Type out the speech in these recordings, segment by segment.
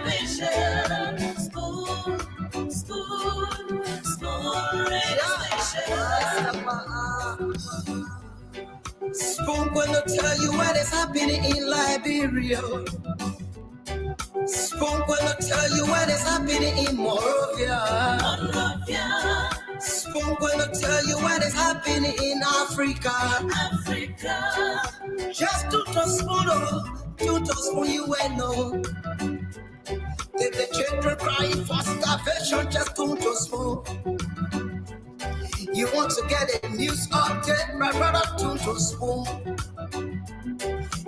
television. Spoon radio station. Spoon gonna tell you what is happening in Liberia. Spoon gonna tell you what is happening in Monrovia. Spoon gonna tell you what is happening in Africa. Just to spoon you will know. If the children crying for starvation, just to spoon. You want to get a news update, my brother, to spoon.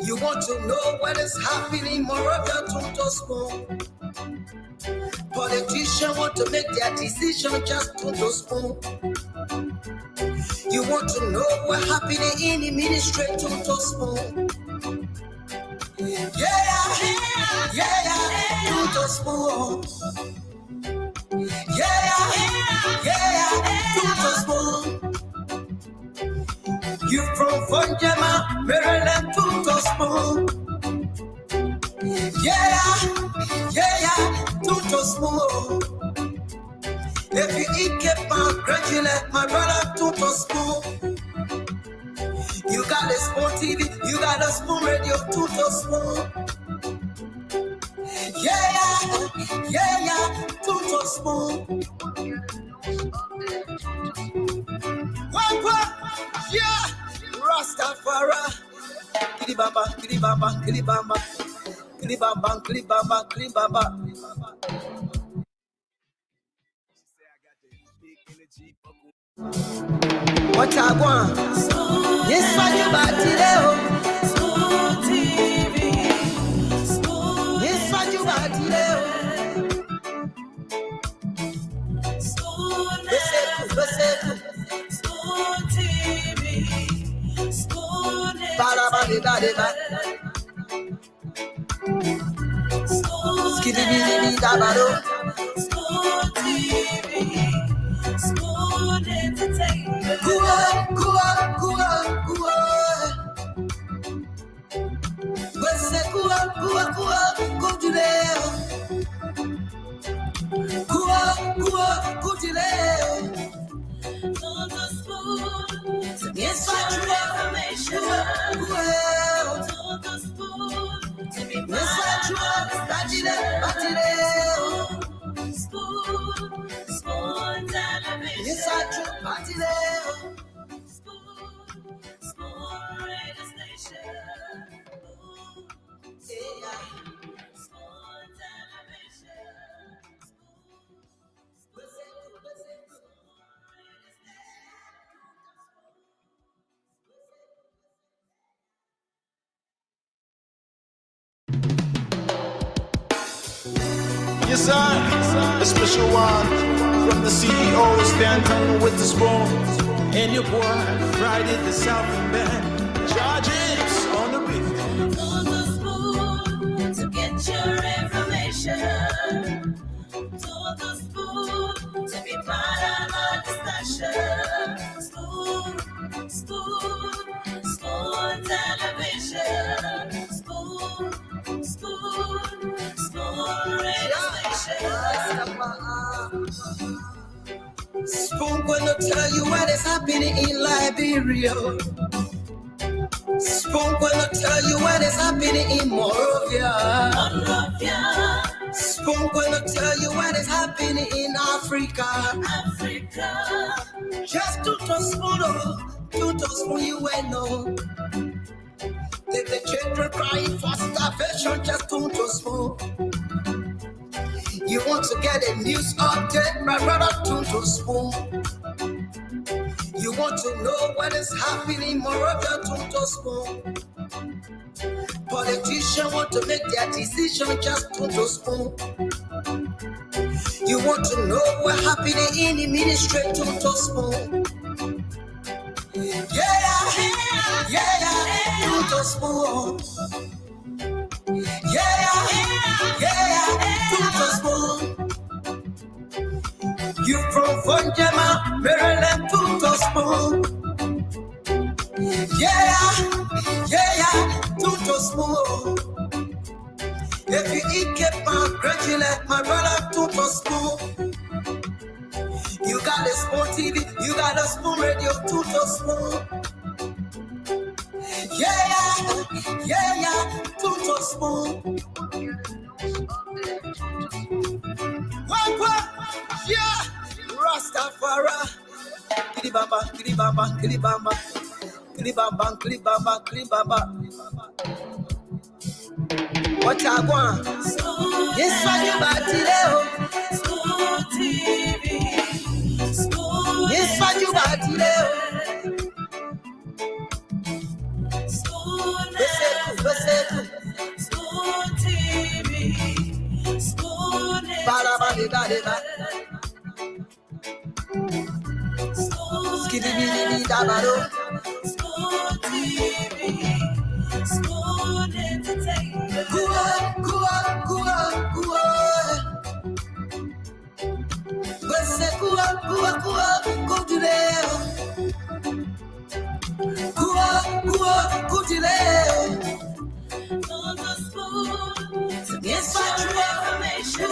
You want to know what is happening, Moravia, to spoon. Politicians want to make their decision, just to spoon. You want to know what's happening in the ministry, to spoon. Yeah, to spoon. To spoon. You from Funjama, Maryland, to spoon. To spoon. If you eat keep on congratulate my brother, to spoon. You got a Spoon TV, you got a Spoon Radio, to spoon. To spoon. Rastafari. Kilibamba, kilibamba, kilibamba. Kilibamba, kilibamba, kilibamba. What I want? Yes, man, you back today. Spoon TV. Yes, man, you back today. Spoon TV. Spoon TV. Spoon Entertainment. Go yes, Yes, sir. A special one from the CEO, Stanton with the spoon. And your boy, Friday the Southern Band. Charges on the beat. On the spoon to get your information. To the spoon to be part of our discussion. Spoon television. Spoon radio station. Spoon gonna tell you what is happening in Liberia. Spoon gonna tell you what is happening in Monrovia. Spoon gonna tell you what is happening in Africa. Just to spoon you will know. If the children crying for starvation, just to spoon. You want to get a news update, my brother, to spoon. You want to know what is happening, Moravia, to spoon. Politicians want to make their decision, just to spoon. You want to know what's happening in the ministry, to spoon. To spoon. To spoon. You from Funjama, Maryland, to spoon. To spoon. If you eat keep on crunchy like my brother took a spoon. You got a spoon TV, you got a spoon radio, took a spoon. Yeah, took a spoon. What? Yeah, Rastafari. Kilibamba, kilibamba, kilibamba. Kilibamba, kilibamba, kilibamba. What I want? Yes, I do bad today. School TV. School. Yes, I do bad today. School. School TV. School. Bada bada bada bada. Skiddy biddy dabado. School TV. School entertainment. Go to there. Go to there. On the spoon. Yes, I do information.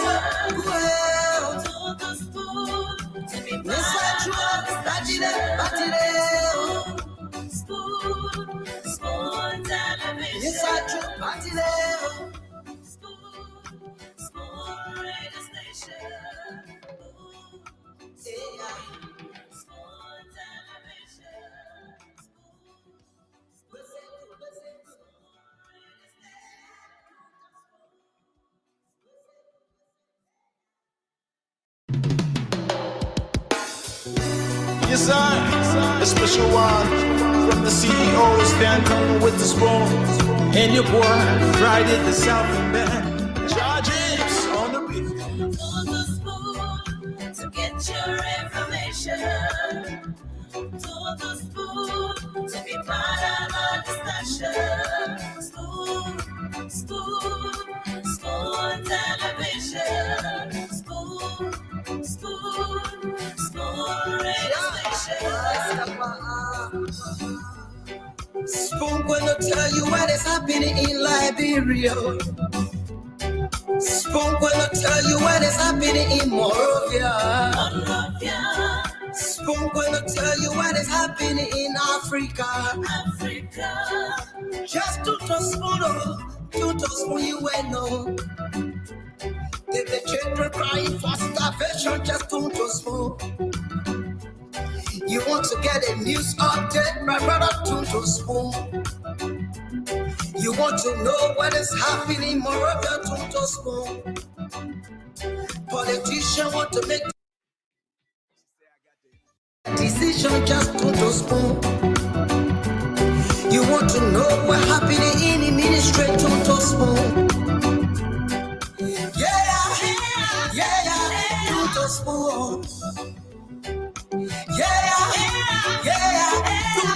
On the spoon. To be yes, I do. Spoon television. Yes, I do. Party there. Spoon radio station. Yes, I, a special one from the CEO, stand with the spoon. And your boy, Friday the Southern Band. Judges on the beat. On the spoon to get your information. To the spoon to be part of our discussion. Spoon television. Spoon radio station. Spoon gonna tell you what is happening in Liberia. Spoon gonna tell you what is happening in Monrovia. Spoon gonna tell you what is happening in Africa. Just to spoon you will know. If the children crying for starvation, just to spoon. You want to get a news update, my brother, to spoon. You want to know what is happening in Monrovia, to spoon. Politicians want to make decision, just to spoon. You want to know what happening in the ministry, to spoon. To spoon.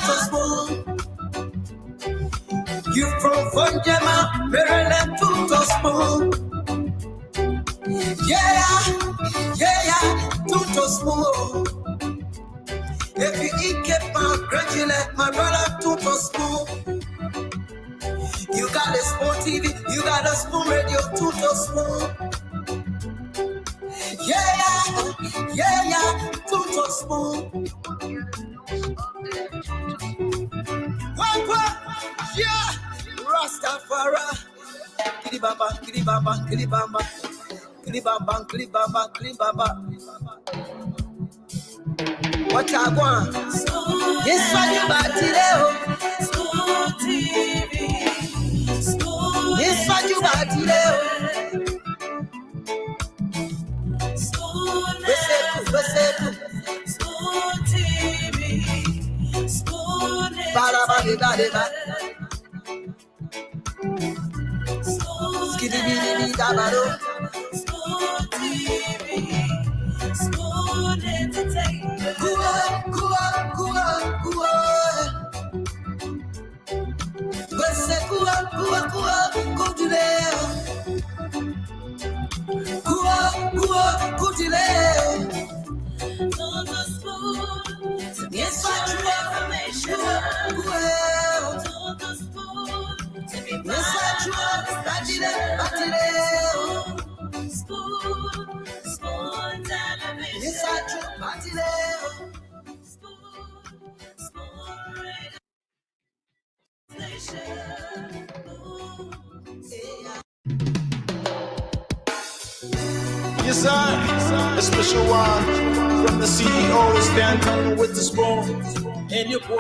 To spoon. You from Funjama, Maryland, to spoon. To spoon. If you eat keep on crunchy like my brother, to spoon. You got a spoon TV, you got a spoon radio, to spoon. To spoon. What? Yeah, Rastafari. Kilibamba, kilibamba, kilibamba. Kilibamba, kilibamba, kilibamba. What I want? Yes, I do bad today. School TV. School. Yes, I do bad today. School TV. School. Bada bada bada. Skiddy biddy dabado. School TV. School entertainment. Go. Go to there. Go to there. On the spoon. Yes, I do information. On the spoon. Yes, I do. Yes, sir. A special one from the CEO, stand with the spoon. And your boy,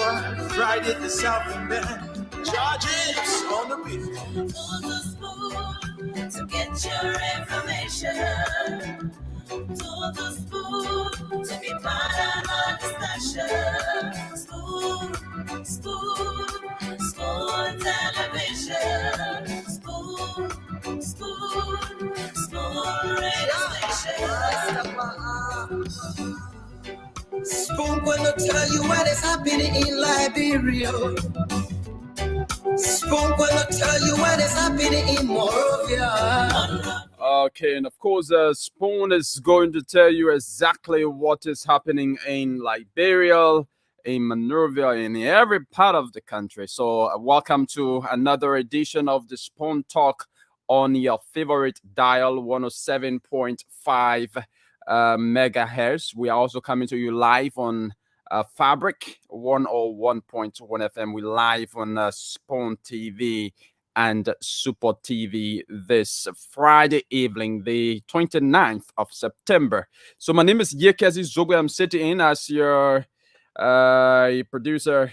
Friday the Southern Band. Charges on the beat. For the spoon to get your information. To the spoon to be part of our discussion. Spoon, spoon, spoon television. Spoon, spoon, spoon radio station. Spoon gonna tell you what is happening in Liberia. Spoon gonna tell you what is happening in Morovia. Okay, and of course, Spoon is going to tell you exactly what is happening in Liberia, in Monrovia, in every part of the country. So, welcome to another edition of the Spoon Talk on your favorite dial, 107.5 megahertz. We are also coming to you live on Fabric 101.1 FM. We live on Spoon TV and Super TV this Friday evening, the 29th of September. So my name is Yekezi Zogwe. I'm sitting in as your producer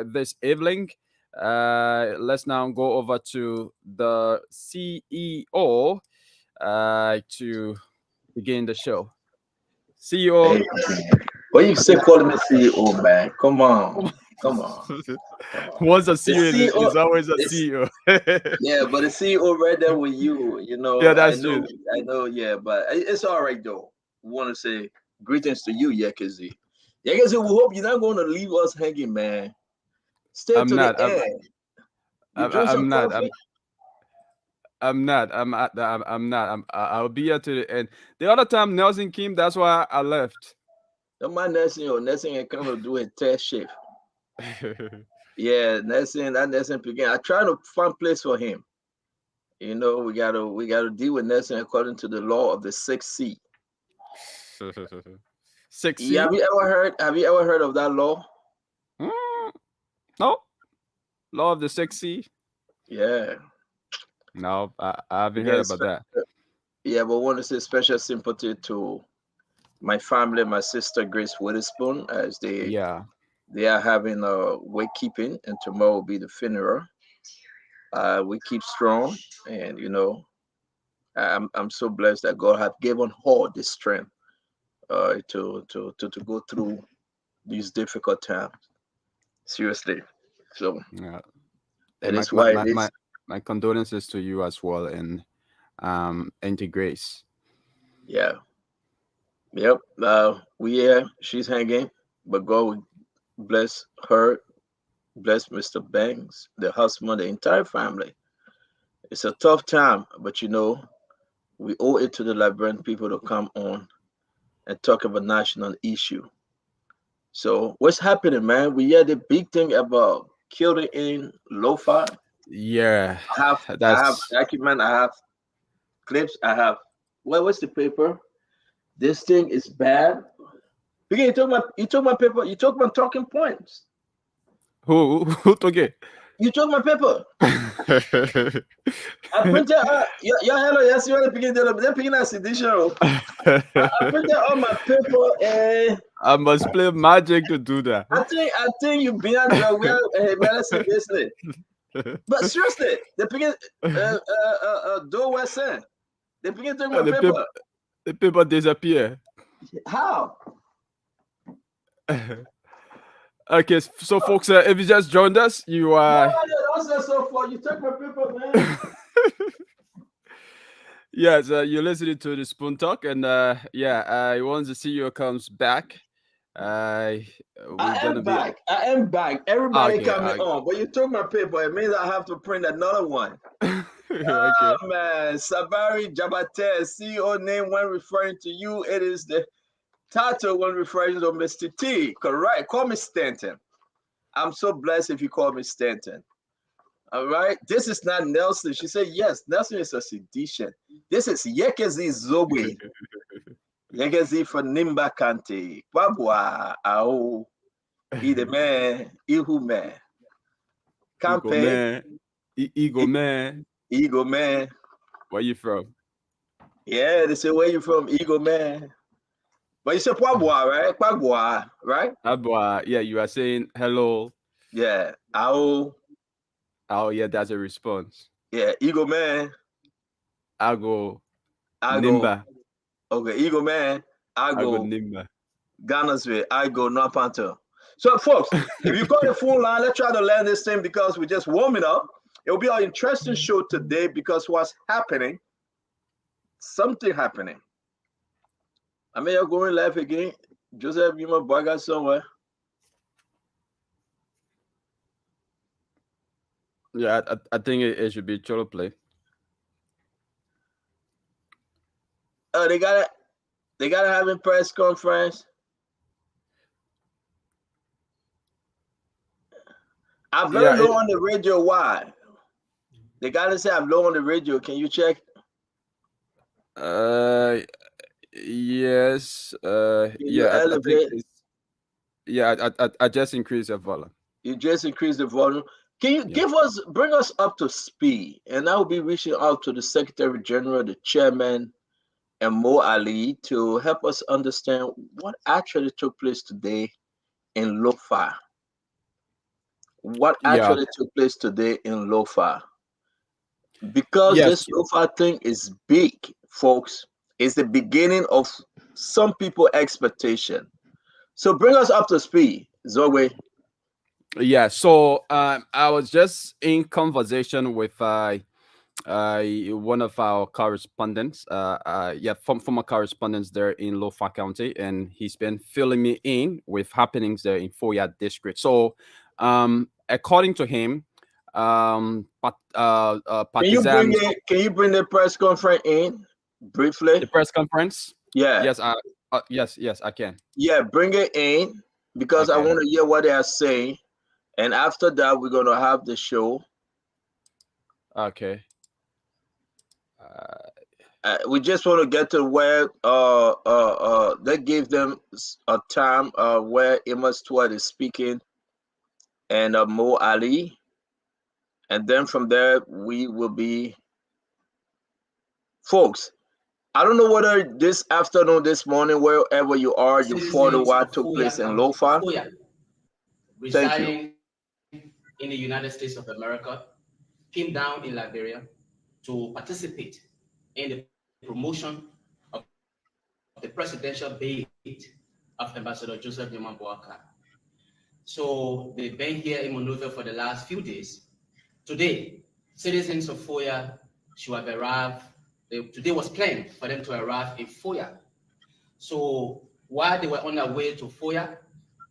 this evening. Let's now go over to the CEO to begin the show. CEO. Hey, why you still calling me CEO, man? Come on. Once a CEO, is always a CEO. Yeah, but the CEO right there with you, you know. Yeah, that's true. I know, yeah, but it's all right though. We want to say greetings to you, Yekezi. Yekezi, we hope you're not going to leave us hanging, man. Stay to the end. I'm not. I'll be here to the end. The other time Nelson came, that's why I left. Don't mind Nelson ain't come to do a test shift. Yeah, Nelson began. I try to find place for him. You know, we gotta deal with Nelson according to the law of the 6C. 6C. Yeah, have you ever heard of that law? No. Law of the 6C. Yeah. No, I haven't heard about that. Yeah, but I want to say special sympathy to my family, my sister Grace Witherspoon, as they are having a wake keeping, and tomorrow will be the funeral. We keep strong, and you know, I'm so blessed that God have given her the strength to go through these difficult times. Seriously, so yeah, that is why my condolences to you as well, and to Grace. Yeah. Yep. She's hanging, but God will bless her, bless Mr. Banks, the husband, the entire family. It's a tough time, but you know, we owe it to the Liberian people to come on and talk about national issue. So what's happening, man? We had the big thing about killing in Lofa. Yeah. I have document, I have clips, I have what's the paper? This thing is bad. You took my paper, you took my talking points. Who took it? You took my paper. I printed hello, yes, you want to begin as edition. I printed on my paper and I must play magic to do that. I think you beyond your medicine business. But seriously, they begin do what saying. They begin to take my paper. The paper disappear. How? Okay, so folks, if you just joined us, you are. You took my paper, man. Yes, you're listening to the Spoon Talk, and once the CEO comes back, I am back. Everybody coming on, but you took my paper. It means I have to print another one. Okay. Oh man, Sabari Jabate, CEO name when referring to you, it is the title when referring to Mr. T. Correct. Call me Stanton. I'm so blessed if you call me Stanton. All right. This is not Nelson. She said yes. Nelson is a sedition. This is Yekezi Zoe. Yengezi for Nimba Kante. Pabwa Ao. Ideme. Ihume. Eagle Campe. man. Eagle man. Eagle man. Where you from? Yeah, they say where you from, Eagle man. But you say Pabwa, right? Pabwa, right? Yeah, you are saying hello. Yeah. Ao. Oh, yeah, that's a response. Yeah, Eagle man. I go I go. Nimba. Okay, Eagle man. I I go go Nimba. Ghana's way. I go no Panther. So, folks, if you got a full line, let's try to learn this thing because we're just warming up. It'll be an interesting show today because what's happening, something happening. I mean, you're going live again. Joseph, you might bug us somewhere. Yeah, I think it should be Cholo play. Oh, they gotta have a press conference. I'm very low on the radio. Why? They gotta say I'm low on the radio. Can you check? Yes. Yeah, I just increased the volume. You just increase the volume. Can you bring us up to speed? And I will be reaching out to the Secretary General, the Chairman, and Mo Ali to help us understand what actually took place today in Lofa. What actually took place today in Lofa? Because this Lofa thing is big, folks. It's the beginning of some people's expectation. So bring us up to speed, Zoe. Yeah, so I was just in conversation with one of our correspondents, former correspondents there in Lofa County, and he's been filling me in with happenings there in Foya District. So, according to him, Can you bring the press conference in briefly? The press conference? Yeah. Yes, I can. Yeah, bring it in because I want to hear what they are saying, and after that, we're gonna have the show. Okay. We just want to get to where they gave them a time where Amos Twat is speaking and Mo Ali, and then from there we will be, folks. I don't know whether this afternoon, this morning, wherever you are, you follow what took place in Lofa. Residing in the United States of America, came down in Liberia to participate in the promotion of the presidential bid of Ambassador Joseph Newman Boaka. So they've been here in Monrovia for the last few days. Today, citizens of Foya should have arrived. Today was planned for them to arrive in Foya. So while they were on their way to Foya,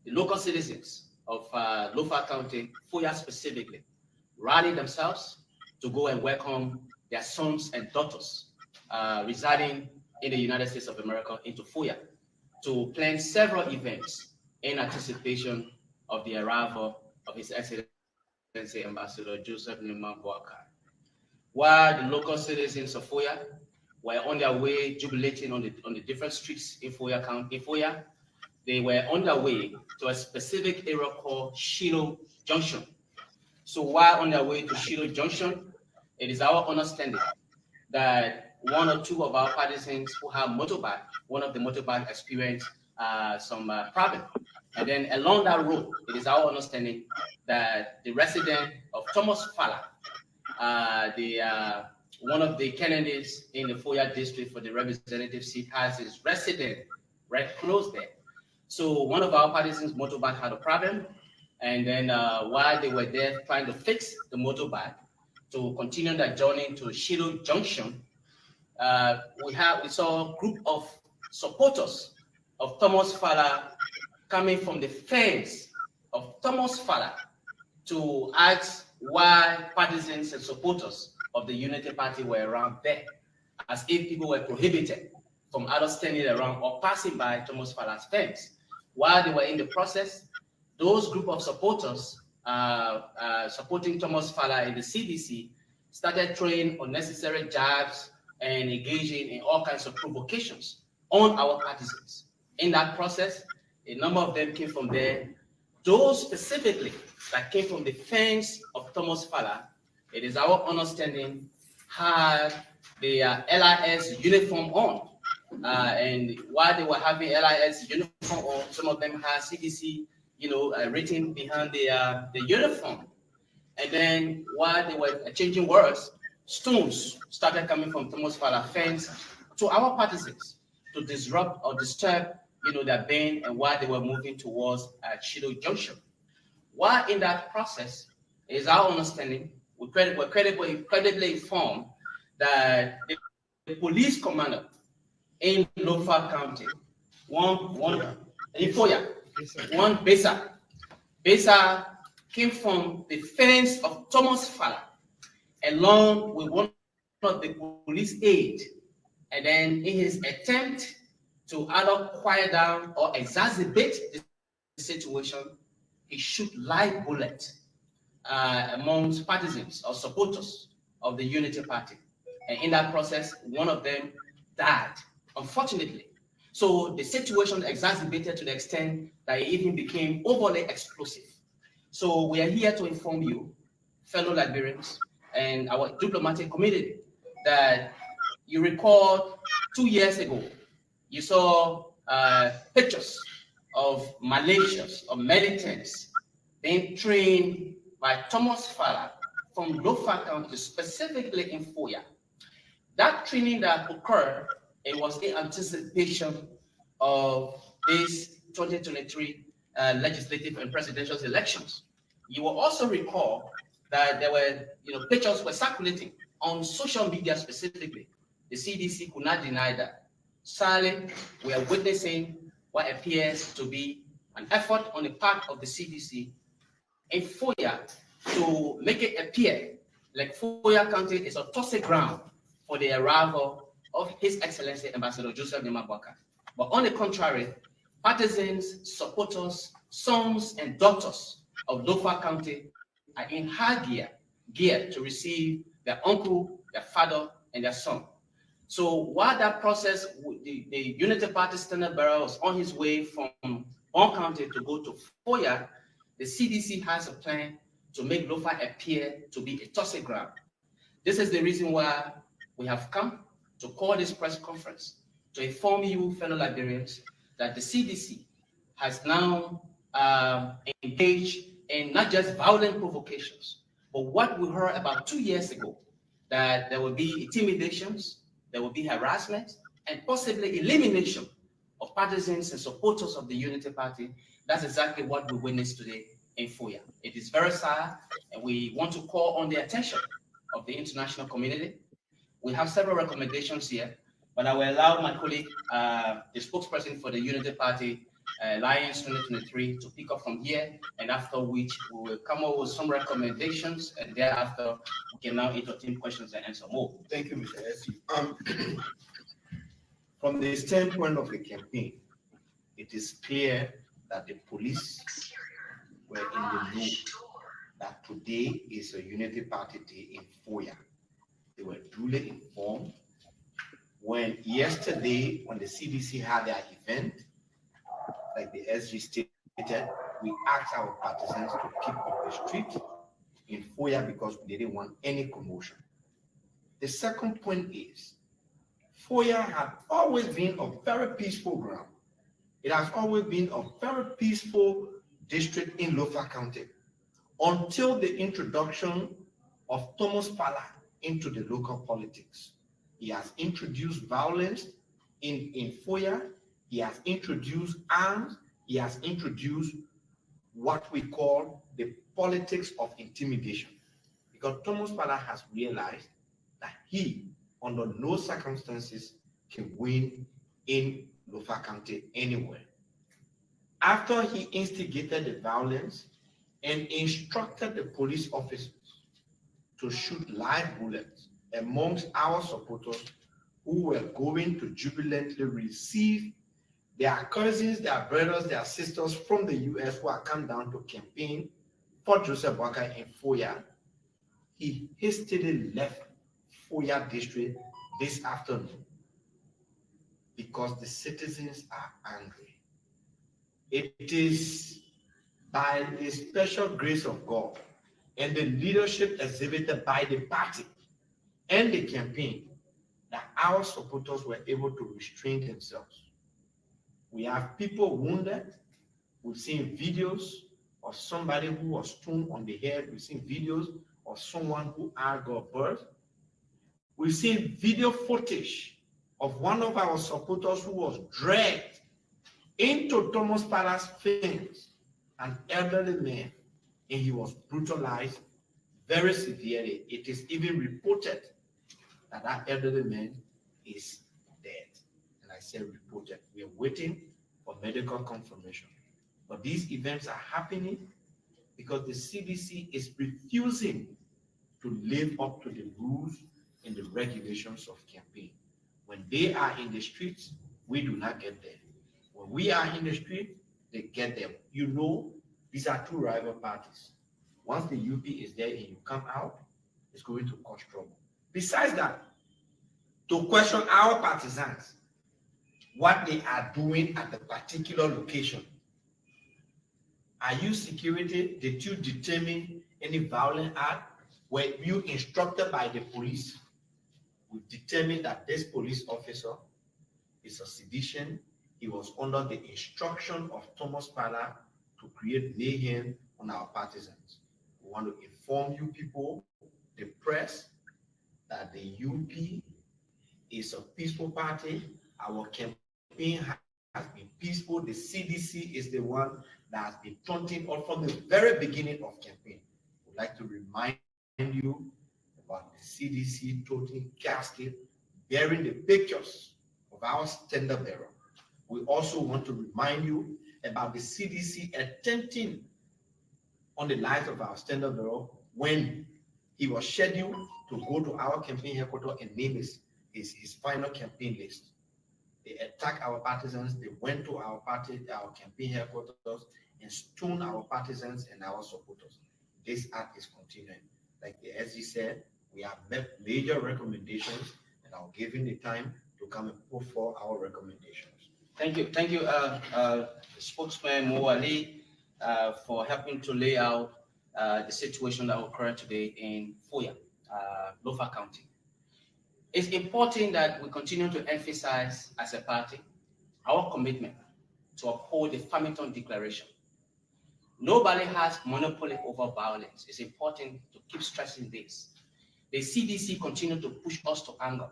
the local citizens of Lofa County, Foya specifically, rallied themselves to go and welcome their sons and daughters residing in the United States of America into Foya to plan several events in anticipation of the arrival of His Excellency Ambassador Joseph Newman Boaka. While the local citizens of Foya were on their way jubilating on the different streets in Foya County, they were on their way to a specific area called Shiloh Junction. So while on their way to Shiloh Junction, it is our understanding that one or two of our partisans who have motorbike, one of the motorbike experienced some problem. And then along that road, it is our understanding that the resident of Thomas Fala, one of the candidates in the Foya district for the representative seat, has his resident right close there. So one of our partisans' motorbike had a problem, and then while they were there trying to fix the motorbike to continue that journey to Shiloh Junction, we saw a group of supporters of Thomas Fala coming from the fence of Thomas Fala to ask why partisans and supporters of the Unity Party were around there, as if people were prohibited from either standing around or passing by Thomas Fala's fence. While they were in the process, those group of supporters supporting Thomas Fala in the CDC started throwing unnecessary jabs and engaging in all kinds of provocations on our partisans. In that process, a number of them came from there. Those specifically that came from the fence of Thomas Fala, it is our understanding, had their LIS uniform on. And while they were having LIS uniform on, some of them had CDC, written behind the uniform. And then while they were changing words, stones started coming from Thomas Fala fence to our partisans to disrupt or disturb, their band, and while they were moving towards Shido Junction. While in that process, it is our understanding, we're credibly informed that the police commander in Lofa County, one Besa came from the fence of Thomas Fala, along with one of the police aides, and then in his attempt to either quiet down or exacerbate the situation, he shoot live bullets amongst partisans or supporters of the Unity Party. And in that process, one of them died, unfortunately. So the situation exacerbated to the extent that it even became overly explosive. So we are here to inform you, fellow Liberians, and our diplomatic community, that you recall 2 years ago, you saw pictures of militias, of militants being trained by Thomas Fala from Lofa County, specifically in Foya. That training that occurred, it was in anticipation of these 2023 legislative and presidential elections. You will also recall that there were, pictures were circulating on social media specifically. The CDC could not deny that. Sadly, we are witnessing what appears to be an effort on the part of the CDC in Foya to make it appear like Foya County is a toxic ground for the arrival of His Excellency Ambassador Joseph Nimabwaka. But on the contrary, partisans, supporters, sons, and daughters of Lofa County are in high gear to receive their uncle, their father, and their son. So while that process, the Unity Party standard bearer was on his way from Bon County to go to Foya, the CDC has a plan to make Lofa appear to be a toxic ground. This is the reason why we have come to call this press conference to inform you, fellow Liberians, that the CDC has now engaged in not just violent provocations, but what we heard about 2 years ago, that there will be intimidations, there will be harassment, and possibly elimination of partisans and supporters of the Unity Party. That's exactly what we witnessed today in Foya. It is very sad, and we want to call on the attention of the international community. We have several recommendations here, but I will allow my colleague, the spokesperson for the Unity Party, Alliance 2023, to pick up from here, and after which we will come up with some recommendations, and thereafter we can now entertain questions and answer more. Thank you, Mr. Essie. From the standpoint of the campaign, it is clear that the police were in the know that today is a Unity Party day in Foya. They were duly informed. When yesterday, when the CDC had their event, like the SG stated, we asked our partisans to keep off the street in Foya because we didn't want any commotion. The second point is, Foya had always been a very peaceful ground. It has always been a very peaceful district in Lofa County until the introduction of Thomas Fala into the local politics. He has introduced violence in Foya. He has introduced arms. He has introduced what we call the politics of intimidation. Because Thomas Fala has realized that he, under no circumstances, can win in Lofa County anywhere. After he instigated the violence and instructed the police officers to shoot live bullets amongst our supporters who were going to jubilantly receive their cousins, their brothers, their sisters from the US who had come down to campaign for Joseph Walker in Foya, he hastily left Foya district this afternoon because the citizens are angry. It is by the special grace of God and the leadership exhibited by the party and the campaign that our supporters were able to restrain themselves. We have people wounded. We've seen videos of somebody who was stoned on the head. We've seen videos of someone who got birth. We've seen video footage of one of our supporters who was dragged into Thomas Palace fence, an elderly man, and he was brutalized very severely. It is even reported that that elderly man is dead. And I said reported. We are waiting for medical confirmation. But these events are happening because the CDC is refusing to live up to the rules and the regulations of campaign. When they are in the streets, we do not get there. When we are in the street, they get them. You know, these are two rival parties. Once the UP is there and you come out, it's going to cause trouble. Besides that, to question our partisans, what they are doing at the particular location. Are you security? Did you determine any violent act? Were you instructed by the police? We determined that this police officer is a sedition. He was under the instruction of Thomas Pala to create mayhem on our partisans. We want to inform you people, the press, that the UP is a peaceful party. Our campaign has been peaceful. The CDC is the one that has been taunting us from the very beginning of campaign. We'd like to remind you about the CDC toting casket bearing the pictures of our standard bearer. We also want to remind you about the CDC attempting on the life of our standard bearer when he was scheduled to go to our campaign headquarters and name his final campaign list. They attacked our partisans. They went to our campaign headquarters and stoned our partisans and our supporters. This act is continuing. Like the SG said, we have met major recommendations, and I'll give him the time to come and put forth our recommendations. Thank you, Spokesman Mo Ali, for helping to lay out the situation that occurred today in Foya, Lofa County. It's important that we continue to emphasize as a party our commitment to uphold the Farmington Declaration. Nobody has monopoly over violence. It's important to keep stressing this. The CDC continue to push us to anger,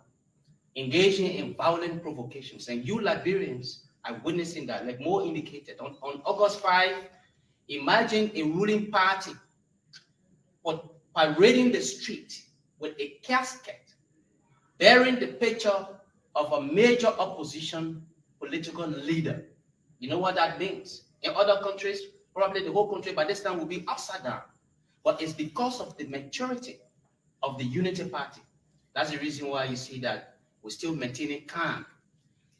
engaging in violent provocations, and you Liberians are witnessing that. Like Mo indicated, on August 5, imagine a ruling party parading the street with a casket bearing the picture of a major opposition political leader. You know what that means? In other countries, probably the whole country by this time will be upside down. But it's because of the maturity of the Unity Party. That's the reason why you see that we're still maintaining calm.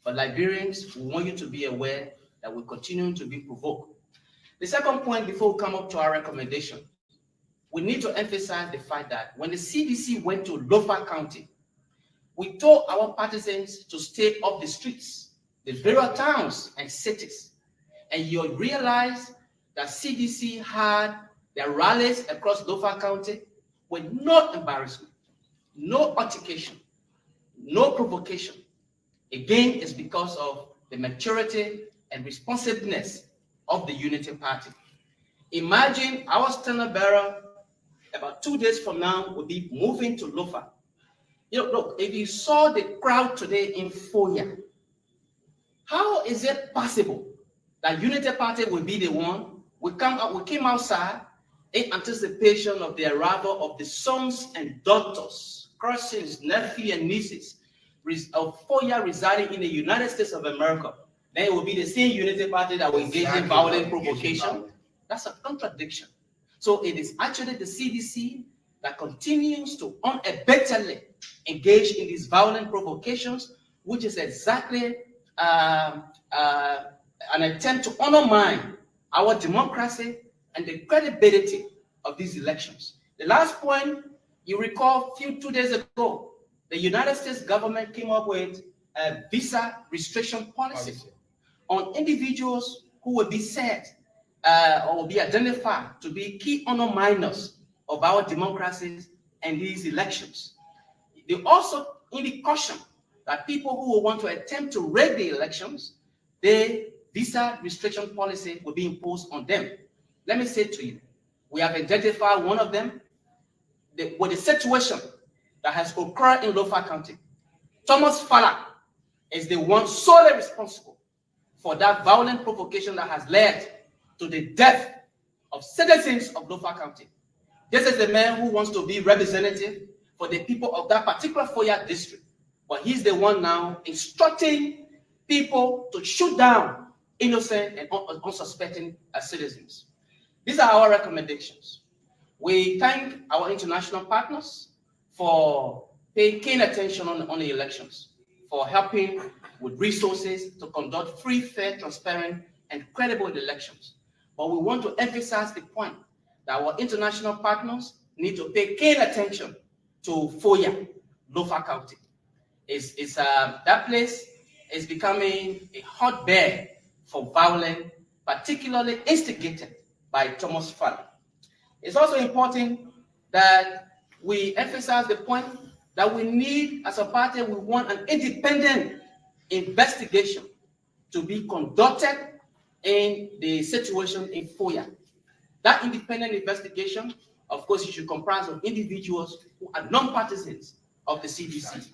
But Liberians, we want you to be aware that we're continuing to be provoked. The second point before we come up to our recommendation, we need to emphasize the fact that when the CDC went to Lofa County, we told our partisans to stay off the streets, the various towns and cities. And you realize that CDC had their rallies across Lofa County with no embarrassment, no altercation, no provocation. Again, it's because of the maturity and responsiveness of the Unity Party. Imagine our standard bearer about 2 days from now will be moving to Lofa. You know, look, if you saw the crowd today in Foya, how is it possible that Unity Party will be the one? We came outside in anticipation of the arrival of the sons and daughters, cousins, nephews, and nieces of Foya residing in the United States of America. Then it will be the same Unity Party that will engage in violent provocation. That's a contradiction. So it is actually the CDC that continues to unabatedly engage in these violent provocations, which is exactly an attempt to undermine our democracy and the credibility of these elections. The last point, you recall 2 days ago, the United States government came up with visa restriction policy on individuals who will be said or will be identified to be key honor minors of our democracies and these elections. They also indicate caution that people who will want to attempt to rig the elections, the visa restriction policy will be imposed on them. Let me say to you, we have identified one of them with the situation that has occurred in Lofa County. Thomas Fala is the one solely responsible for that violent provocation that has led to the death of citizens of Lofa County. This is the man who wants to be representative for the people of that particular Foya district. But he's the one now instructing people to shoot down innocent and unsuspecting citizens. These are our recommendations. We thank our international partners for paying keen attention on the elections, for helping with resources to conduct free, fair, transparent, and credible elections. But we want to emphasize the point that our international partners need to pay keen attention to Foya, Lofa County. That place is becoming a hotbed for violence, particularly instigated by Thomas Fala. It's also important that we emphasize the point that we need, as a party, we want an independent investigation to be conducted in the situation in Foya. That independent investigation, of course, it should comprise of individuals who are non-partisans of the CDC.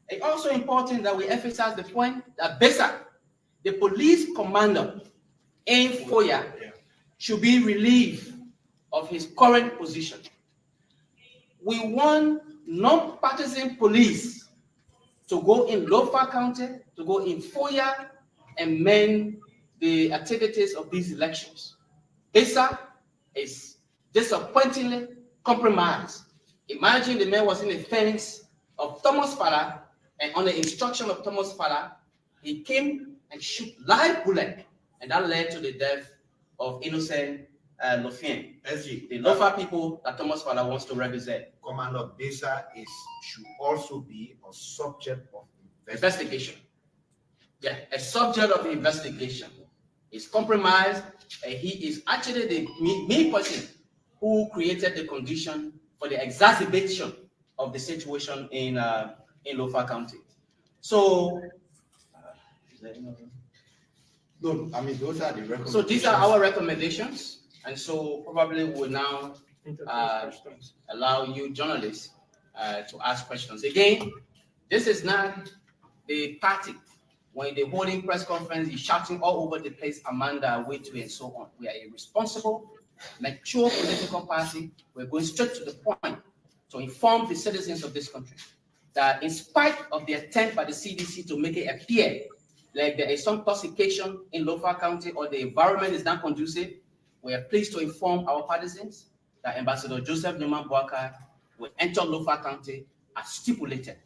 It's also important that we emphasize the point that Besa, the police commander in Foya, should be relieved of his current position. We want non-partisan police to go in Lofa County, to go in Foya, and man the activities of these elections. Besa is disappointingly compromised. Imagine the man was in the fence of Thomas Fala, and on the instruction of Thomas Fala, he came and shoot live bullet, and that led to the death of innocent Lofien, the Lofa people that Thomas Fala wants to represent. Commander Besa should also be a subject of investigation. Yeah, a subject of investigation. He's compromised, and he is actually the main person who created the condition for the exacerbation of the situation in Lofa County. So, no, I mean, those are the recommendations. So these are our recommendations, and so probably we'll now allow you journalists to ask questions. Again, this is not the party. When they're holding press conference, you're shouting all over the place, Amanda, Waitu, and so on. We are a responsible, mature political party. We're going straight to the point to inform the citizens of this country that in spite of the attempt by the CDC to make it appear like there is some toxication in Lofa County or the environment is not conducive, we are pleased to inform our partisans that Ambassador Joseph Newman Boakar will enter Lofa County as stipulated.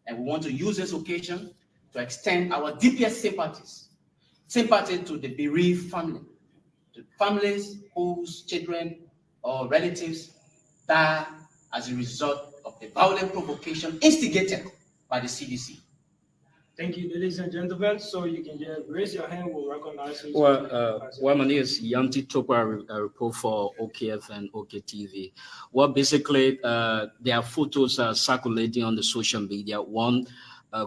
And we want to use this occasion to extend our deepest sympathy to the bereaved family, to families whose children or relatives die as a result of the violent provocation instigated by the CDC. Thank you, ladies and gentlemen. So you can just raise your hand, we'll recognize you. Well, my name is Yanti Topa, I report for OKF and OKTV. Well, basically, there are photos circulating on the social media. One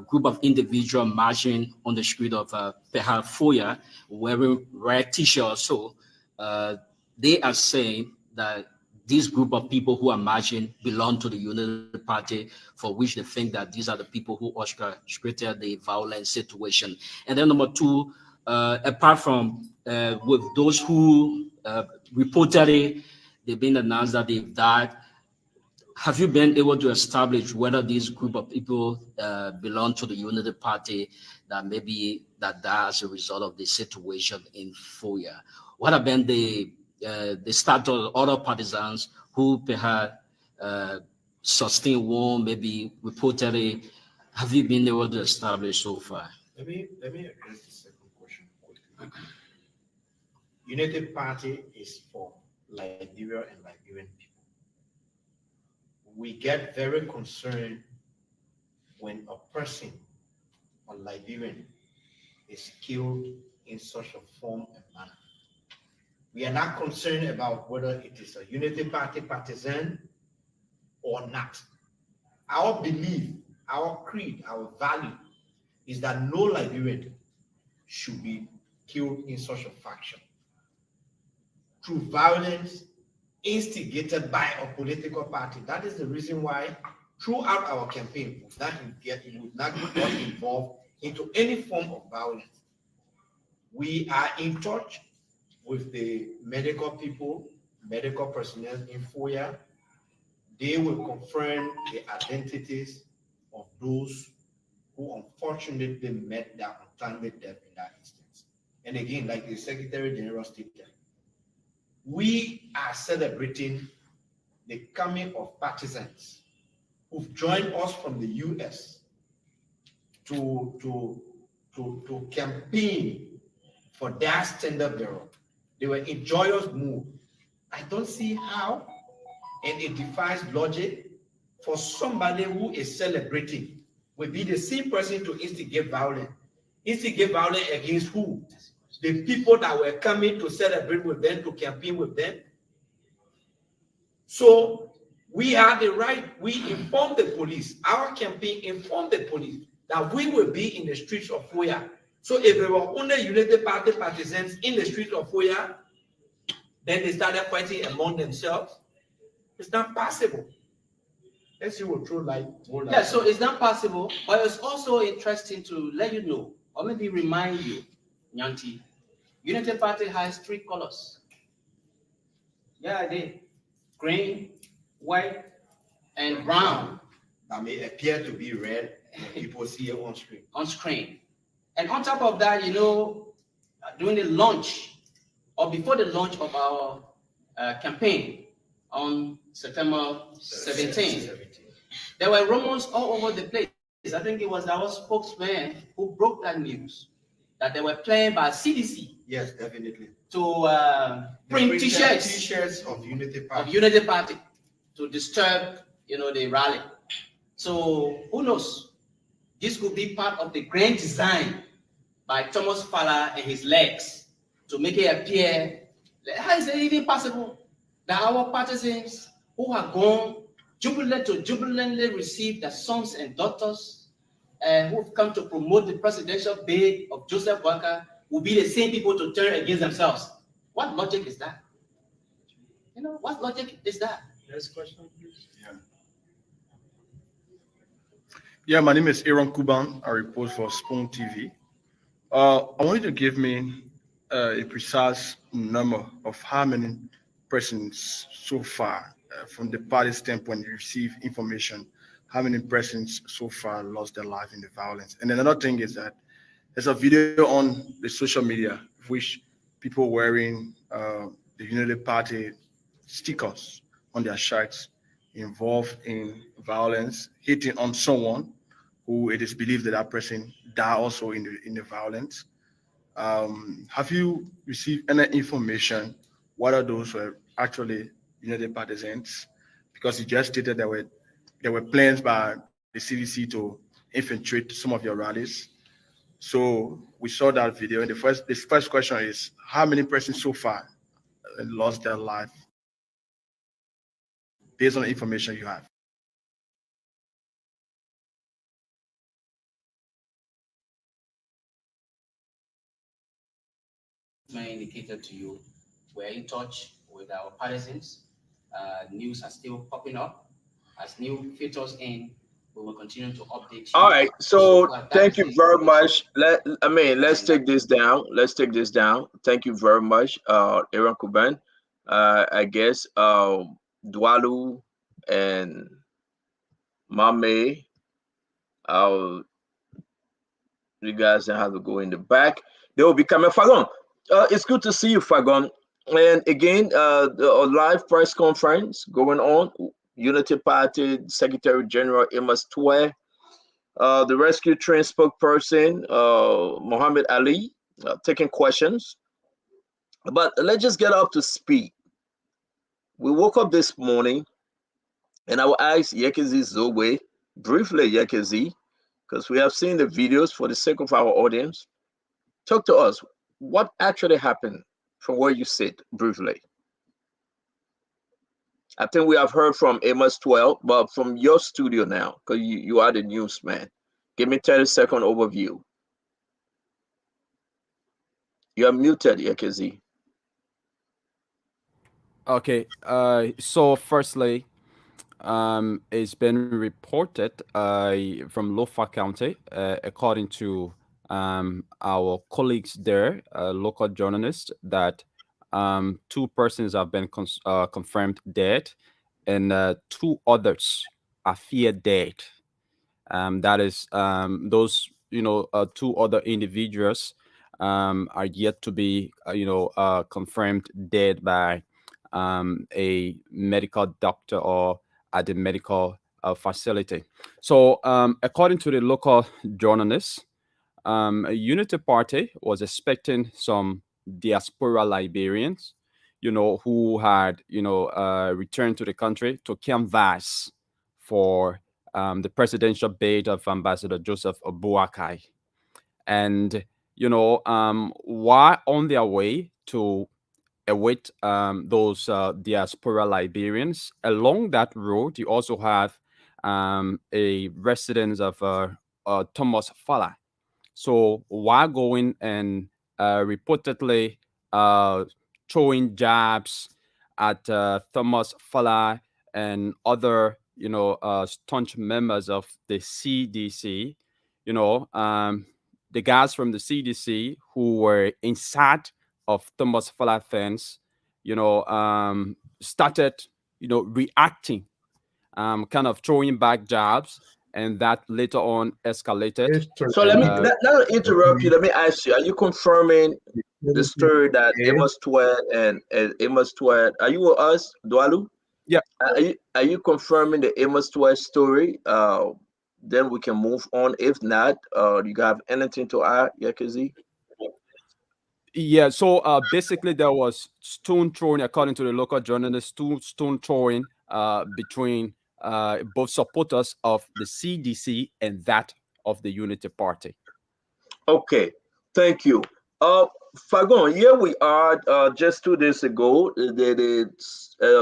group of individuals marching on the street of Foya, wearing red t-shirts. So they are saying that this group of people who are marching belong to the Unity Party, for which they think that these are the people who orchestrated the violent situation. And then number two, apart from with those who reportedly they've been announced that they've died, have you been able to establish whether this group of people belong to the Unity Party that maybe that died as a result of the situation in Foya? What have been the status of other partisans who perhaps sustained one, maybe reportedly? Have you been able to establish so far? Let me address the second question quickly. United Party is for Liberia and Liberian people. We get very concerned when a person on Liberian is killed in such a form and manner. We are not concerned about whether it is a Unity Party partisan or not. Our belief, our creed, our value is that no Liberian should be killed in such a fashion through violence instigated by a political party. That is the reason why throughout our campaign, we would not get involved into any form of violence. We are in touch with the medical people, medical personnel in FOIA. They will confirm the identities of those who unfortunately met their untimely death in that instance. And again, like the Secretary General stated, we are celebrating the coming of partisans who've joined us from the US to campaign for their standard bearer. They were in joyous mood. I don't see how, and it defies logic, for somebody who is celebrating will be the same person to instigate violence. Instigate violence against who? The people that were coming to celebrate with them, to campaign with them. So we have the right, we inform the police, our campaign informed the police that we will be in the streets of Foya. So if there were only United Party partisans in the streets of Foya, then they started fighting among themselves. It's not possible. Let's see what through light. Yeah, so it's not possible, but it's also interesting to let you know, or maybe remind you, Nyanti, United Party has 3 colors. Yeah, they green, white, and brown. That may appear to be red when people see it on screen. On screen. And on top of that, you know, during the launch, or before the launch of our campaign on September 17th, there were rumors all over the place. I think it was our spokesman who broke that news, that they were playing by CDC. Yes, definitely. To print T-shirts of Unity Party. Of Unity Party to disturb, you know, the rally. So who knows? This could be part of the grand design by Thomas Fowler and his legs to make it appear. How is it even possible that our partisans who have gone jubilantly receive their sons and daughters who have come to promote the presidential bid of Joseph Walker will be the same people to turn against themselves? What logic is that? You know, what logic is that? Next question, please. Yeah, my name is Aaron Kuban. I report for Spoon TV. I want you to give me a precise number of how many persons so far, from the party standpoint, you receive information, how many persons so far lost their life in the violence. And another thing is that there's a video on the social media which people wearing the Unity Party stickers on their shirts involved in violence, hitting on someone who it is believed that that person died also in the violence. Have you received any information whether those were actually United Partisans? Because you just stated there were plans by the CDC to infiltrate some of your rallies. So we saw that video, and the first question is, how many persons so far lost their life based on the information you have? I indicated to you, we're in touch with our partisans. News are still popping up. As new filters in, we will continue to update you. All right, so thank you very much. Let's take this down. Let's take this down. Thank you very much, Aaron Kuban. I guess Dwalu and Mame, you guys don't have to go in the back. They will be coming. Fagon, it's good to see you, Fagon. And again, a live press conference going on. Unity Party Secretary General Amos Twe, the rescue train spokesperson Mohammed Ali, taking questions. But let's just get up to speed. We woke up this morning and I will ask Yekezi Zowe briefly, Yekezi, because we have seen the videos. For the sake of our audience, talk to us. What actually happened from where you sit, briefly? I think we have heard from Amos 12, but from your studio now, because you are the newsman. Give me 30-second overview. You are muted, Yekezi. Okay. So firstly, it's been reported from Lofa County, according to our colleagues there, local journalists, that 2 persons have been confirmed dead, and 2 others are feared dead. That is, those 2 other individuals are yet to be confirmed dead by a medical doctor or at the medical facility. So according to the local journalists, a Unity Party was expecting some diaspora Liberians, who had, returned to the country to canvass for the presidential bid of Ambassador Joseph Boakai. And, while on their way to await those diaspora Liberians, along that road, you also have a residence of Thomas Fala. So while going and reportedly throwing jabs at Thomas Fala and other, staunch members of the CDC, the guys from the CDC who were inside of Thomas Fala fence, started, reacting, kind of throwing back jabs, and that later on escalated. So let me interrupt you. Let me ask you: are you confirming the story that Amos Twed and Amos Twed? Are you with us, Dwalu? Yeah. Are you confirming the Amos Twed story? Then we can move on. If not, you have anything to add, Yekezi? Yeah, so basically there was stone throwing, according to the local journalists, stone throwing between both supporters of the CDC and that of the Unity Party. Okay, thank you. Fagon, here we are just 2 days ago.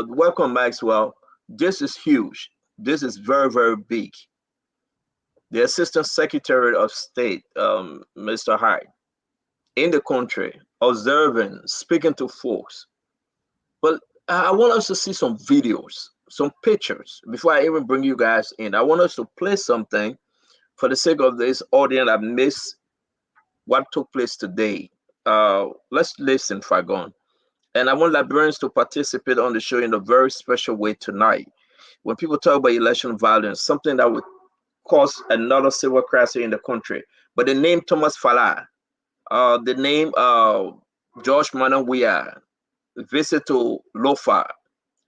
Welcome, Maxwell. This is huge. This is very, very big. The Assistant Secretary of State, Mr. Hyde, in the country, observing, speaking to folks. But I want us to see some videos, some pictures, before I even bring you guys in. I want us to play something for the sake of this audience that missed what took place today. Let's listen, Fagon. And I want Liberians to participate on the show in a very special way tonight. When people talk about election violence, something that would cause another civil crisis in the country. But the name Thomas Fala, the name George Manawia, visit to Lofa,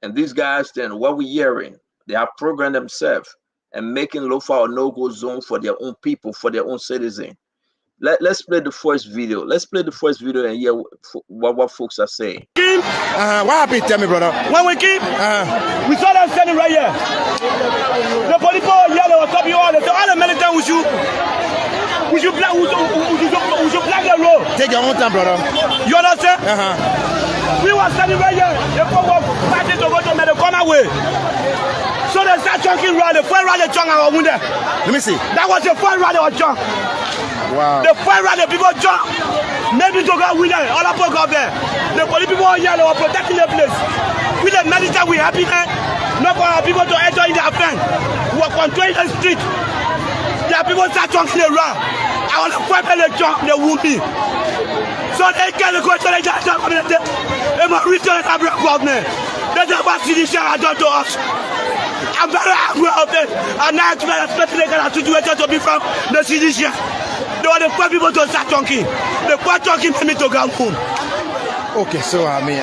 and these guys, then what we're hearing, they have programmed themselves and making Lofa a no-go zone for their own people, for their own citizens. Let's play the first video. Let's play the first video and hear what folks are saying. What happened? Tell me, brother. When we came, we saw them standing right here. The police yellow on top of you all. All the militants we should black the road. Take your own time, brother. You understand? We were standing right here. The people were fighting to go to the corner way. So they start chunking round. The first round they chunk our wounded. Let me see. That was the first round they were chunk. Wow. The first round the people chunk. Maybe to go winner. All the people go there. The police people are here. They were protecting the place. With the military, we happy there. Not for our people to enter in their fence. We were controlling the street. Their people start chunking around. I want to fight the chunk. They wound me. So they get the question like that. They must return the government. That's about Judicial has done to us. I'm very angry of it. And now I expect the kind of situation to be from the Judicial. They want the poor people to start talking. The poor talking for me to go home. Okay, so I mean,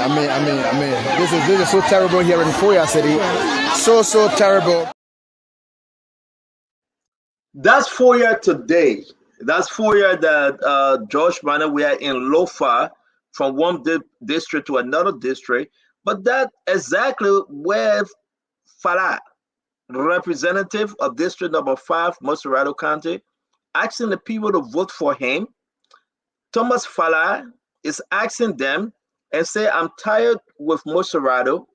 this is so terrible here in Foya City. So terrible. That's Foya today. That's Foya that George Manor, we are in Lofa, from one district to another district. But that exactly where Farah, representative of District Number 5, Moserado County, asking the people to vote for him. Thomas Falah is asking them and say, I'm tired with Moserado.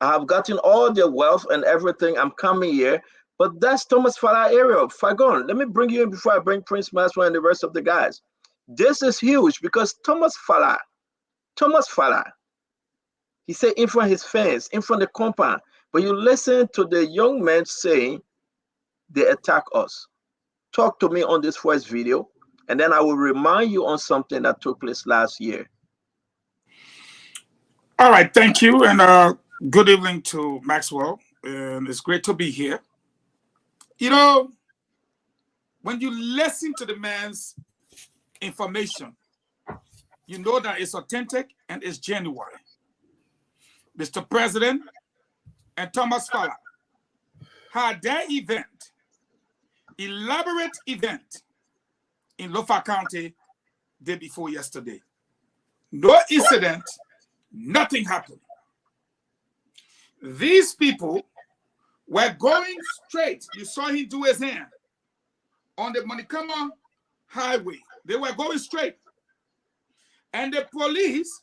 I have gotten all their wealth and everything. I'm coming here. But that's Thomas Falah area. Fagon, let me bring you in before I bring Prince Maxwell and the rest of the guys. This is huge because Thomas Falah, he said in front of his fence, in front of the compound. But you listen to the young men saying they attack us. Talk to me on this first video, and then I will remind you on something that took place last year. All right, thank you, and good evening to Maxwell. And it's great to be here. You know, when you listen to the man's information, you know that it's authentic and it's genuine. Mr. President and Thomas Falah had their event, elaborate event in Lofa County day before yesterday. No incident, nothing happened. These people were going straight. You saw him do his hand on the Monicama Highway. They were going straight. And the police,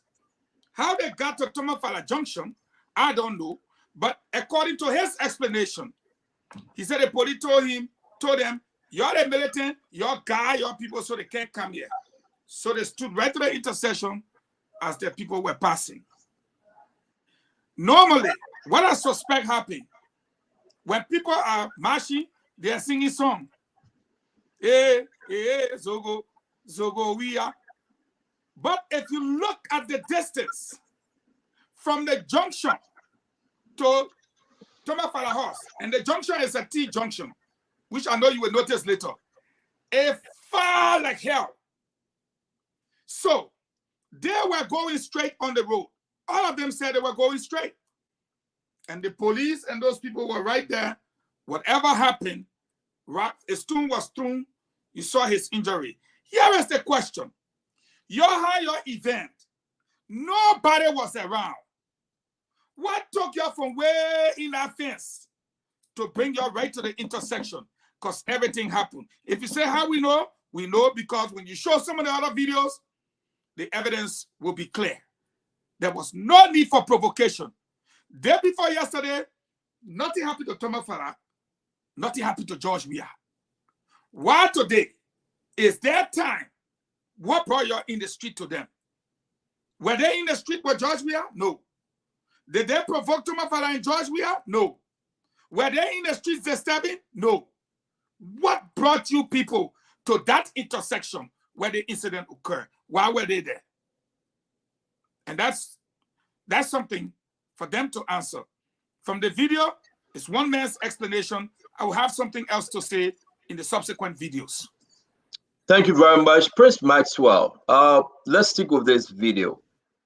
how they got to Thomas Falah Junction, I don't know. But according to his explanation, he said the police told them, you're a militant, your guy, your people, so they can't come here. So they stood right to the intersection as the people were passing. Normally, what I suspect happened, when people are marching, they are singing song. Eh, eh, zogo, zogo, we are. But if you look at the distance from the junction to Thomas Falah House, and the junction is a T junction, which I know you will notice later, far like hell. So they were going straight on the road. All of them said they were going straight. And the police and those people were right there. Whatever happened, a stone was thrown. You saw his injury. Here is the question. You had your event. Nobody was around. What took you from way in that fence to bring you right to the intersection? Because everything happened. If you say how we know because when you show some of the other videos, the evidence will be clear. There was no need for provocation. Day before yesterday, nothing happened to Thomas Falah, nothing happened to George Weah. Why today? Is their time? What brought you in the street to them? Were they in the street with George Weah? No. Did they provoke Thomas Falah and George Weah? No. Were they in the streets disturbing? No. What brought you people to that intersection where the incident occurred? Why were they there? And that's something for them to answer. From the video, it's one man's explanation. I will have something else to say in the subsequent videos. Thank you very much, Prince Maxwell. Let's stick with this video,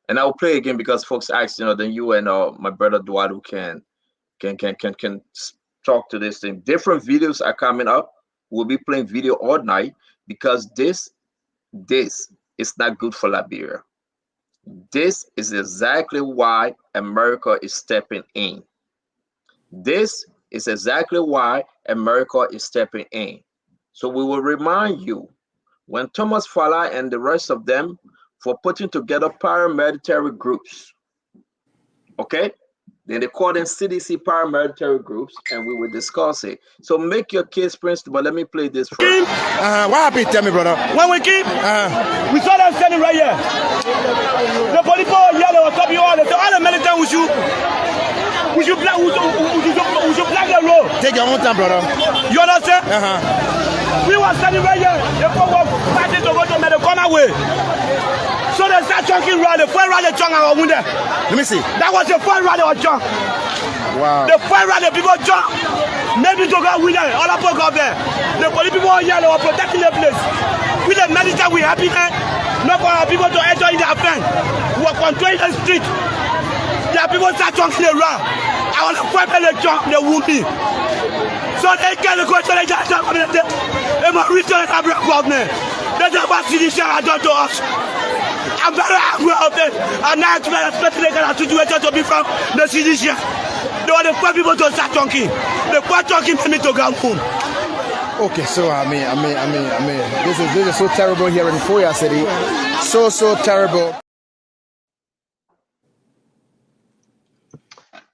and I'll play again because folks asked, then you and my brother Duadu can talk to this thing. Different videos are coming up. We'll be playing video all night because this is not good for Liberia. This is exactly why America is stepping in. This is exactly why America is stepping in. So we will remind you, when Thomas Falah and the rest of them for putting together paramilitary groups, okay? Then they call them CDC paramilitary groups, and we will discuss it. So make your case, Prince, but let me play this first. What happened? Tell me, brother. When we keep, we saw them standing right here. The police yellow on top of you all. All the militants we should block the road. Take your own time, brother. You understand? We were standing right here. The people were fighting to go to the corner way. So they start chunking round. The first round they chunk our wounded. Let me see. That was the first round they were chunk. Wow. The first round the people chunk. Maybe to go winner. All the folk up there. The police people here, they were protecting the place. With the military, we happy there. Not for our people to enter in the offense. We were controlling the street. The people start chunking around. I want to fight the chunk, they wound me. So they get the question, they just talk about it. They must return the government. That's what Judicial has done to us. I'm very angry of it. And now I expect the kind of situation to be from the Judicial. They want the poor people to start talking. The poor talking for me to go home. Okay, so I mean, this is so terrible here in Foya City. So terrible.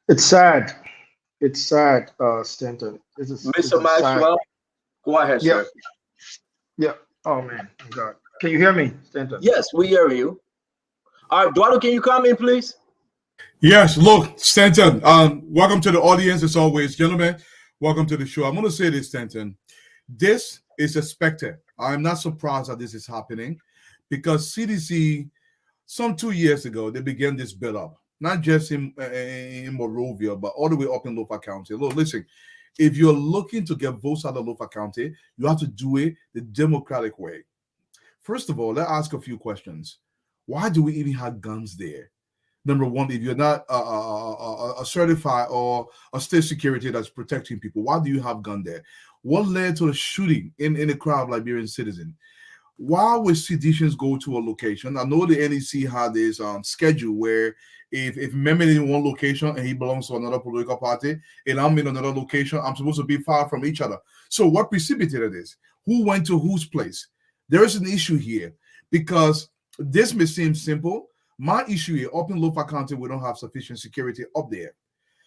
It's sad. It's sad, Stanton. This Mr. is sad. Maxwell, go ahead, Yeah, sir. yeah. Oh man, oh God. Can you hear me, Stanton? Yes, we hear you. All right, Eduardo, can you come in, please? Yes, look, Stanton, welcome to the audience as always. Gentlemen, welcome to the show. I'm going to say this, Stanton. This is expected. I'm not surprised that this is happening because CDC, some 2 years ago, they began this build-up, not just in Monrovia, but all the way up in Lofa County. Look, listen, if you're looking to get votes out of Lofa County, you have to do it the democratic way. First of all, let's ask a few questions. Why do we even have guns there? Number one, if you're not a certified or a state security that's protecting people, why do you have gun there? What led to the shooting in a crowd of Liberian citizens? Why would seditions go to a location? I know the NEC had this schedule where if Mehmet is in one location and he belongs to another political party and I'm in another location, I'm supposed to be far from each other. So what precipitated this? Who went to whose place? There is an issue here because this may seem simple. My issue here, up in Lofa County, we don't have sufficient security up there.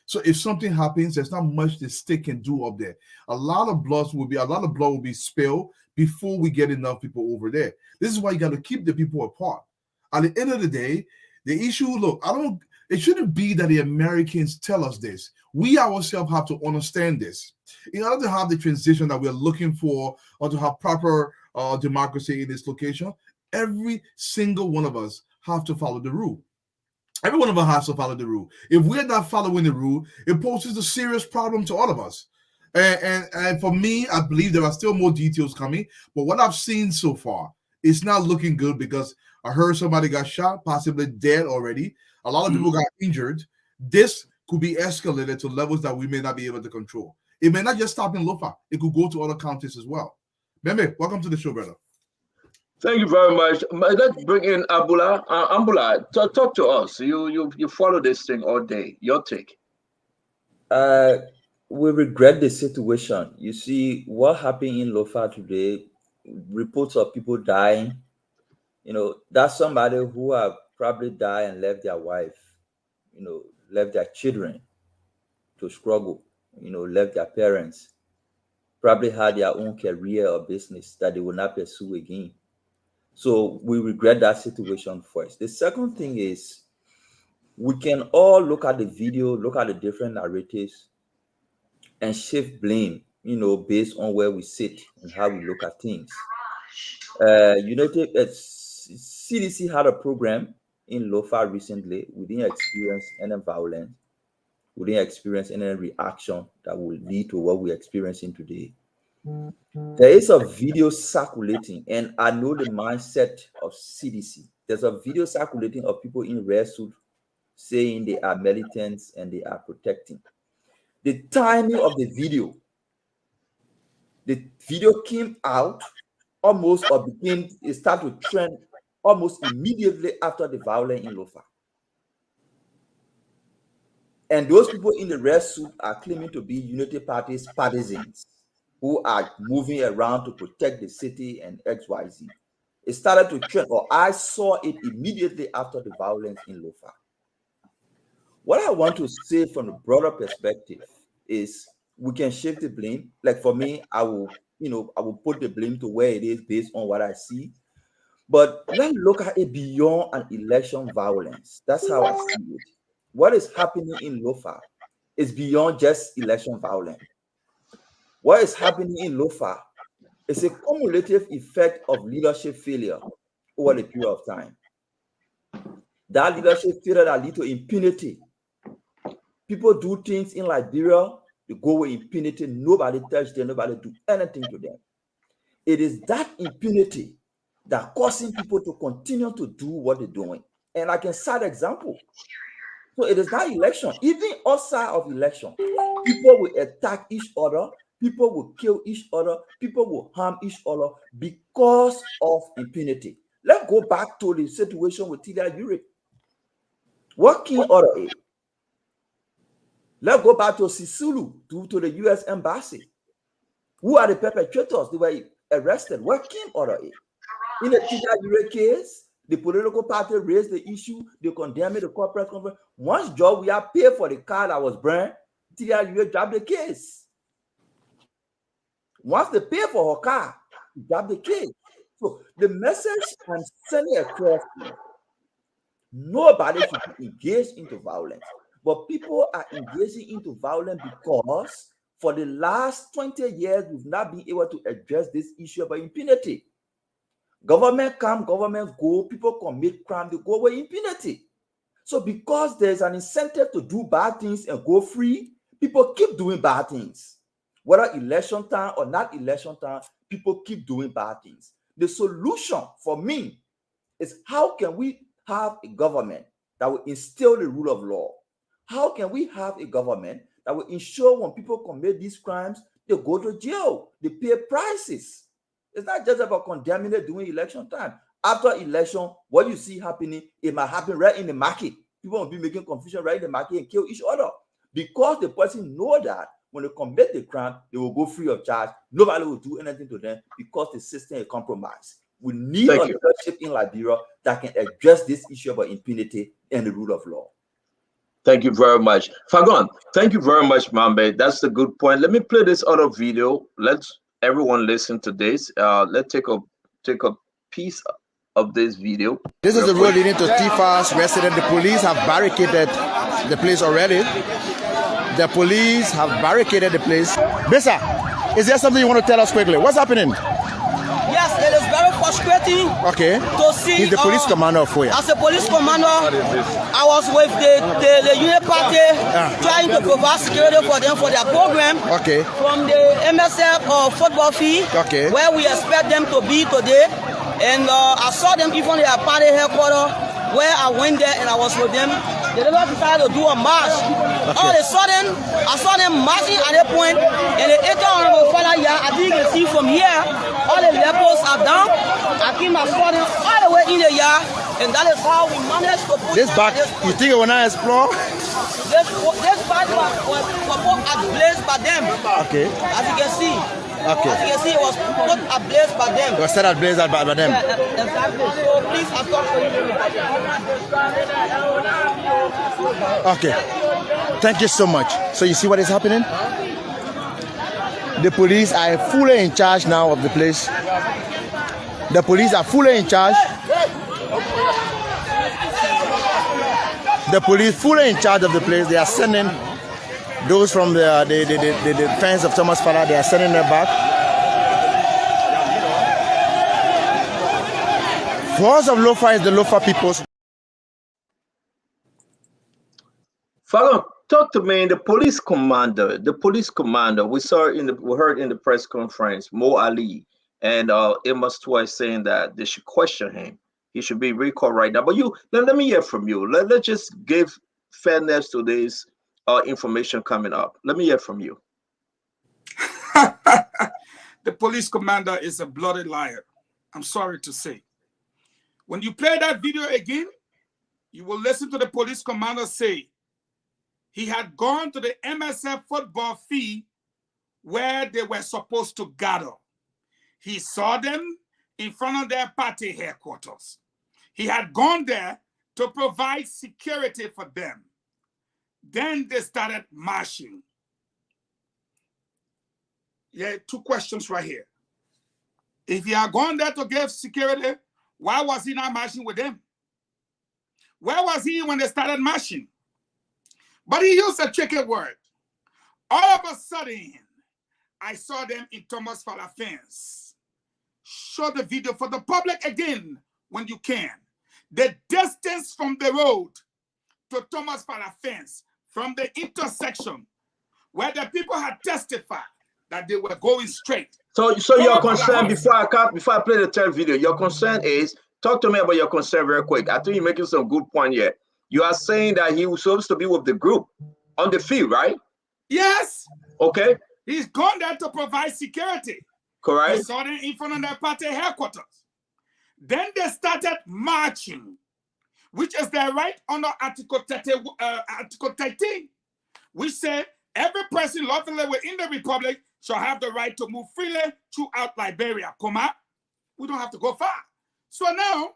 So if something happens, there's not much the state can do up there. A lot of blood will be spilled before we get enough people over there. This is why you got to keep the people apart. At the end of the day, the issue, look, it shouldn't be that the Americans tell us this. We ourselves have to understand this. In order to have the transition that we're looking for or to have proper democracy in this location, every single one of us have to follow the rule. Every one of us has to follow the rule. If we're not following the rule, it poses a serious problem to all of us. And for me, I believe there are still more details coming. But what I've seen so far, it's not looking good because I heard somebody got shot, possibly dead already. A lot of people got injured. This could be escalated to levels that we may not be able to control. It may not just stop in Lofa. It could go to other counties as well. Meme, welcome to the show, brother. Thank you very much. Let's bring in Ambula. Ambula, talk to us. You follow this thing all day. Your take. We regret the situation. You see what happened in Lofa today. Reports of people dying. That's somebody who have probably died and left their wife. Left their children to struggle. Left their parents. Probably had their own career or business that they will not pursue again. So we regret that situation first. The second thing is we can all look at the video, look at the different narratives and shift blame, based on where we sit and how we look at things. CDC had a program in Lofa recently. We didn't experience any violence. We didn't experience any reaction that will lead to what we're experiencing today. There is a video circulating, and I know the mindset of CDC. There's a video circulating of people in red suit saying they are militants and they are protecting. The timing of the video came out almost or it started to trend almost immediately after the violence in Lofa. And those people in the red suit are claiming to be Unity Party's partisans who are moving around to protect the city and XYZ. It started to trend, or I saw it immediately after the violence in Lofa. What I want to say from a broader perspective is we can shift the blame. Like for me, I will put the blame to where it is based on what I see. But let's look at it beyond an election violence. That's how I see it. What is happening in Lofa is beyond just election violence. What is happening in Lofa is a cumulative effect of leadership failure over the period of time. That leadership failure that leads to impunity. People do things in Liberia, they go with impunity, nobody touch them, nobody do anything to them. It is that impunity that causing people to continue to do what they're doing. And I can cite an example. So it is not election. Even outside of election, people will attack each other, people will kill each other, people will harm each other because of impunity. Let's go back to the situation with Tida Uri. What King order is? Let's go back to Sisulu, to the U.S. Embassy. Who are the perpetrators? They were arrested. What came out of it? In the Tijari case, the political party raised the issue. They condemned the corporate conference. Once job we are paid for the car that was burned, Tijari dropped the case. Once they pay for her car, drop the case. So the message I'm sending across is nobody should be engaged into violence. But people are engaging into violence because for the last 20 years, we've not been able to address this issue about impunity. Government come, government go, people commit crime, they go with impunity. So because there's an incentive to do bad things and go free, people keep doing bad things. Whether election time or not election time, people keep doing bad things. The solution for me is how can we have a government that will instill the rule of law? How can we have a government that will ensure when people commit these crimes, they go to jail, they pay prices? It's not just about condemning it during election time. After election, what you see happening, it might happen right in the market. People will be making confusion right in the market and kill each other. Because the person know that when they commit the crime, they will go free of charge. Nobody will do anything to them because the system is compromised. We need a leadership in Liberia that can address this issue about impunity and the rule of law. Thank you very much. Fagon, thank you very much, Mambe. That's a good point. Let me play this other video. Let's everyone listen to this. Let's take a piece of this video. This is the road leading to Tifa's residence. The police have barricaded the place already. The police have barricaded the place. Bessa, is there something you want to tell us quickly? What's happening? Yes, it is very frustrating. Okay. To see. He's the police commander of Foya. As a police commander, I was with the Union Party trying to provide security for them for their program. Okay. From the MSF football field, where we expect them to be today. And I saw them even at party headquarters, where I went there and I was with them. They never decided to do a march. All of a sudden, I saw them marching at that point, and the honorable father here, I think you can see from here, all the levels are down. I came and saw them all the way in the yard, and that is how we managed to put this back. You think it will not explode? This back was put ablaze by them. Okay. As you can see. Okay. As you can see, it was put ablaze by them. It was set ablaze by them. Yeah, exactly. So please, I talk for you. Okay. Thank you so much. So you see what is happening? The police are fully in charge now of the place. The police are fully in charge. The police fully in charge of the place. They are sending those from the defense of Thomas Fala. They are sending them back. Voice of Lofa is the Lofa people's. Follow, talk to me. The police commander. We saw we heard in the press conference, Mo Ali and Emma Twice saying that they should question him. He should be recalled right now. But let me hear from you. Let's just give fairness to this information coming up. Let me hear from you. The police commander is a bloody liar. I'm sorry to say. When you play that video again, you will listen to the police commander say he had gone to the MSF football field where they were supposed to gather. He saw them in front of their party headquarters. He had gone there to provide security for them. Then they started marching. Yeah, two questions right here. If he had gone there to give security, why was he not marching with them? Where was he when they started marching? But he used a tricky word. All of a sudden, I saw them in Thomas Fala fence. Show the video for the public again when you can. The distance from the road to Thomas Fala fence, from the intersection where the people had testified that they were going straight. So your concern, before I play the third video, your concern is, talk to me about your concern very quick. I think you're making some good point here. You are saying that he was supposed to be with the group on the field, right? Yes. Okay. He's gone there to provide security. Correct. He saw them in front of their party headquarters. Then they started marching, which is their right under Article 13, which says every person lawfully within the Republic shall have the right to move freely throughout Liberia, we don't have to go far. So now,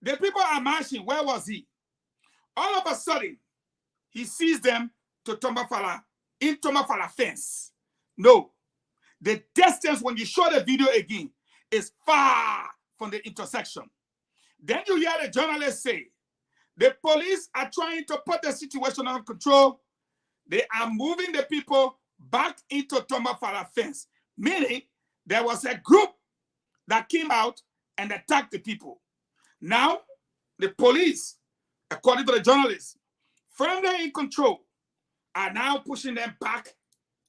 the people are marching. Where was he? All of a sudden, he sees them to Tomafala, in Tomafala fence. No, the distance when you show the video again is far from the intersection. Then you hear the journalist say, the police are trying to put the situation under control. They are moving the people back into Tomafala fence, meaning there was a group that came out and attacked the people. Now, the police, according to the journalists, firmly in control, are now pushing them back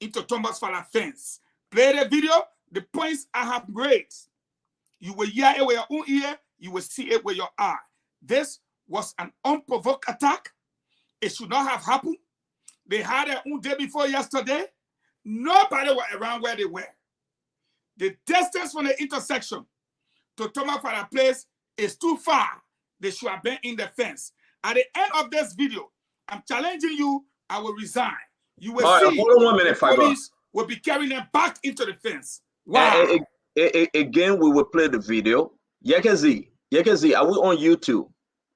into Tomafala fence. Play the video, the points I have made. You will hear it with your own ear, you will see it with your eye. This was an unprovoked attack. It should not have happened. They had their own day before yesterday. Nobody was around where they were. The distance from the intersection to Tomafala place is too far. They should have been in the fence. At the end of this video, I'm challenging you, I will resign. You will see hold on 1 minute, the police will be carrying them back into the fence. Wow. Again, we will play the video. Yekezi, are we on YouTube?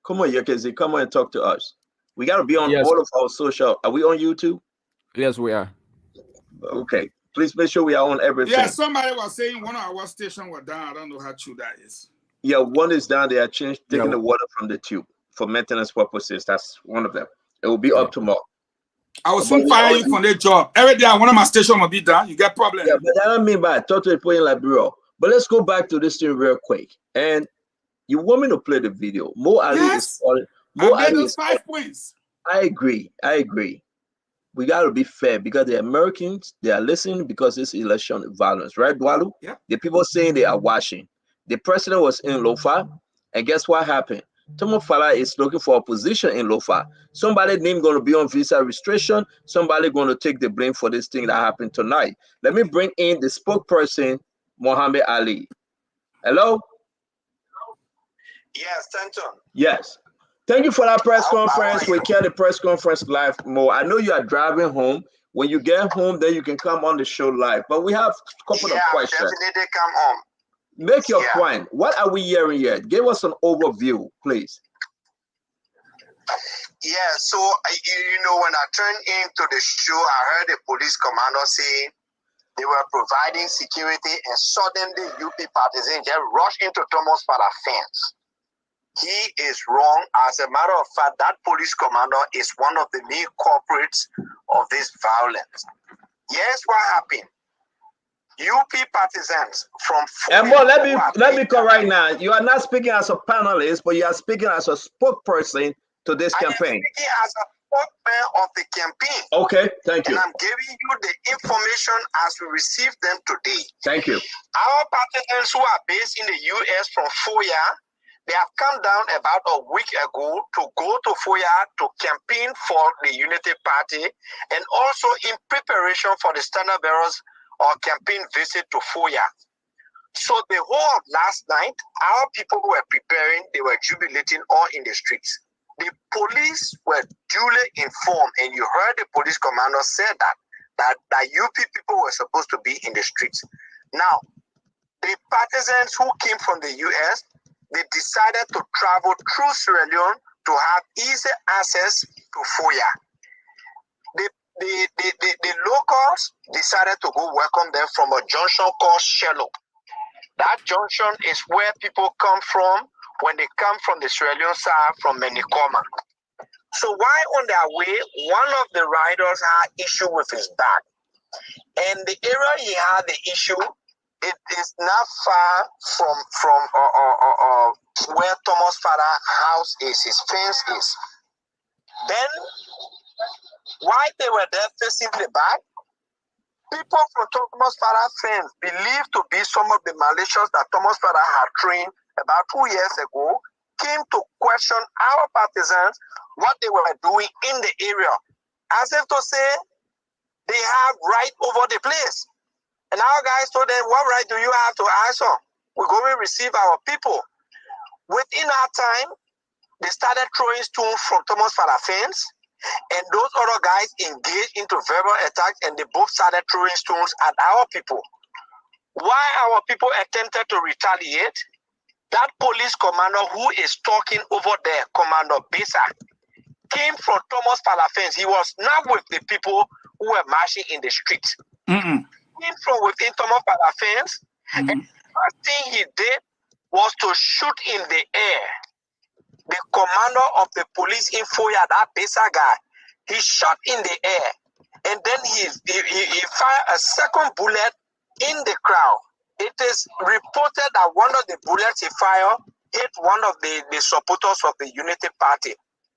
Come on, Yekezi, come on and talk to us. We got to be on all of our social. Are we on YouTube? Yes, we are. Okay. Please make sure we are on everything. Yeah, somebody was saying one of our stations was down. I don't know how true that is. Yeah, one is down. They are taking the water from the tube for maintenance purposes. That's one of them. It will be up tomorrow. I will soon fire you from their job. Every day, one of my stations will be down. You get problems. Yeah, but that don't mean by talk to the people in Liberia. But let's go back to this thing real quick. And you want me to play the video? Mo Ali is calling. Mo Ali is 5 points. I agree. We got to be fair because the Americans, they are listening because it's election violence, right, Dwalu? Yeah. The people saying they are watching. The president was in Lofa, and guess what happened? Tomafala is looking for a position in Lofa. Somebody named going to be on visa restriction. Somebody going to take the blame for this thing that happened tonight. Let me bring in the spokesperson, Mohammed Ali. Hello? Yes, Stanton. Yes. Thank you for that press conference. We carry the press conference live more. I know you are driving home. When you get home, then you can come on the show live. But we have a couple of questions. Definitely come home. Make your point. What are we hearing here? Give us an overview, please. Yeah, so, when I turned into the show, I heard the police commander say they were providing security, and suddenly UP partisans just rushed into Thomas Father fence. He is wrong. As a matter of fact, that police commander is one of the main culprits of this violence. Yes, what happened? UP partisans from let me go right now. You are not speaking as a panelist, but you are speaking as a spokesperson to this campaign. I am speaking as a spokesman of the campaign. Okay, thank you. And I'm giving you the information as we receive them today. Thank you. Our partisans who are based in the U.S. from Foya, they have come down about a week ago to go to Foya to campaign for the Unity Party and also in preparation for the standard bearers or campaign visit to Foya. So the whole of last night, our people were preparing, they were jubilating all in the streets. The police were duly informed, and you heard the police commander say that UP people were supposed to be in the streets. Now, the partisans who came from the US, they decided to travel through Sierra Leone to have easy access to Foya. The locals decided to go welcome them from a junction called Shello. That junction is where people come from when they come from the Sierra Leone side from Menikoma. So while on their way, one of the riders had issue with his bag. And the area he had the issue, it is not far from where Thomas' father's house is, his fence is. Then, while they were there facing the back, people from Thomas' father's fence believed to be some of the militias that Thomas' father had trained about 2 years ago, came to question our partisans, what they were doing in the area, as if to say they have right over the place. And our guys told them, what right do you have to answer? We're going to receive our people. Within our time, they started throwing stones from Thomas' father's fence. And those other guys engaged into verbal attacks, and they both started throwing stones at our people. Why our people attempted to retaliate? That police commander who is talking over there, Commander Besa, came from Thomas Falafens. He was not with the people who were marching in the streets. Came from within Thomas Falafens, and the first thing he did was to shoot in the air. The commander of the police in Foya, that Besa guy, he shot in the air, and then he fired a second bullet in the crowd. It is reported that one of the bullets he fired hit one of the supporters of the Unity Party.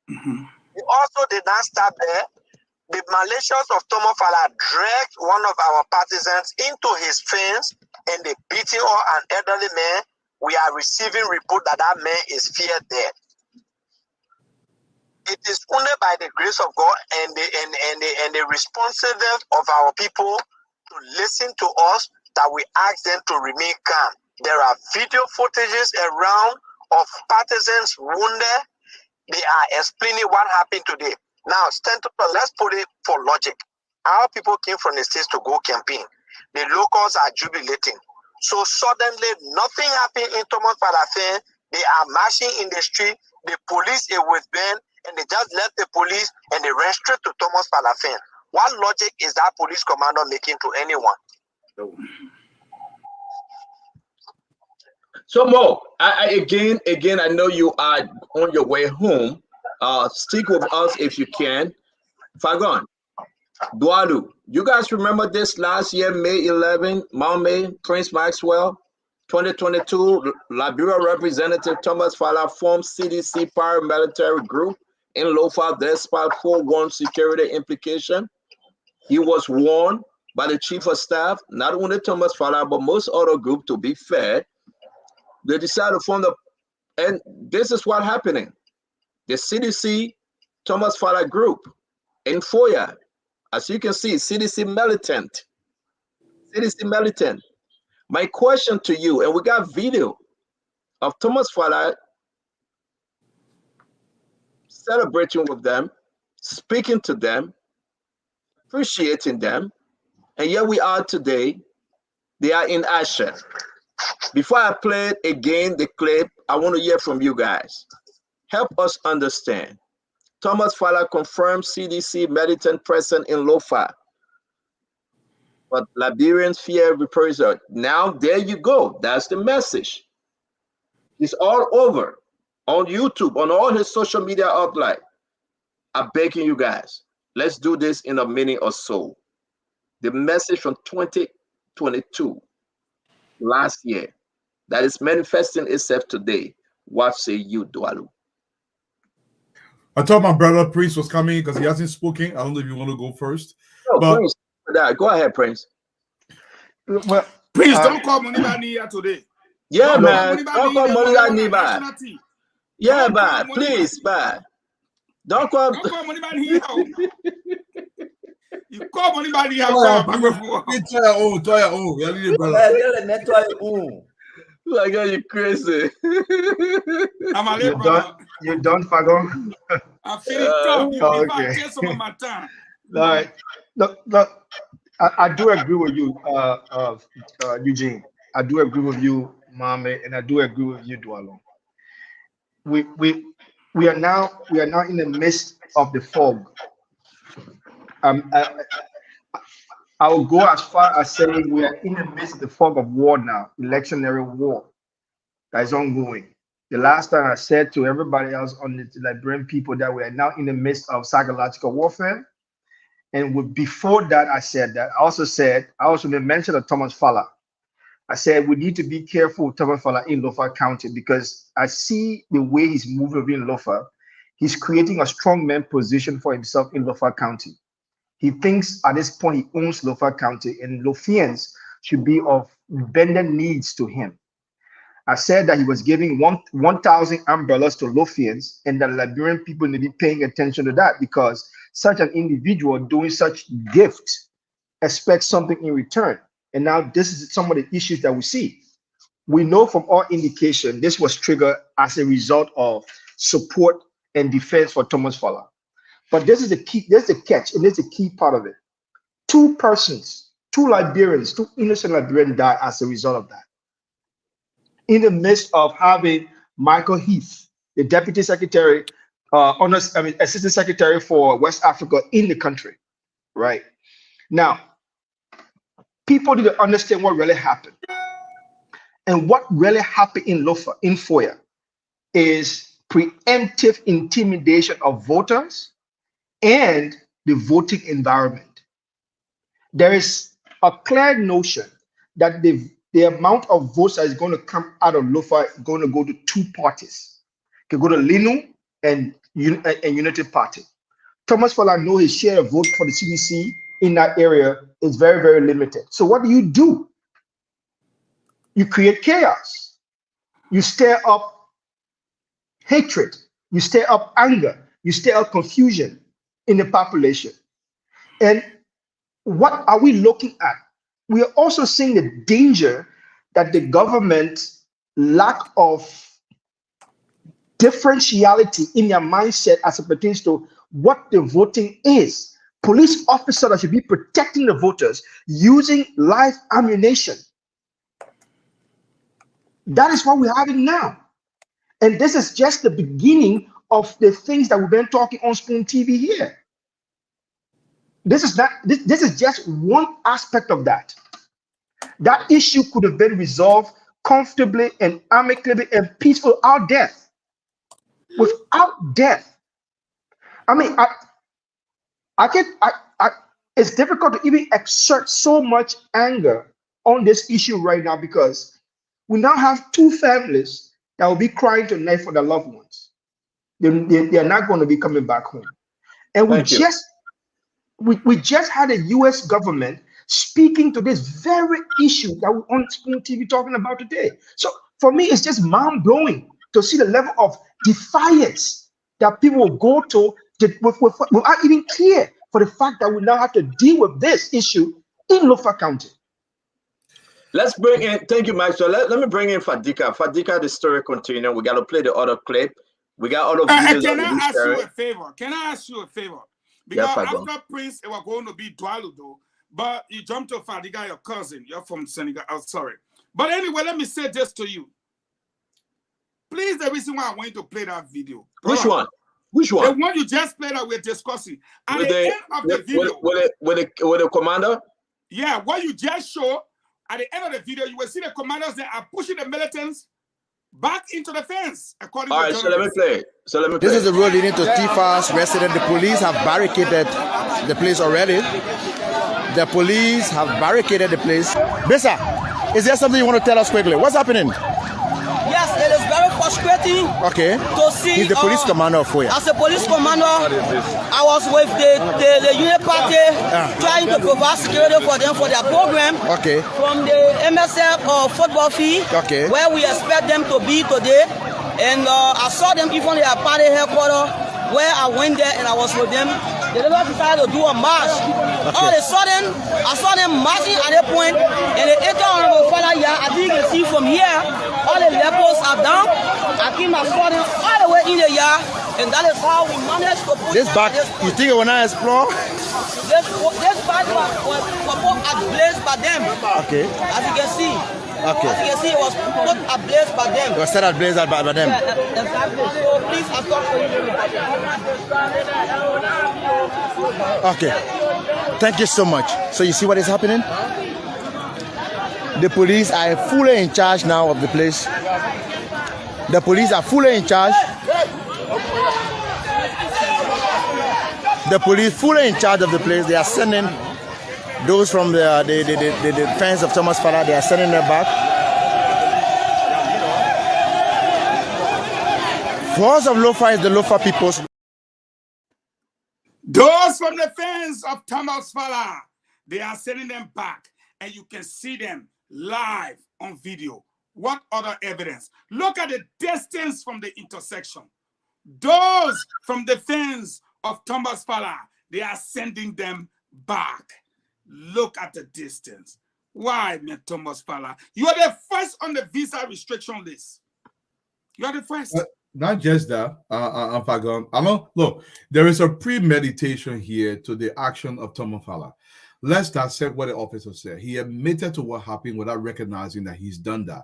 He also did not stop there. The militias of Tomofala dragged one of our partisans into his fence, and they beat him or an elderly man. We are receiving report that that man is feared dead. It is only by the grace of God and the responsiveness of our people to listen to us that we ask them to remain calm. There are video footages around of partisans wounded. They are explaining what happened today. Now, let's put it for logic. Our people came from the States to go campaign. The locals are jubilating. So suddenly, nothing happened in Thomas Falafel. They are marching in the street. The police is with them, and they just left the police and they ran straight to Thomas Falafel. What logic is that police commander making to anyone? So Mo, again, I know you are on your way home. Stick with us if you can. Fagon, Dualu, you guys remember this last year, May 11, Maume, Prince Maxwell, 2022, Liberia Representative Thomas Fala formed CDC paramilitary group in Lofa despite 4-1 security implication. He was warned by the chief of staff, not only Thomas Fala, but most other group to be fair. They decided to form and this is what happening. The CDC Thomas Fala group in Foya, as you can see, CDC militant. My question to you, and we got video of Thomas Fala celebrating with them, speaking to them, appreciating them, and here we are today. They are in action. Before I play again the clip, I want to hear from you guys. Help us understand. Thomas Fala confirmed CDC militant present in Lofa, but Liberians fear reprisal. Now there you go. That's the message. It's all over on YouTube, on all his social media outlets. I'm begging you guys, let's do this in a minute or so. The message from 2022, last year, that is manifesting itself today. What say you, Dualu? I thought my brother Prince was coming because he hasn't spoken. I don't know if you want to go first. No, but Prince, go ahead, Prince. Well, Prince, don't call Monibani here today. Yeah, man. Don't call Monibani back. Yeah, bad. Please, bad. Don't call Monibani here. You call Monibani here. Try your own. Like, are you crazy? You done, Fagon? I'm feeling tough. You okay. Some of my time. Like, look, I do agree with you, Eugene. I do agree with you, Mame, and I do agree with you, Dualo. We are now in the midst of the fog. I will go as far as saying we are in the midst of the fog of war now, electionary war that is ongoing. The last time I said to everybody else on the Liberian people that we are now in the midst of psychological warfare. And before that, I said that. I also made mention of Thomas Fala. I said we need to be careful with Thomas Fala in Lofa County because I see the way he's moving in Lofa. He's creating a strongman position for himself in Lofa County. He thinks at this point he owns Lofa County and Lofians should be of bended needs to him. I said that he was giving 1,000 umbrellas to Lofians and the Liberian people need to be paying attention to that because such an individual doing such gift expects something in return. And now this is some of the issues that we see. We know from all indication this was triggered as a result of support and defense for Thomas Fala. But this is the key, this is the catch, and this is the key part of it. 2 persons, 2 Liberians, 2 innocent Liberians died as a result of that. In the midst of having Michael Heath, the Deputy Secretary, Assistant Secretary for West Africa in the country, right? Now, people need to understand what really happened. And what really happened in Lofa, in Foya, is preemptive intimidation of voters and the voting environment. There is a clear notion that the amount of votes that is going to come out of Lofa is going to go to 2 parties. It can go to Linu and Unity Party. Thomas Falano, his share of vote for the CDC in that area is very, very limited. So what do? You create chaos. You stir up hatred. You stir up anger. You stir up confusion in the population. And what are we looking at? We are also seeing the danger that the government lack of differentiality in their mindset as it pertains to what the voting is. Police officers that should be protecting the voters using live ammunition. That is what we're having now. And this is just the beginning of the things that we've been talking on Spoon TV here. This is just one aspect of that. That issue could have been resolved comfortably and amicably and peaceful without death. Without death. I mean, it's difficult to even exert so much anger on this issue right now because we now have 2 families that will be crying tonight for their loved ones. They are not going to be coming back home. And we just had a US government speaking to this very issue that we're on Spoon TV talking about today. So for me, it's just mind-blowing to see the level of defiance that people will go to without even care for the fact that we now have to deal with this issue in Lofa County. Let's bring in, thank you, Mike. So let me bring in Fadika. Fadika, the story continuing. We got to play the other clip. We got all of videos. Can I ask you a favor? Can I ask you a favor? Because after Prince, it was going to be Dwaludo, but you jumped to Fadika, your cousin. You're from Senegal. Oh, sorry. But anyway, let me say this to you. Please, the reason why I want you to play that video. Which one? Which one? The one you just played that we're discussing. At the end of the video. With the commander? Yeah, what you just showed, at the end of the video, you will see the commanders that are pushing the militants back into the fence. According All right, so let me play. This is the road leading to Tifa's residence. The police have barricaded the place already. The police have barricaded the place. Bessa, is there something you want to tell us quickly? What's happening? Yes, it is very frustrating to see. He's the police commander of Foya. As a police commander, I was with the Unity Party trying to provide security for them for their program. From the MSF football field, where we expect them to be today. And I saw them even at their party headquarters, where I went there and I was with them. They never decided to do a march. All of a sudden, I saw them marching at that point, and they enter on the fella here. I think you can see from here, all the levels are down. I came and saw them all the way in the yard, and that is how we managed to put this back. You think it will not explore? This back was ablaze by them. As you can see. As you can see, it was put ablaze by them. It was set ablaze by them. Yeah, exactly. So please, I'm Okay. Thank you so much. So you see what is happening? The police are fully in charge now of the place. The police are fully in charge. The police fully in charge of the place. They are sending those from the fence of Thomas Fala, they are sending them back. Force of Lofa is the Lofa people's. Those from the fence of Thomas Fala, they are sending them back, and you can see them live on video. What other evidence? Look at the distance from the intersection. Those from the fence of Thomas Fala, they are sending them back. Look at the distance. Why, man, Thomas Fala? You are the first on the visa restriction list. You are the first. Not just that, Fagon. I know. Look, there is a premeditation here to the action of Tomofala. Let's dissect what the officer said. He admitted to what happened without recognizing that he's done that.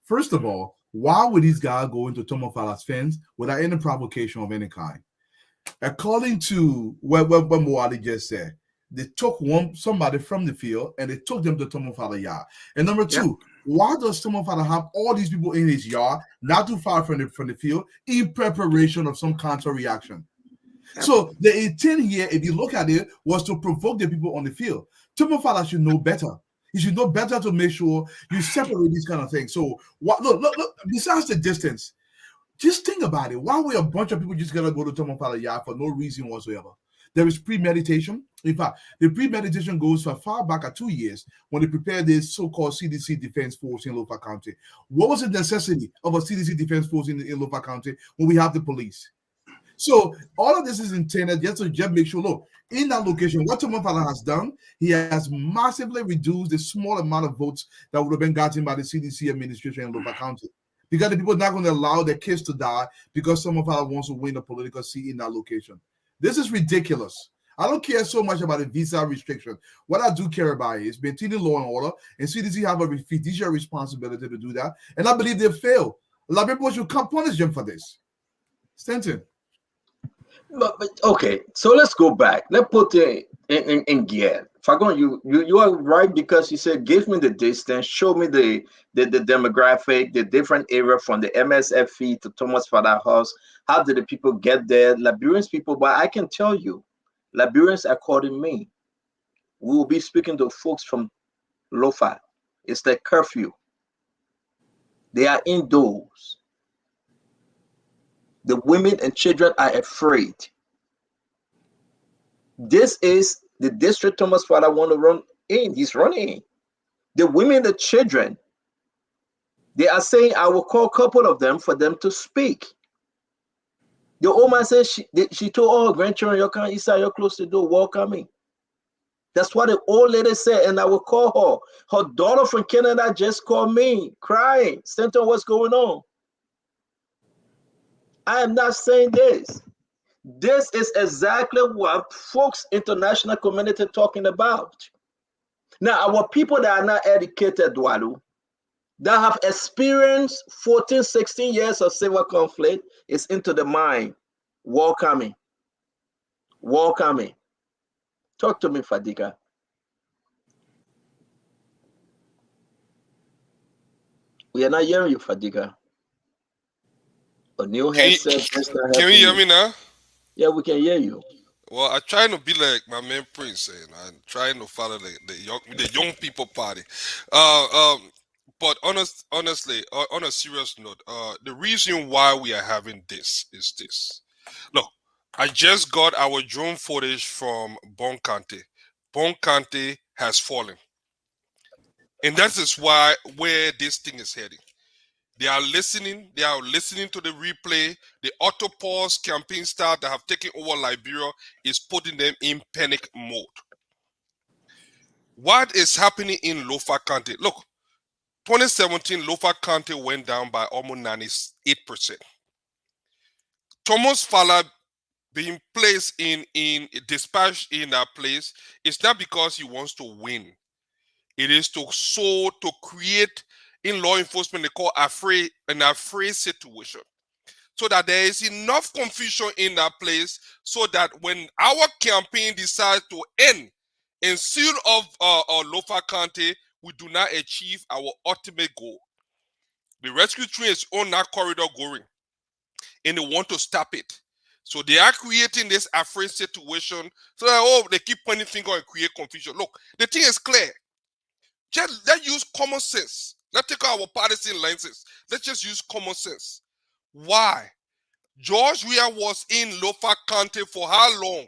First of all, why would these guys go into Tomofala's fence without any provocation of any kind? According to what Moali just said, they took somebody from the field and they took them to Tomofala yard. And number two, why does Tomofala have all these people in his yard, not too far from the field, in preparation of some counter reaction? So the intent here, if you look at it, was to provoke the people on the field. Tomofala should know better. You should know better to make sure you separate these kind of things. So what? Look. Besides the distance, just think about it. Why were a bunch of people just gonna go to Tomofala yard for no reason whatsoever? There is premeditation. In fact, the premeditation goes far back at 2 years when they prepared this so-called CDC defense force in Lofa County. What was the necessity of a CDC defense force in Lofa County when we have the police? So all of this is intended just to make sure, look, in that location, what Tomofala has done, he has massively reduced the small amount of votes that would have been gotten by the CDC administration in Lofa County. Because the people are not going to allow their kids to die because Tomofala wants to win a political seat in that location. This is ridiculous. I don't care so much about the visa restriction. What I do care about is maintaining law and order, and CDC have a fiduciary responsibility to do that. And I believe they fail. A lot of people should come punish them for this. Stanton. But okay, so let's go back. Let's put it in gear. Fagon, you are right, because you said give me the distance, show me the demographic, the different area from the MSFE to Thomas Father House. How did the people get there? Liberians people, but I can tell you, Liberians, according me, we will be speaking to folks from Lofa. It's the curfew. They are indoors. The women and children are afraid. This is the district Thomas Father want to run in. He's running in. The women, the children, they are saying, I will call a couple of them for them to speak. The old man said she told all her grandchildren, you can't inside, you're close to the door, welcome me. That's what the old lady said, and I will call her. Her daughter from Canada just called me, crying. Stanton, what's going on? I am not saying this. This is exactly what folks international community talking about. Now, our people that are not educated, Dwalu, that have experienced 14, 16 years of civil conflict, is into the mind. Welcoming. Welcoming. Talk to me, Fadiga. We are not hearing you, Fadiga. A new headset. Can you hear me now? Yeah, we can hear you. Well, I try to be like my man Prince, and I'm trying to follow the young people party. But honestly, on a serious note, the reason why we are having this is this. Look, I just got our drone footage from Bon County. Bon County has fallen, and that is why where this thing is heading. They are listening to the replay. The auto pause campaign style that have taken over Liberia is putting them in panic mode. What is happening in Lofa County? Look, 2017, Lofa County went down by almost 98%. Thomas Fala being placed in dispatched in that place is not because he wants to win. It is to create in law enforcement, they call an afraid situation, so that there is enough confusion in that place, so that when our campaign decides to end and seal off Lofa County, we do not achieve our ultimate goal. The rescue train is on that corridor going, and they want to stop it. So they are creating this afraid situation, so that they keep pointing finger and create confusion. Look, the thing is clear. Just let's use common sense. Let's take our partisan lenses. Let's just use common sense. Why? George Weah was in Lofa County for how long?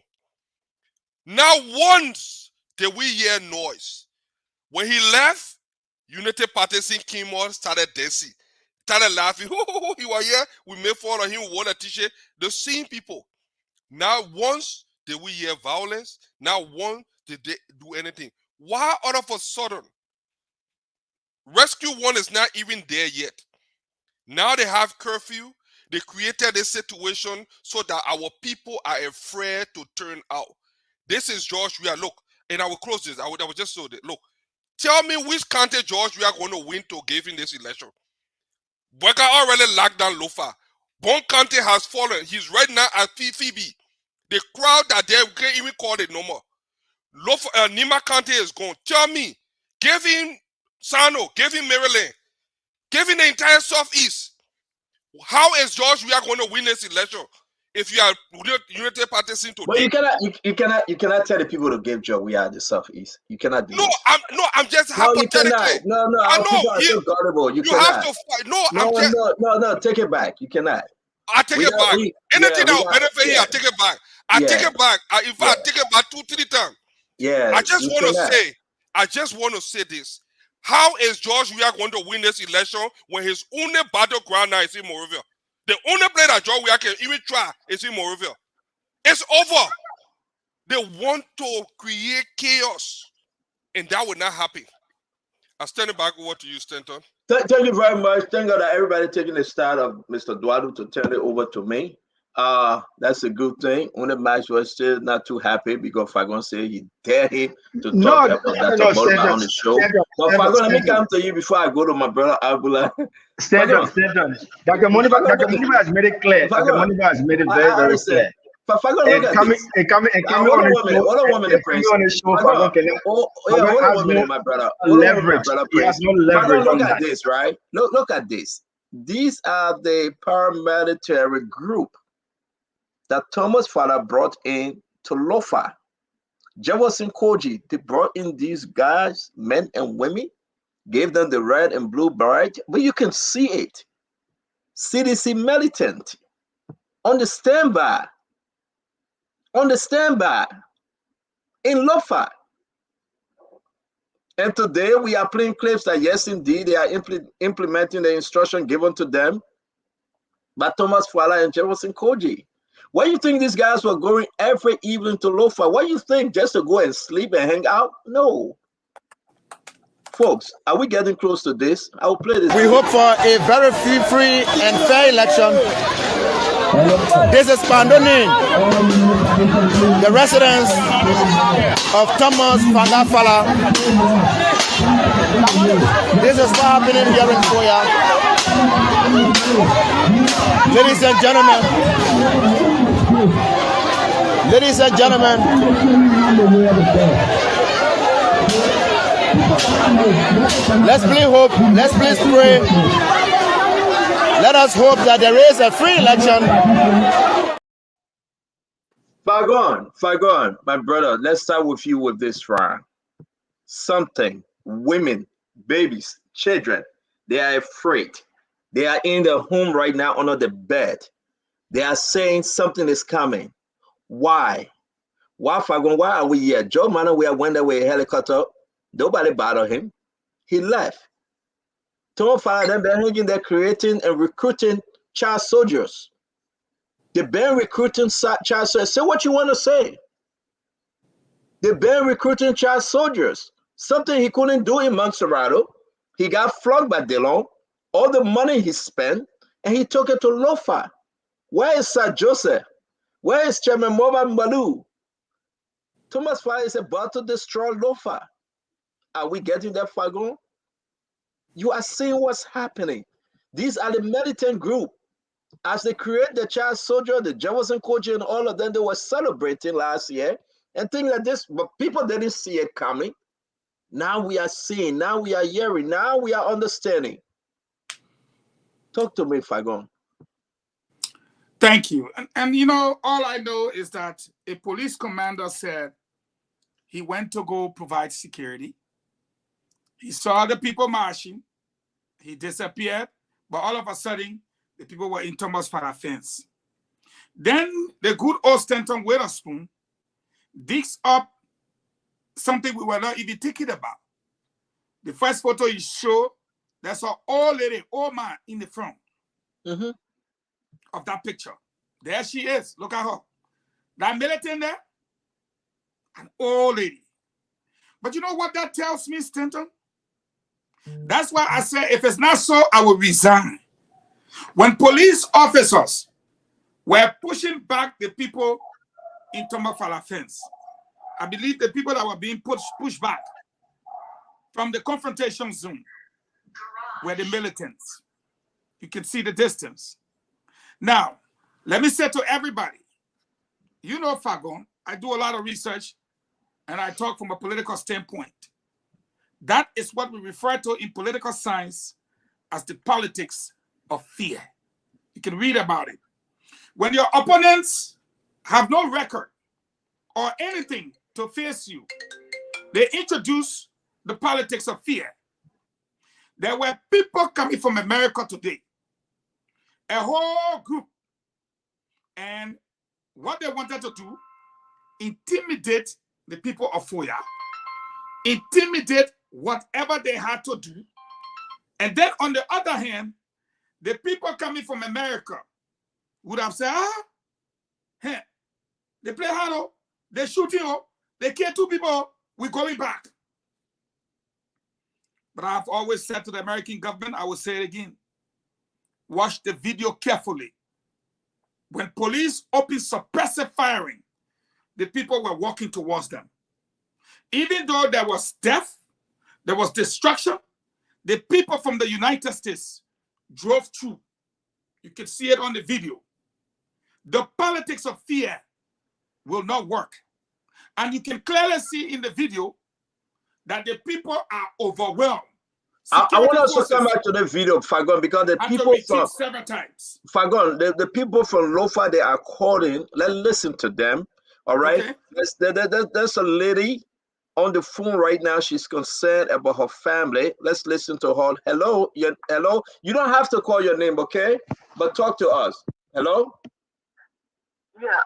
Not once did we hear noise. When he left, Unity Partisan came on, started dancing, started laughing. He was here. We made fun of him, wore a t-shirt. The same people. Not once did we hear violence. Not once did they do anything. Why all of a sudden? Rescue 1 is not even there yet. Now they have curfew. They created a situation so that our people are afraid to turn out. This is George Weah. Look, and I will close this. I will just show it. Look, tell me which county George Weah going to win to give in this election. Weka already locked down Lofa. Bon County has fallen. He's right now at Phoebe. The crowd that they can't even call it no more. Nima County is gone. Tell me, give him Sano, give him Maryland, give him the entire Southeast. How is George Weah going to win this election if you are Unity Party seen today? But you cannot tell the people to give George Weah the Southeast. You cannot do I'm just No, hypothetically. No, I know so gullible. You have cannot. to fight. No, take it back. You cannot. I take it back. Anything that will benefit here, I take it back. I take it back. In fact, I take it back 2-3 times. Yeah. I just want to say this. How is George Weah going to win this election when his only battleground now is in Monrovia? The only place that George Weah can even try is in Monrovia. It's over. They want to create chaos, and that will not happen. I'm standing back over to you, Stanton. Thank you very much. Thank God that everybody taking the start of Mr. Eduardo to turn it over to me. That's a good thing. Only match was still not too happy because Fagon said he dare him to talk about on the show. But Fagon, let me come to you before I go to my brother Abula. Stand on. Dr. Moniba has made it clear. Dr. Moniba has made it very, very clear. Hold on one minute, my brother. Leverage. He has no leverage on that. Look at this, right? Look at this. These are the paramilitary group that Thomas' father brought in to Lofa. Jefferson Koji, they brought in these guys, men and women, gave them the red and blue beret, but you can see it. CDC militant on the standby. In Lofa. And today we are playing clips that yes, indeed, they are implementing the instruction given to them by Thomas Fala and Jefferson Koji. Why do you think these guys were going every evening to Lofa? Why do you think just to go and sleep and hang out? No. Folks, are we getting close to this? I will play this. We hope for a very free and fair election. This is Pandoni, the residents of Thomas Fagafala. This is what happening here in Foya. Ladies and gentlemen, let's please hope, let's please pray. Let us hope that there is a free election. Fagon, my brother, let's start with you with this round. Something, women, babies, children, they are afraid. They are in their home right now under the bed. They are saying something is coming. Why? Why, Fagon? Why are we here? Joe Manuel went away a helicopter. Nobody bothered him. He left. Tom Fala, they're creating and recruiting child soldiers. They've been recruiting child soldiers. Say what you want to say. They've been recruiting child soldiers. Something he couldn't do in Montserrat. He got flogged by Delon. All the money he spent, and he took it to Lofa. Where is Sir Joseph? Where is Chairman Moba Mbalu? Thomas Fala is about to destroy Lofa. Are we getting that, Fagon? You are seeing what's happening. These are the militant group. As they create the child soldier, the Jefferson Koji, and all of them, they were celebrating last year and things like this, but people didn't see it coming. Now we are seeing, now we are hearing, now we are understanding. Talk to me, Fagon. Thank you. And you know, all I know is that a police commander said he went to go provide security. He saw the people marching. He disappeared. But all of a sudden, the people were in Thomas Fala fence. Then the good old Stanton Witherspoon digs up something we were not even thinking about. The first photo he showed, that's an old lady, old man in the front of that picture. There she is. Look at her. That militant there, an old lady. But you know what that tells me, Stanton? That's why I said, if it's not so, I will resign. When police officers were pushing back the people in Tomafala fence, I believe the people that were being pushed back from the confrontation zone were the militants. You can see the distance. Now, let me say to everybody, you know, Fagon, I do a lot of research and I talk from a political standpoint. That is what we refer to in political science as the politics of fear. You can read about it. When your opponents have no record or anything to face you, they introduce the politics of fear. There were people coming from America today, a whole group, and what they wanted to do, intimidate the people of Foya, intimidate whatever they had to do. And then on the other hand, the people coming from America would have said, they play hard, they're shooting, they kill 2 people, we're going back. But I've always said to the American government, I will say it again, watch the video carefully. When police opened suppressive firing, the people were walking towards them. Even though there was death, there was destruction, the people from the United States drove through. You can see it on the video. The politics of fear will not work. And you can clearly see in the video that the people are overwhelmed. I want us to come back to the video, Fagon, because the people from several times. Fagon, the people from Lofa, they are calling. Let's listen to them. All right. Okay. There's a lady on the phone right now. She's concerned about her family. Let's listen to her. Hello, hello. You don't have to call your name, okay? But talk to us. Hello. Yeah.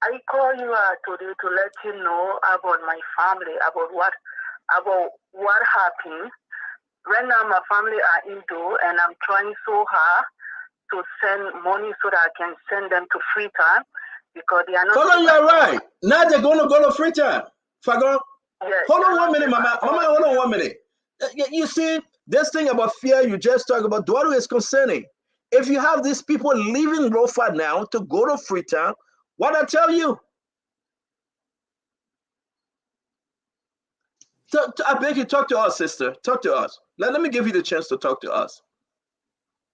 I call you today to let you know about my family, about what happened. Right now, my family are indoor, and I'm trying so hard to send money so that I can send them to Freetown because they are not. Hold on, you're right. Now they're going to go to Freetown. Fagon. Yes, hold on 1 minute, Mama. Mama, hold on 1 minute. You see, this thing about fear you just talked about, Duadu is concerning. If you have these people leaving Lofa now to go to Freetown, what I tell you? I beg you, talk to us, sister. Talk to us. Let me give you the chance to talk to us.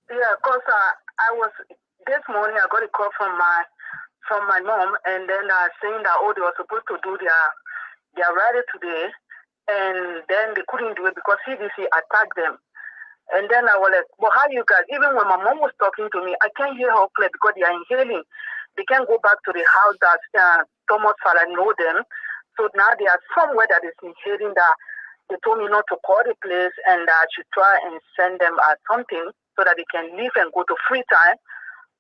Yeah, because this morning I got a call from my mom, and then saying that they were supposed to do their rally today, and then they couldn't do it because CDC attacked them. And then I was like, well, how you guys? Even when my mom was talking to me, I can't hear her clear because they are inhaling. They can't go back to the house that Thomas Fala know them. So now they are somewhere that is inhaling that they told me not to call the place and that I should try and send them something so that they can leave and go to Freetown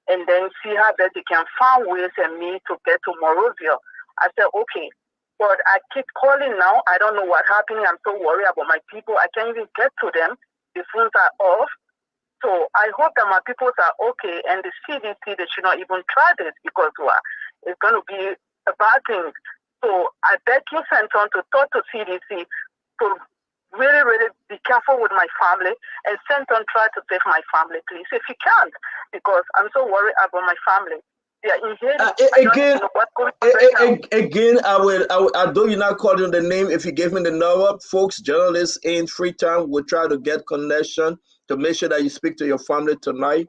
and then see how best they can find ways and me to get to Morovia. I said, okay. But I keep calling now. I don't know what's happening. I'm so worried about my people. I can't even get to them. The phones are off. So I hope that my people are okay. And the CDC, they should not even try this because it's going to be a bad thing. So I beg you, Santon, to talk to CDC to really, really be careful with my family. And Santon, try to save my family, please, if you can't, because I'm so worried about my family. They are inhaling. Again, I will, although you're not calling the name, if you give me the number, folks, journalists in Freetown will try to get connection to make sure that you speak to your family tonight.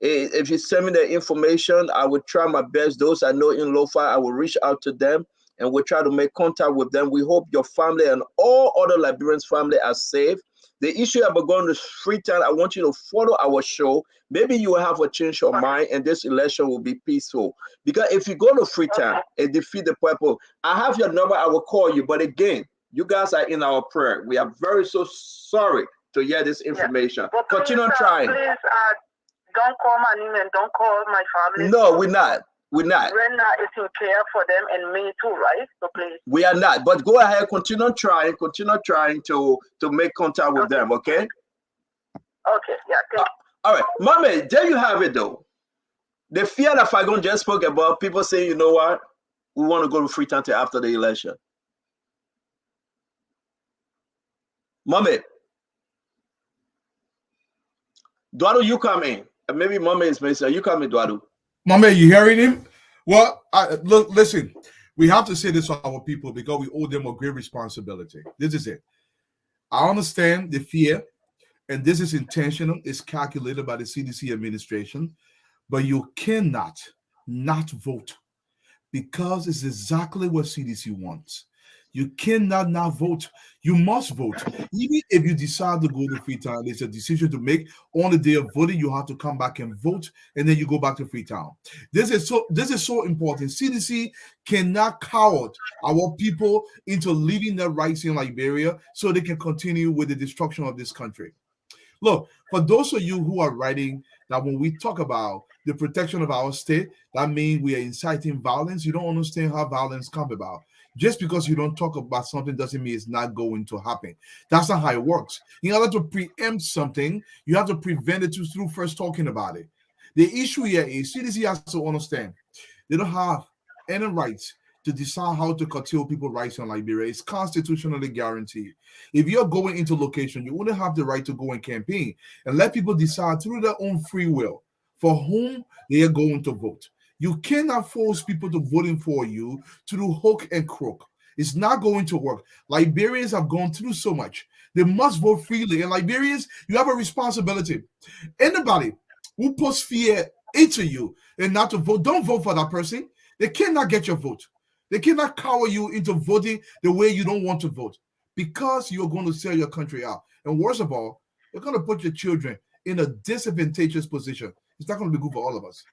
If you send me the information, I will try my best. Those I know in Lofa, I will reach out to them and we'll try to make contact with them. We hope your family and all other Liberians' family are safe. The issue about going to Freetown, I want you to follow our show. Maybe you will have a change of mind and this election will be peaceful. Because if you go to Freetown and defeat the people, I have your number, I will call you. But again, you guys are in our prayer. We are very so sorry to hear this information. Well, continue trying. Please, don't call my name and don't call my family. No, we're not. We're not. Right now, it's in care for them and me too, right? So please. We are not. But go ahead, continue trying to make contact with them, okay? Okay, yeah, thank you. All right, Mommy, there you have it though. The fear that Fagon just spoke about, people saying, you know what? We want to go to Freetown till after the election. Mommy. Duadu, you come in. Maybe Mama is missing. You come in, Duadu. Mama, you hearing him? Well, look, listen. We have to say this to our people because we owe them a great responsibility. This is it. I understand the fear, and this is intentional. It's calculated by the CDC administration, but you cannot not vote because it's exactly what CDC wants. You cannot not vote. You must vote. Even if you decide to go to Freetown, it's a decision to make. On the day of voting, you have to come back and vote, and then you go back to Freetown. This is so important. CDC cannot coward our people into leaving their rights in Liberia so they can continue with the destruction of this country. Look, for those of you who are writing that when we talk about the protection of our state, that means we are inciting violence. You don't understand how violence comes about. Just because you don't talk about something doesn't mean it's not going to happen. That's not how it works. In order to preempt something, you have to prevent it through first talking about it. The issue here is CDC has to understand they don't have any rights to decide how to curtail people's rights in Liberia. It's constitutionally guaranteed. If you're going into location, you wouldn't have the right to go and campaign and let people decide through their own free will for whom they are going to vote. You cannot force people to voting for you through hook and crook. It's not going to work. Liberians have gone through so much. They must vote freely. And Liberians, you have a responsibility. Anybody who puts fear into you and not to vote, don't vote for that person. They cannot get your vote. They cannot cower you into voting the way you don't want to vote because you're going to sell your country out. And worst of all, you're going to put your children in a disadvantageous position. It's not going to be good for all of us.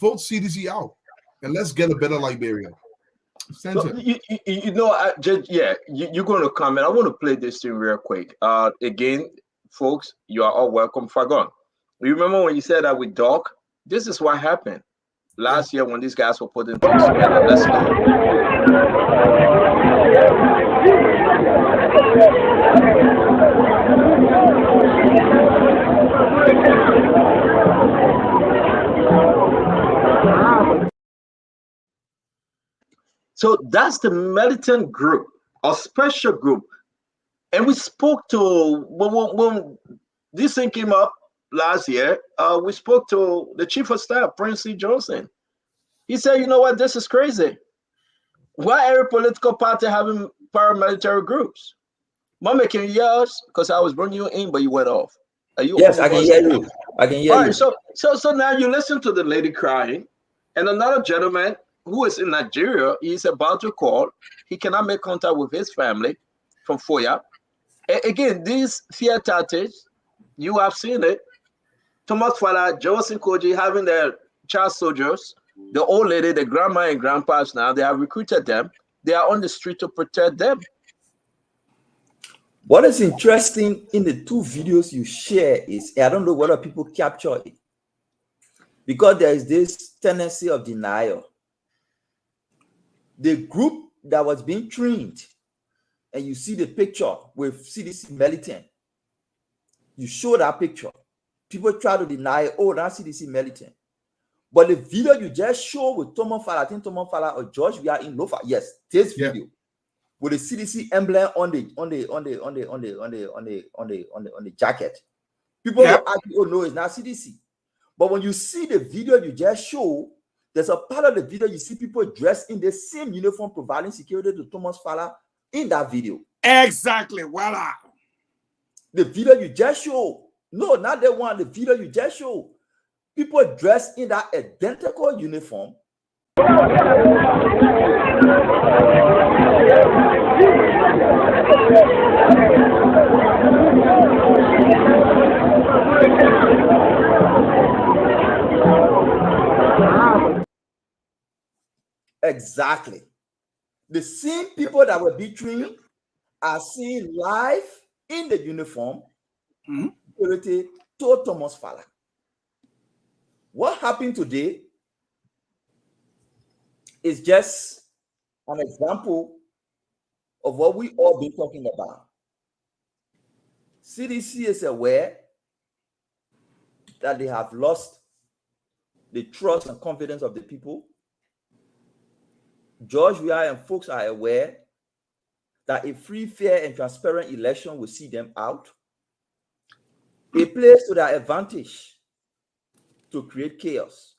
Vote CDC out and let's get a better Liberia. So, you're going to comment. I want to play this thing real quick. Again, folks, you are all welcome. Fagon, you remember when you said that with Doc? This is what happened last year when these guys were putting things together. Let's go. So that's the militant group, a special group. And we spoke to, when this thing came up last year, we spoke to the chief of staff, Prince C. Johnson. He said, you know what, this is crazy. Why every political party having paramilitary groups? Mama, can you hear us? Because I was bringing you in, but you went off. Are you? Yes, I can hear you. I can hear All you. right, so now you listen to the lady crying, and another gentleman who is in Nigeria, he's about to call. He cannot make contact with his family from Foya. Again, these fear tactics, you have seen it. Thomas Fala, Joseph Koji having their child soldiers, the old lady, the grandma and grandpas now, they have recruited them. They are on the street to protect them. What is interesting in the two videos you share is, I don't know whether people capture it, because there is this tendency of denial. The group that was being trained, and you see the picture with CDC militant, you show that picture. People try to deny, oh, that's CDC militant. But the video you just show with Thomas Fala, I think Thomas Fala or George, we are in Lofa. Yes, this video with the CDC emblem on the jacket. People will argue, oh no, it's not CDC. But when you see the video you just show, there's a part of the video you see people dressed in the same uniform providing security to Thomas Fala in that video. Exactly. Voila. The video you just show, no, not the one, the video you just show. People dressed in that identical uniform. Exactly. The same people that were betraying are seen live in the uniform. Security to Thomas Fala. What happened today is just an example of what we all been talking about. CDC is aware that they have lost the trust and confidence of the people. George, we are and folks are aware that a free, fair, and transparent election will see them out. It plays to their advantage to create chaos.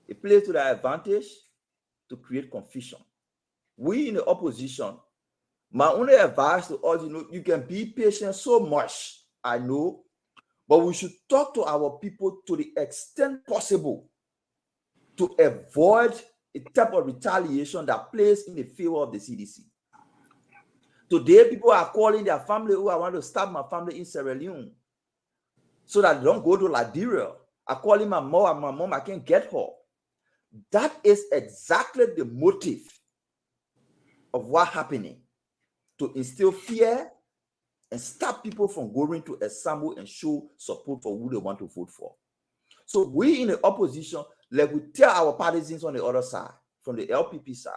It plays to their advantage to create confusion. We in the opposition, my only advice to us, you can be patient so much, I know, but we should talk to our people to the extent possible to avoid a type of retaliation that plays in the favor of the CDC. Today, people are calling their family, I want to stab my family in Sierra Leone so that they don't go to Liberia. I'm calling my mom, I can't get her. That is exactly the motive of what's happening, to instill fear and stop people from going to assemble and show support for who they want to vote for. So we in the opposition, like we tell our partisans on the other side, from the LPP side,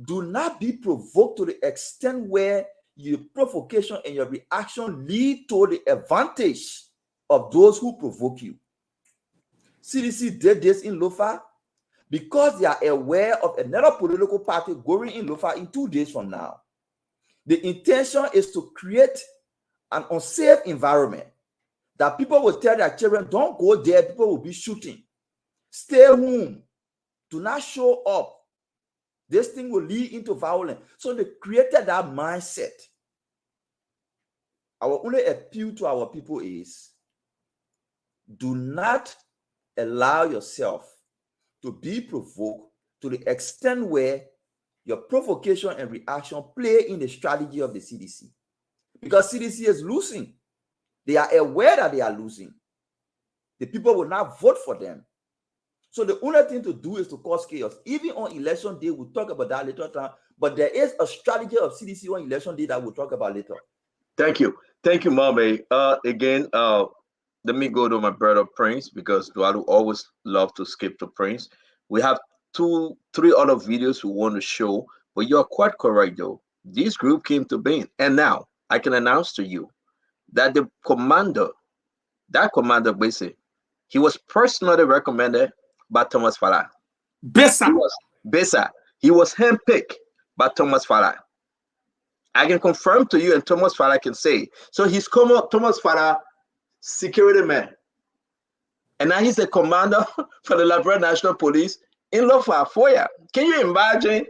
do not be provoked to the extent where your provocation and your reaction lead to the advantage of those who provoke you. CDC did this in Lofa because they are aware of another political party going in Lofa in 2 days from now. The intention is to create an unsafe environment that people will tell their children, don't go there, people will be shooting. Stay home. Do not show up. This thing will lead into violence. So they created that mindset. Our only appeal to our people is, do not allow yourself to be provoked to the extent where your provocation and reaction play in the strategy of the CDC. Because CDC is losing. They are aware that they are losing. The people will not vote for them. So the only thing to do is to cause chaos. Even on election day, we'll talk about that later on. But there is a strategy of CDC on election day that we'll talk about later. Thank you. Thank you, Mame. Again, let me go to my brother Prince, because Dualu always love to skip to Prince. We have 2-3 other videos we want to show, but you're quite correct though. This group came to being, and now I can announce to you that the commander, basically, he was personally recommended by Thomas Farah. Besa. He was handpicked by Thomas Farah. I can confirm to you, and Thomas Farah can say. So he's Thomas Farah, security man. And now he's the commander for the Liberia National Police in Lofa, Foya. Can you imagine?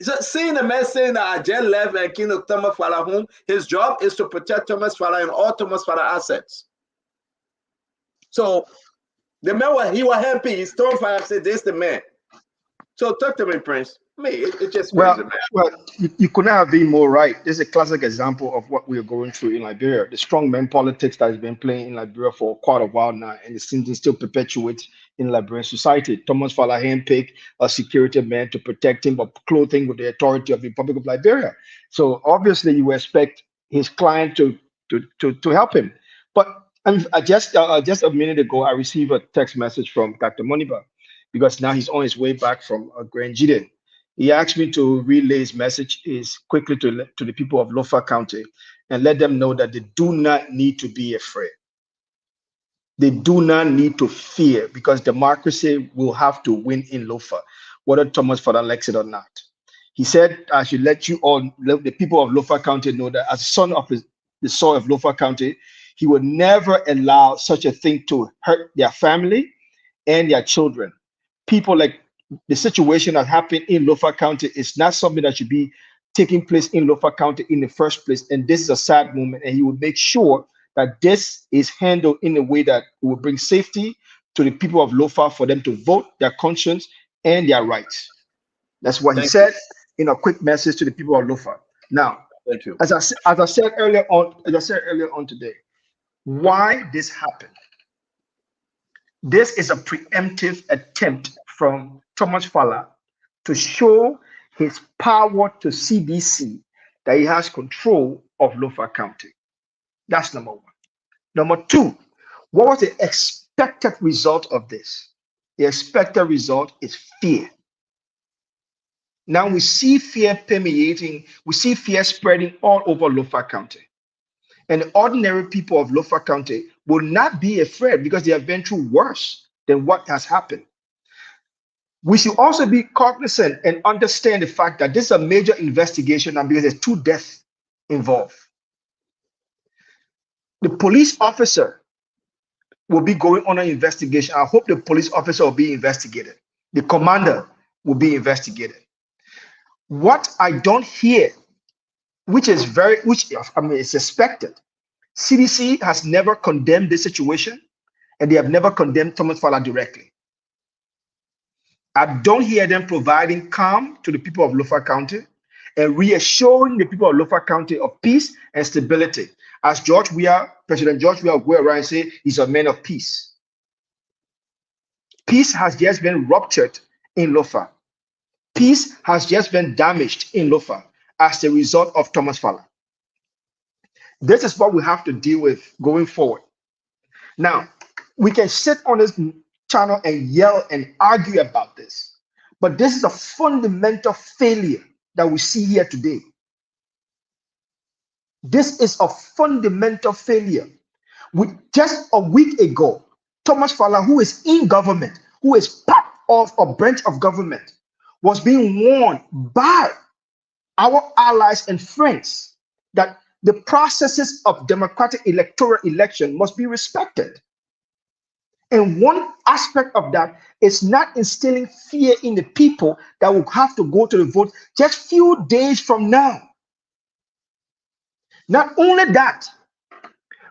So seeing the man saying that I just left and came to Thomas Farah home, his job is to protect Thomas Farah and all Thomas Farah assets. So the man, he was happy. He's Thomas Farah said, this is the man. So talk to me, Prince. It's just crazy, man. Well, you couldn't have been more right. This is a classic example of what we are going through in Liberia. The strongman politics that has been playing in Liberia for quite a while now, and it seems to still perpetuate in Liberian society. Thomas Farah handpicked a security man to protect him, but clothing with the authority of the Republic of Liberia. So obviously, you expect his client to help him. But just a minute ago, I received a text message from Dr. Moniba, because now he's on his way back from Grand Jiden. He asked me to relay his message quickly to the people of Lofa County and let them know that they do not need to be afraid. They do not need to fear, because democracy will have to win in Lofa, whether Thomas Farah likes it or not. He said, I should let you all, the people of Lofa County, know that as son of the soil of Lofa County, he would never allow such a thing to hurt their family and their children. People like the situation that happened in Lofa County is not something that should be taking place in Lofa County in the first place. And this is a sad moment. And he will make sure that this is handled in a way that will bring safety to the people of Lofa for them to vote their conscience and their rights. That's what he said in a quick message to the people of Lofa. Now, thank you. As I said earlier on today, why this happened? This is a preemptive attempt from Thomas Farah to show his power to CDC that he has control of Lofa County. That's number one. Number two, what was the expected result of this? The expected result is fear. Now we see fear permeating, we see fear spreading all over Lofa County. And the ordinary people of Lofa County will not be afraid because they have been through worse than what has happened. We should also be cognizant and understand the fact that this is a major investigation, and because there's 2 deaths involved. The police officer will be going on an investigation. I hope the police officer will be investigated. The commander will be investigated. What I don't hear, which is expected. CDC has never condemned this situation, and they have never condemned Thomas Fowler directly. I don't hear them providing calm to the people of Lofa County and reassuring the people of Lofa County of peace and stability. As President George Weah will go around and say he's a man of peace. Peace has just been ruptured in Lofa. Peace has just been damaged in Lofa as a result of Thomas Fowler. This is what we have to deal with going forward. Now, we can sit on this channel and yell and argue about this, but this is a fundamental failure that we see here today. This is a fundamental failure. Just a week ago, Thomas Fowler, who is in government, who is part of a branch of government, was being warned by our allies and friends that the processes of democratic electoral election must be respected. And one aspect of that is not instilling fear in the people that will have to go to the vote just few days from now. Not only that,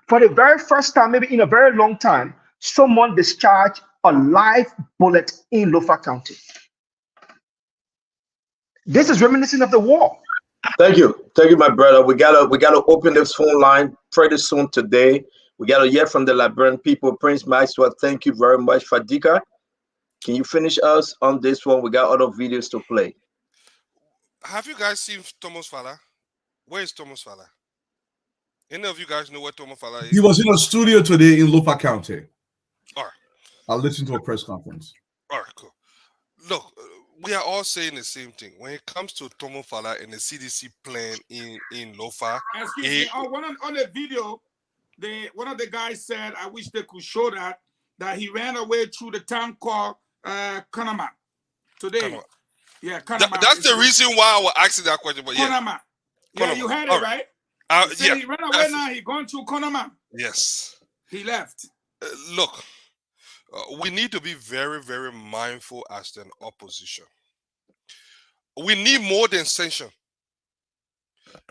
for the very first time, maybe in a very long time, someone discharged a live bullet in Lofa County. This is reminiscent of the war. Thank you, my brother. We gotta open this phone line pretty soon today. We gotta hear from the Liberian people. Prince Maxwell, thank you very much. Fadika, can you finish us on this one? We got other videos to play. Have you guys seen Thomas Fowler? Where is Thomas Fowler? Any of you guys know where Thomas Fowler is? He was in a studio today in Lofa County. All right. I'll listen to a press conference. All right, cool. Look, we are all saying the same thing. When it comes to Thomas Fowler and the CDC plan in Lofa. Excuse me, on the video, one of the guys said, I wish they could show that he ran away through the town called Conama today. Conama. Yeah, Conama. That's the reason why I was asking that question. But yeah, Conama. Yeah, you heard it, right? Yeah, he ran away now. He gone through Conama. Yes. He left. Look, we need to be very, very mindful as an opposition. We need more than sanction.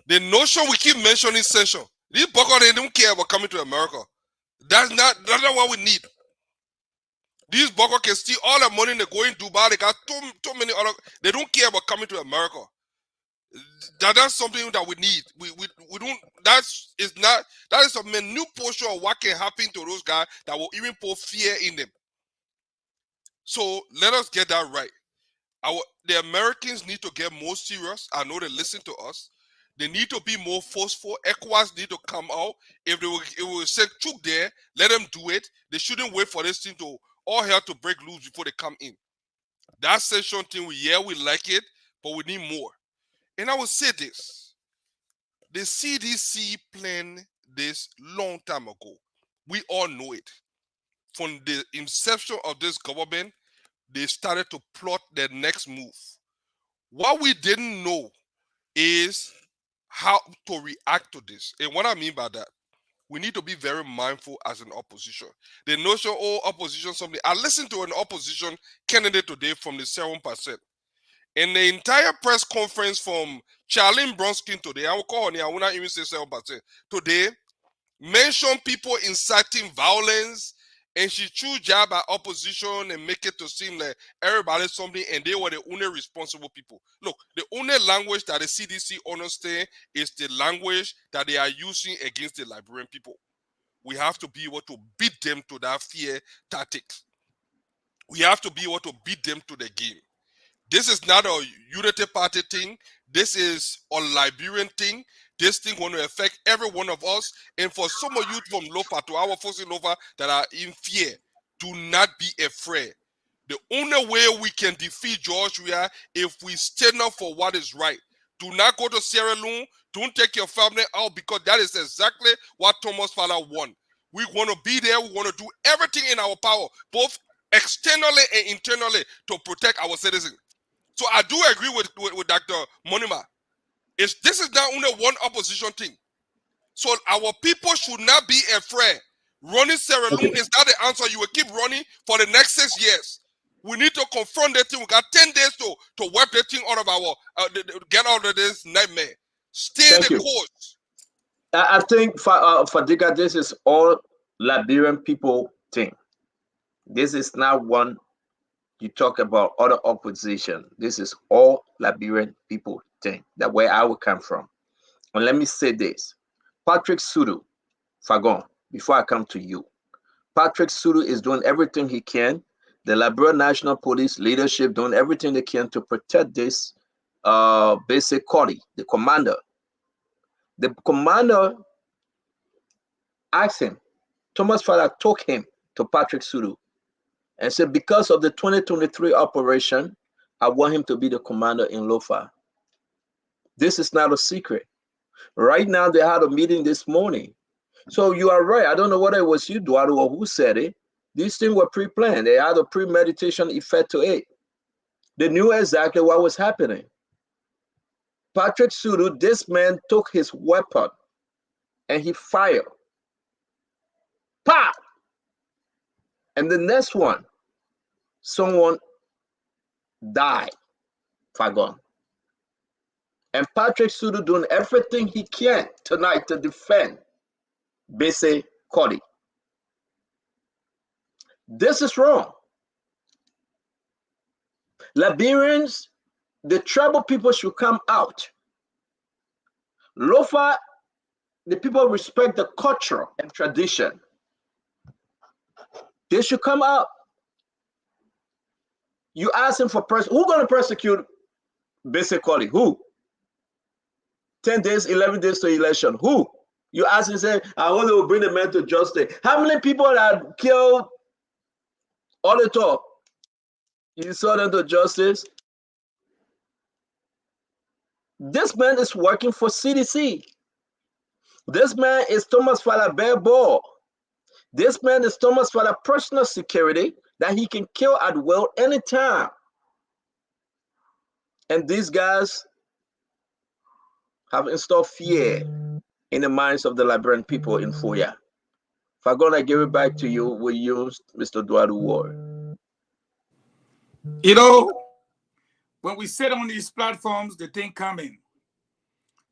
The notion we keep mentioning sanction. These Boko, they don't care about coming to America. That's not what we need. These Boko can steal all the money. They go in Dubai. They got too many other. They don't care about coming to America. That's something that we need. We don't. That is a new portion of what can happen to those guys that will even put fear in them. So let us get that right. The Americans need to get more serious. I know they listen to us. They need to be more forceful. ECOWAS need to come out. If they will send troops there, let them do it. They shouldn't wait for this thing to all hell to break loose before they come in. That session thing, we like it, but we need more. And I will say this. The CDC planned this long time ago. We all know it. From the inception of this government, they started to plot their next move. What we didn't know is how to react to this. And what I mean by that, we need to be very mindful as an opposition. The notion, opposition, something. I listened to an opposition candidate today from the 7%. And the entire press conference from Charlene Bronskin today, I will call her, I will not even say 7%, today, mentioned people inciting violence, and she chose job at opposition and make it to seem like everybody's something and they were the only responsible people. Look, the only language that the CDC understands is the language that they are using against the Liberian people. We have to be able to beat them to that fear tactics. We have to be able to beat them to the game. This is not a unity party thing. This is a Liberian thing. This thing going to affect every one of us. And for some of you from Lofa, to our folks in Lofa that are in fear, do not be afraid. The only way we can defeat George Weah if we stand up for what is right. Do not go to Sierra Leone. Don't take your family out, because that is exactly what Thomas Fowler won. We want to be there. We want to do everything in our power, both externally and internally, to protect our citizens. So I do agree with Dr. Monima. This is not only one opposition thing. So our people should not be afraid. Running Sierra Leone is not the answer. You will keep running for the next 6 years. We need to confront that thing. We got 10 days to wipe that thing out of our, get out of this nightmare. Stay the course. I think, Fadiga, this is all Liberian people thing. This is not one you talk about other opposition. This is all Liberian people thing. That where I will come from. And let me say this. Patrick Sudu, Fagon, before I come to you. Patrick Sudu is doing everything he can. The Liberian National Police leadership doing everything they can to protect this basic Cody, the commander. The commander asked him, Thomas Fala took him to Patrick Sudu and said, because of the 2023 operation, I want him to be the commander in Lofa. This is not a secret. Right now, they had a meeting this morning. So you are right. I don't know whether it was you, Eduardo, or who said it. These things were pre-planned. They had a premeditation effect to it. They knew exactly what was happening. Patrick Sudu, this man took his weapon and he fired. Pop! And the next one, someone died. Fagon. And Patrick Sudu doing everything he can tonight to defend Bese Cody. This is wrong. Liberians, the tribal people should come out. Lofa, the people respect the culture and tradition. They should come out. You ask him for who's going to persecute Bese Cody? Who? 10 days, 11 days to election. Who? You ask him, say, I want to bring the man to justice. How many people that killed all the talk? You saw them to justice? This man is working for CDC. This man is Thomas Fala bare ball. This man is Thomas Fala personal security that he can kill at will anytime. And these guys have installed fear in the minds of the Liberian people in Foya. If I'm going to give it back to you, we use Mr. Eduardo Ward. You know, when we sit on these platforms, the thing coming.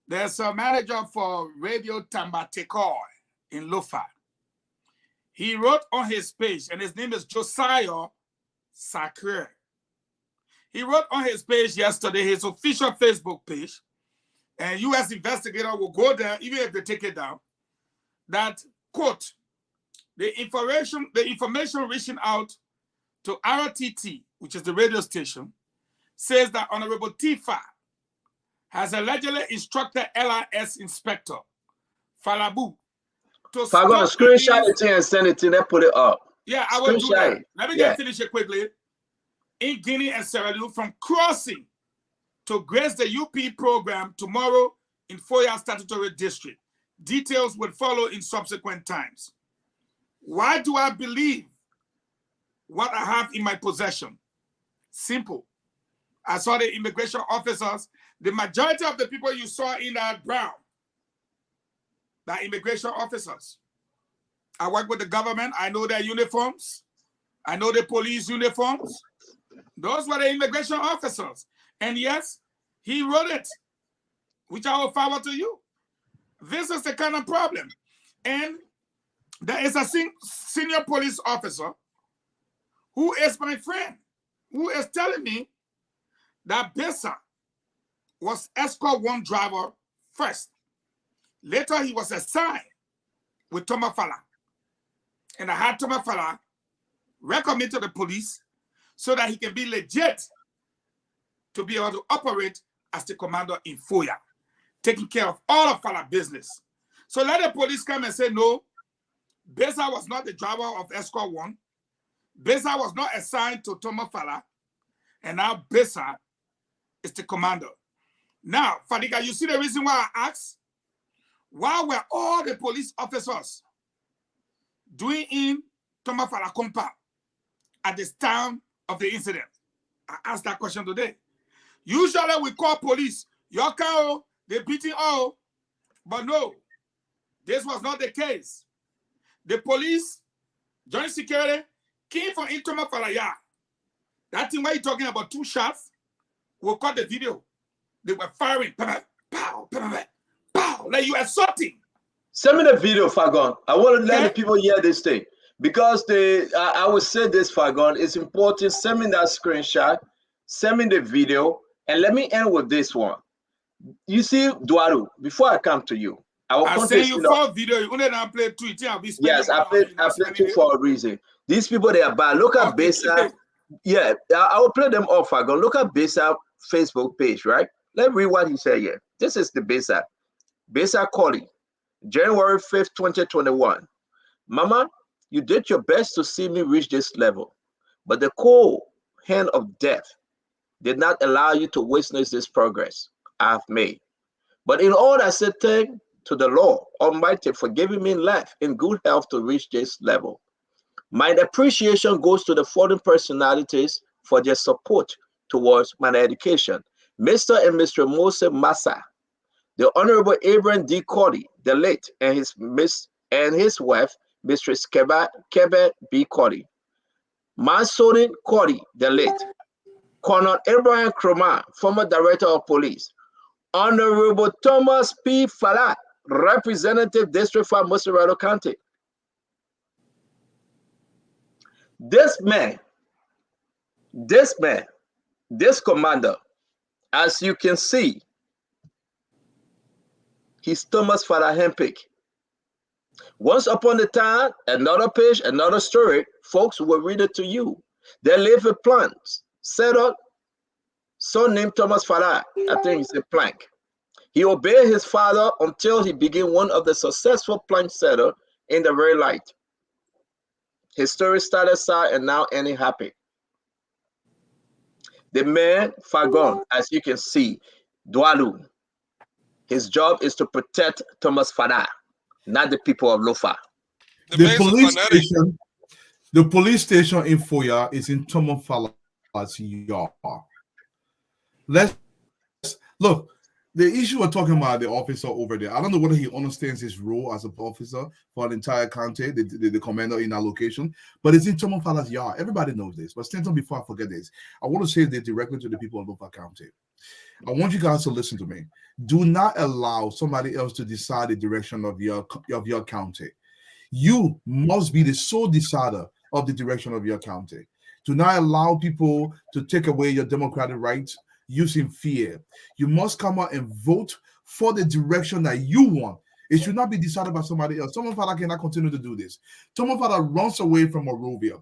There's a manager for Radio Tambatekor in Lofa. He wrote on his page, and his name is Josiah Sacre. He wrote on his page yesterday, his official Facebook page, and U.S. investigator will go there, even if they take it down, that, quote, the information reaching out to RTT, which is the radio station, says that Honorable Tifa has allegedly instructed LIS Inspector Falabu to screenshot it and send it to them, put it up. Yeah, I will do that. Let me just finish it quickly. In Guinea and Sierra Leone, from crossing to grace the UP program tomorrow in Foya Statutory District. Details will follow in subsequent times. Why do I believe what I have in my possession? Simple. I saw the immigration officers. The majority of the people you saw in that brown, the immigration officers. I work with the government. I know their uniforms. I know the police uniforms. Those were the immigration officers. And yes, he wrote it, which I will forward to you. This is the kind of problem. And there is a senior police officer who is my friend, who is telling me that Besa was escort 1 driver first. Later, he was assigned with Thomas Fala. And I had Thomas Fala recommend to the police so that he can be legit to be able to operate as the commander in Foya, taking care of all of Fala business. So let the police come and say, no, Besa was not the driver of Escort 1. Besa was not assigned to Thomas Fala. And now Besa is the commander. Now, Fadiga, you see the reason why I asked? Why were all the police officers doing in Thomas Fala compound at the time of the incident? I asked that question today. Usually we call police, your car, they beating all, but no, this was not the case. The police, joint security, came from Intoma Falaya. That thing why you're talking about 2 shots, we'll cut the video. They were firing, pow, pow, pow, pow, like you assaulting. Send me the video, Fagon. I want to let the people hear this thing. Because I would say this, Fagon, it's important. Send me that screenshot, send me the video, and let me end with this one. You see, Duaru, before I come to you, I send you 4 video. You only don't play 2. Yes, I played 2 for a reason. These people, they are bad. Look at Besa. Yeah, I will play them off. I go look at Besa Facebook page, right? Let's read what he said here. This is the Besa. Besa Colley, January 5th, 2021. Mama, you did your best to see me reach this level, but the cold hand of death did not allow you to witness this progress I have made. But in all, I said thank to the Lord Almighty for giving me life in good health to reach this level. My appreciation goes to the foreign personalities for their support towards my education. Mr. and Mr. Mose Massa, the Honorable Abraham D. Cody, the late, and his wife, Mistress Kebe B. Cody. Mansorin Cody, the late. Colonel Abraham Kroma, former Director of Police. Honorable Thomas P. Falat, Representative District 5, Musarado County. This commander, as you can see, he's Thomas Falat Hempik. Once upon a time, another page, another story, folks will read it to you. They live with plants, set up, son named Thomas Falat, I think he's a plank. He obeyed his father until he became one of the successful plank setter in the very light. His story started sad and now ending happy. The man, Fagon, as you can see, Dwalu, his job is to protect Thomas Falat, not the people of Lofa. The police station in Foya is in Thomas Falat's yard. Let's look. The issue we're talking about, the officer over there, I don't know whether he understands his role as an officer for an entire county, the commander in our location, but it's in Thomas Falat's yard. Everybody knows this. But Stanton, before I forget this, I want to say this directly to the people of Lofa County. I want you guys to listen to me. Do not allow somebody else to decide the direction of your county. You must be the sole decider of the direction of your county. Do not allow people to take away your democratic rights using fear. You must come out and vote for the direction that you want. It should not be decided by somebody else. Thomas Falat cannot continue to do this. Thomas Falat runs away from Monrovia.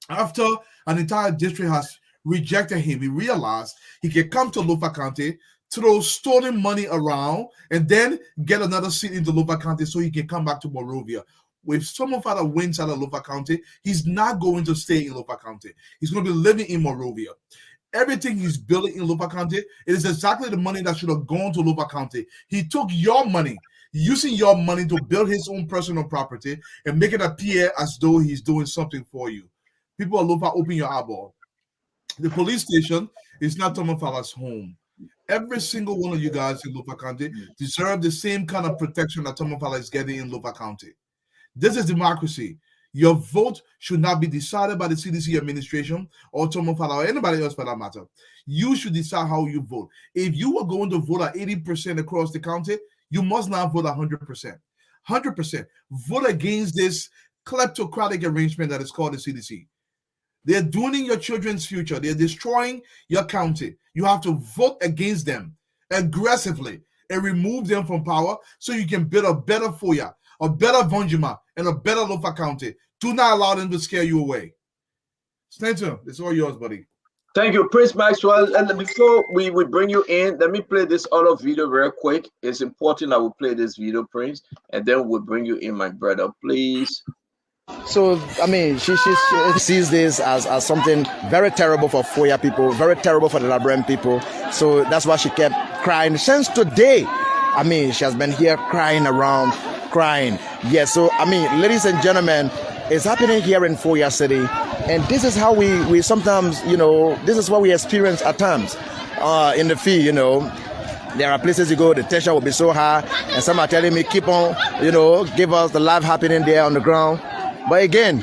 After an entire district has rejected him, he realized he can come to Lofa County, throw stolen money around, and then get another seat into Lofa County so he can come back to Monrovia. If Thomas Falat wins out of Lofa County, he's not going to stay in Lofa County. He's going to be living in Monrovia. Everything he's building in Lofa County, it is exactly the money that should have gone to Lofa County. He took your money, using your money to build his own personal property and make it appear as though he's doing something for you. People of Lofa, open your eyeball. The police station is not Thomas Falat's home. Every single one of you guys in Lofa County deserve the same kind of protection that Thomas Falat is getting in Lofa County. This is democracy. Your vote should not be decided by the CDC administration or Thomas Falat or anybody else for that matter. You should decide how you vote. If you are going to vote at 80% across the county, you must not vote 100%. 100%. Vote against this kleptocratic arrangement that is called the CDC. They're doing your children's future. They're destroying your county. You have to vote against them aggressively and remove them from power so you can build a better Foya, a better Vonjima, and a better Lofa County. Do not allow them to scare you away. Stanton, it's all yours, buddy. Thank you, Prince Maxwell. And before we bring you in, let me play this other video very quick. It's important I will play this video, Prince, and then we'll bring you in, my brother, please. So, I mean, she sees this as something very terrible for Foya people, very terrible for the Labram people. So that's why she kept crying since today. I mean, she has been here crying around, crying. Yes, so, I mean, ladies and gentlemen, it's happening here in Foya City. And this is how we sometimes, you know, this is what we experience at times in the field, you know. There are places you go, the tension will be so high, and some are telling me, keep on, give us the life happening there on the ground. But again,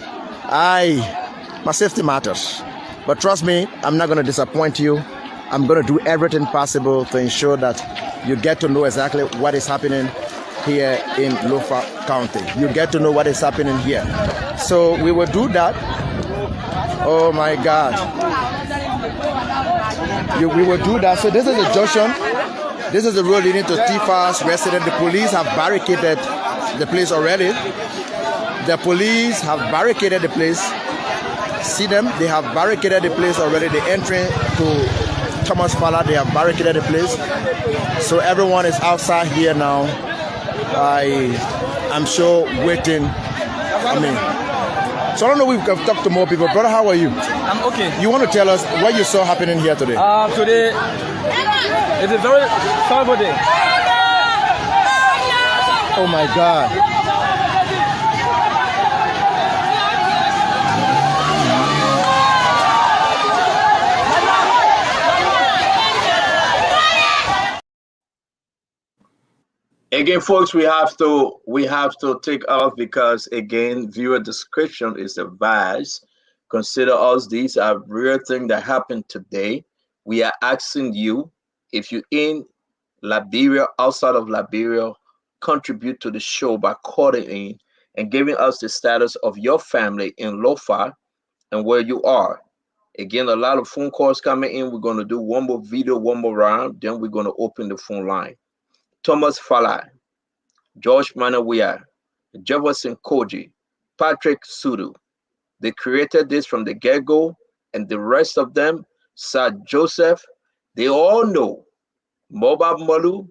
my safety matters. But trust me, I'm not going to disappoint you. I'm going to do everything possible to ensure that you get to know exactly what is happening here in Lofa County. You get to know what is happening here. So we will do that. Oh my God. We will do that. So this is a junction. This is the road leading to Tifa's residence. The police have barricaded the place already. The police have barricaded the place. See them? They have barricaded the place already. The entrance to Thomas Fala, they have barricaded the place. So everyone is outside here now. I'm sure waiting. So I don't know if we can talk to more people. Brother, how are you? I'm okay. You want to tell us what you saw happening here today? Today is a very terrible day. Oh my God. Again, folks, we have to take off because again, viewer discretion is advised. Consider us, these are real things that happened today. We are asking you, if you're in Liberia, outside of Liberia, contribute to the show by calling in and giving us the status of your family in Lofa and where you are. Again, a lot of phone calls coming in. We're going to do one more video, one more round, then we're going to open the phone line. Thomas Fala, George Manawia, Jefferson Koji, Patrick Sudu. They created this from the get-go, and the rest of them, Sir Joseph, they all know. Mobab Malu,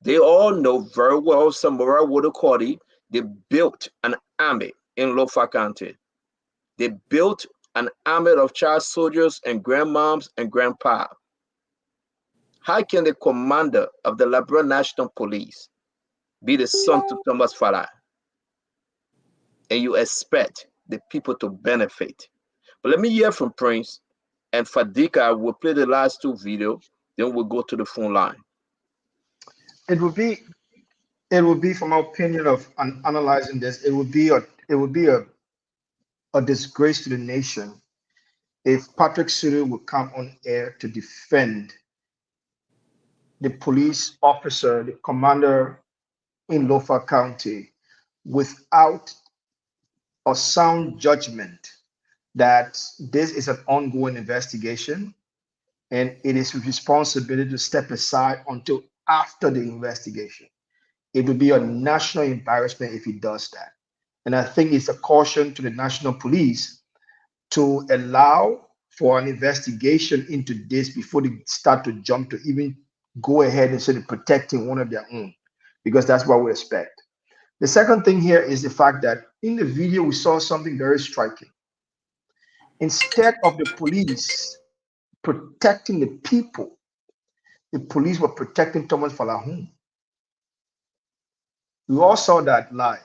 they all know very well Samora Wodokodi. They built an army in Lofa County. They built an army of child soldiers and grandmoms and grandpa. How can the commander of the Liberia National Police be the son to Thomas Fala? And you expect the people to benefit. But let me hear from Prince and Fadika. Will play the last two videos, then we'll go to the phone line. It would be from my opinion of analyzing this, it would be a disgrace to the nation if Patrick Sudu would come on air to defend the police officer, the commander in Lofa County, without a sound judgment that this is an ongoing investigation and it is his responsibility to step aside until after the investigation. It would be a national embarrassment if he does that. And I think it's a caution to the national police to allow for an investigation into this before they start to jump to even go ahead and start protecting one of their own, because that's what we expect. The second thing here is the fact that in the video, we saw something very striking. Instead of the police protecting the people, the police were protecting Thomas Falahun. We all saw that live.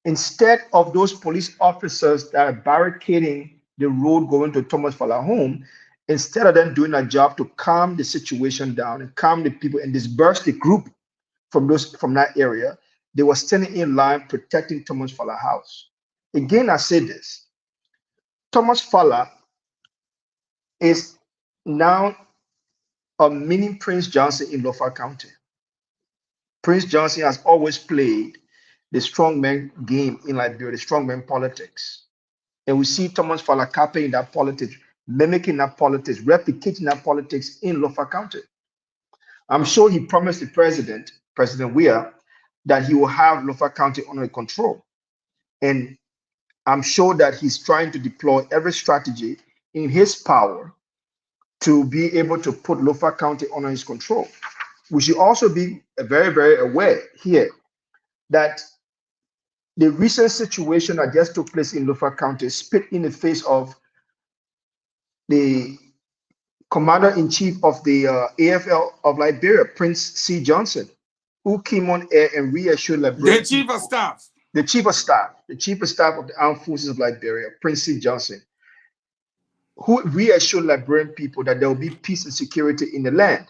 Instead of those police officers that are barricading the road going to Thomas Falahun, instead of them doing their job to calm the situation down and calm the people and disperse the group from that area, they were standing in line protecting Thomas Fala house. Again, I say this. Thomas Fala is now a mini Prince Johnson in Lofa County. Prince Johnson has always played the strongman game in Liberia, the strongman politics. And we see Thomas Fala copying that politics, mimicking that politics, replicating that politics in Lofa County. I'm sure he promised the president, President Weah, that he will have Lofa County under control. And I'm sure that he's trying to deploy every strategy in his power to be able to put Lofa County under his control. We should also be very, very aware here that the recent situation that just took place in Lofa County spit in the face of the Commander-in-Chief of the AFL of Liberia, Prince C. Johnson, who came on air and reassured Liberia. The Chief of Staff. The Chief of Staff of the Armed Forces of Liberia, Prince C. Johnson, who reassured Liberian people that there will be peace and security in the land.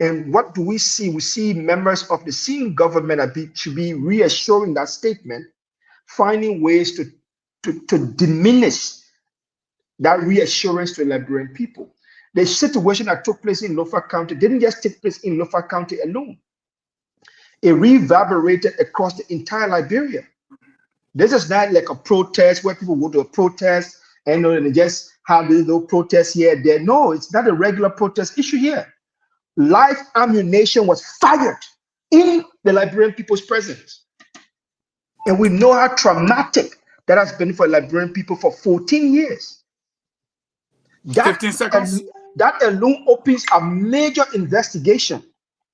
And what do we see? We see members of the same government should be reassuring that statement, finding ways to diminish that reassurance to Liberian people. The situation that took place in Lofa County didn't just take place in Lofa County alone. It reverberated across the entire Liberia. This is not like a protest where people go to a protest and they just have these little protests here and there. No, it's not a regular protest issue here. Live ammunition was fired in the Liberian people's presence. And we know how traumatic that has been for Liberian people for 14 years. 15 seconds. That alone opens a major investigation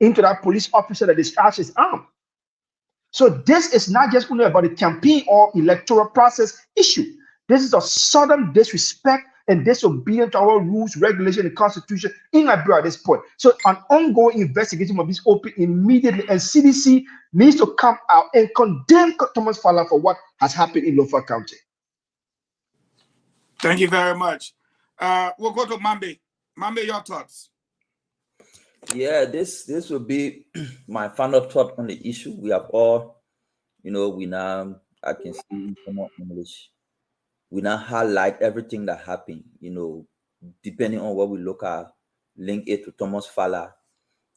into that police officer that discharged his arm. So this is not just only about the campaign or electoral process issue. This is a sudden disrespect and disobedience to our rules, regulation, and constitution in Liberia at this point. So an ongoing investigation must be open immediately, and CDC needs to come out and condemn Thomas Fala for what has happened in Lofa County. Thank you very much. We'll go to Mambe. Mambe, your thoughts. Yeah, this will be my final thought on the issue. We have all, we now, I can see in common English, we now highlight everything that happened, depending on what we look at, link it to Thomas Fala,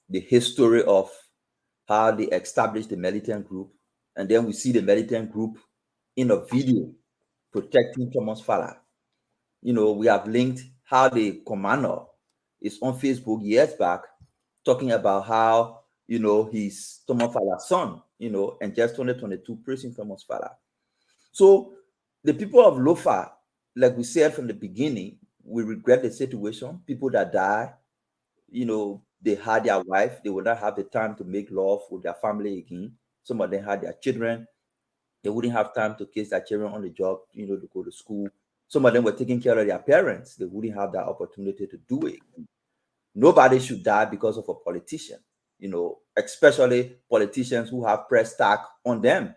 the history of how they established the militant group, and then we see the militant group in a video protecting Thomas Fala. We have linked how the commander is on Facebook years back talking about how, he's Thomas Fala's son, and just 2022 praising Thomas Fala. So the people of Lofa, like we said from the beginning, we regret the situation. People that die, they had their wife, they would not have the time to make love with their family again. Some of them had their children. They wouldn't have time to kiss their children on the job, to go to school. Some of them were taking care of their parents. They wouldn't have that opportunity to do it. Nobody should die because of a politician, especially politicians who have press tag on them.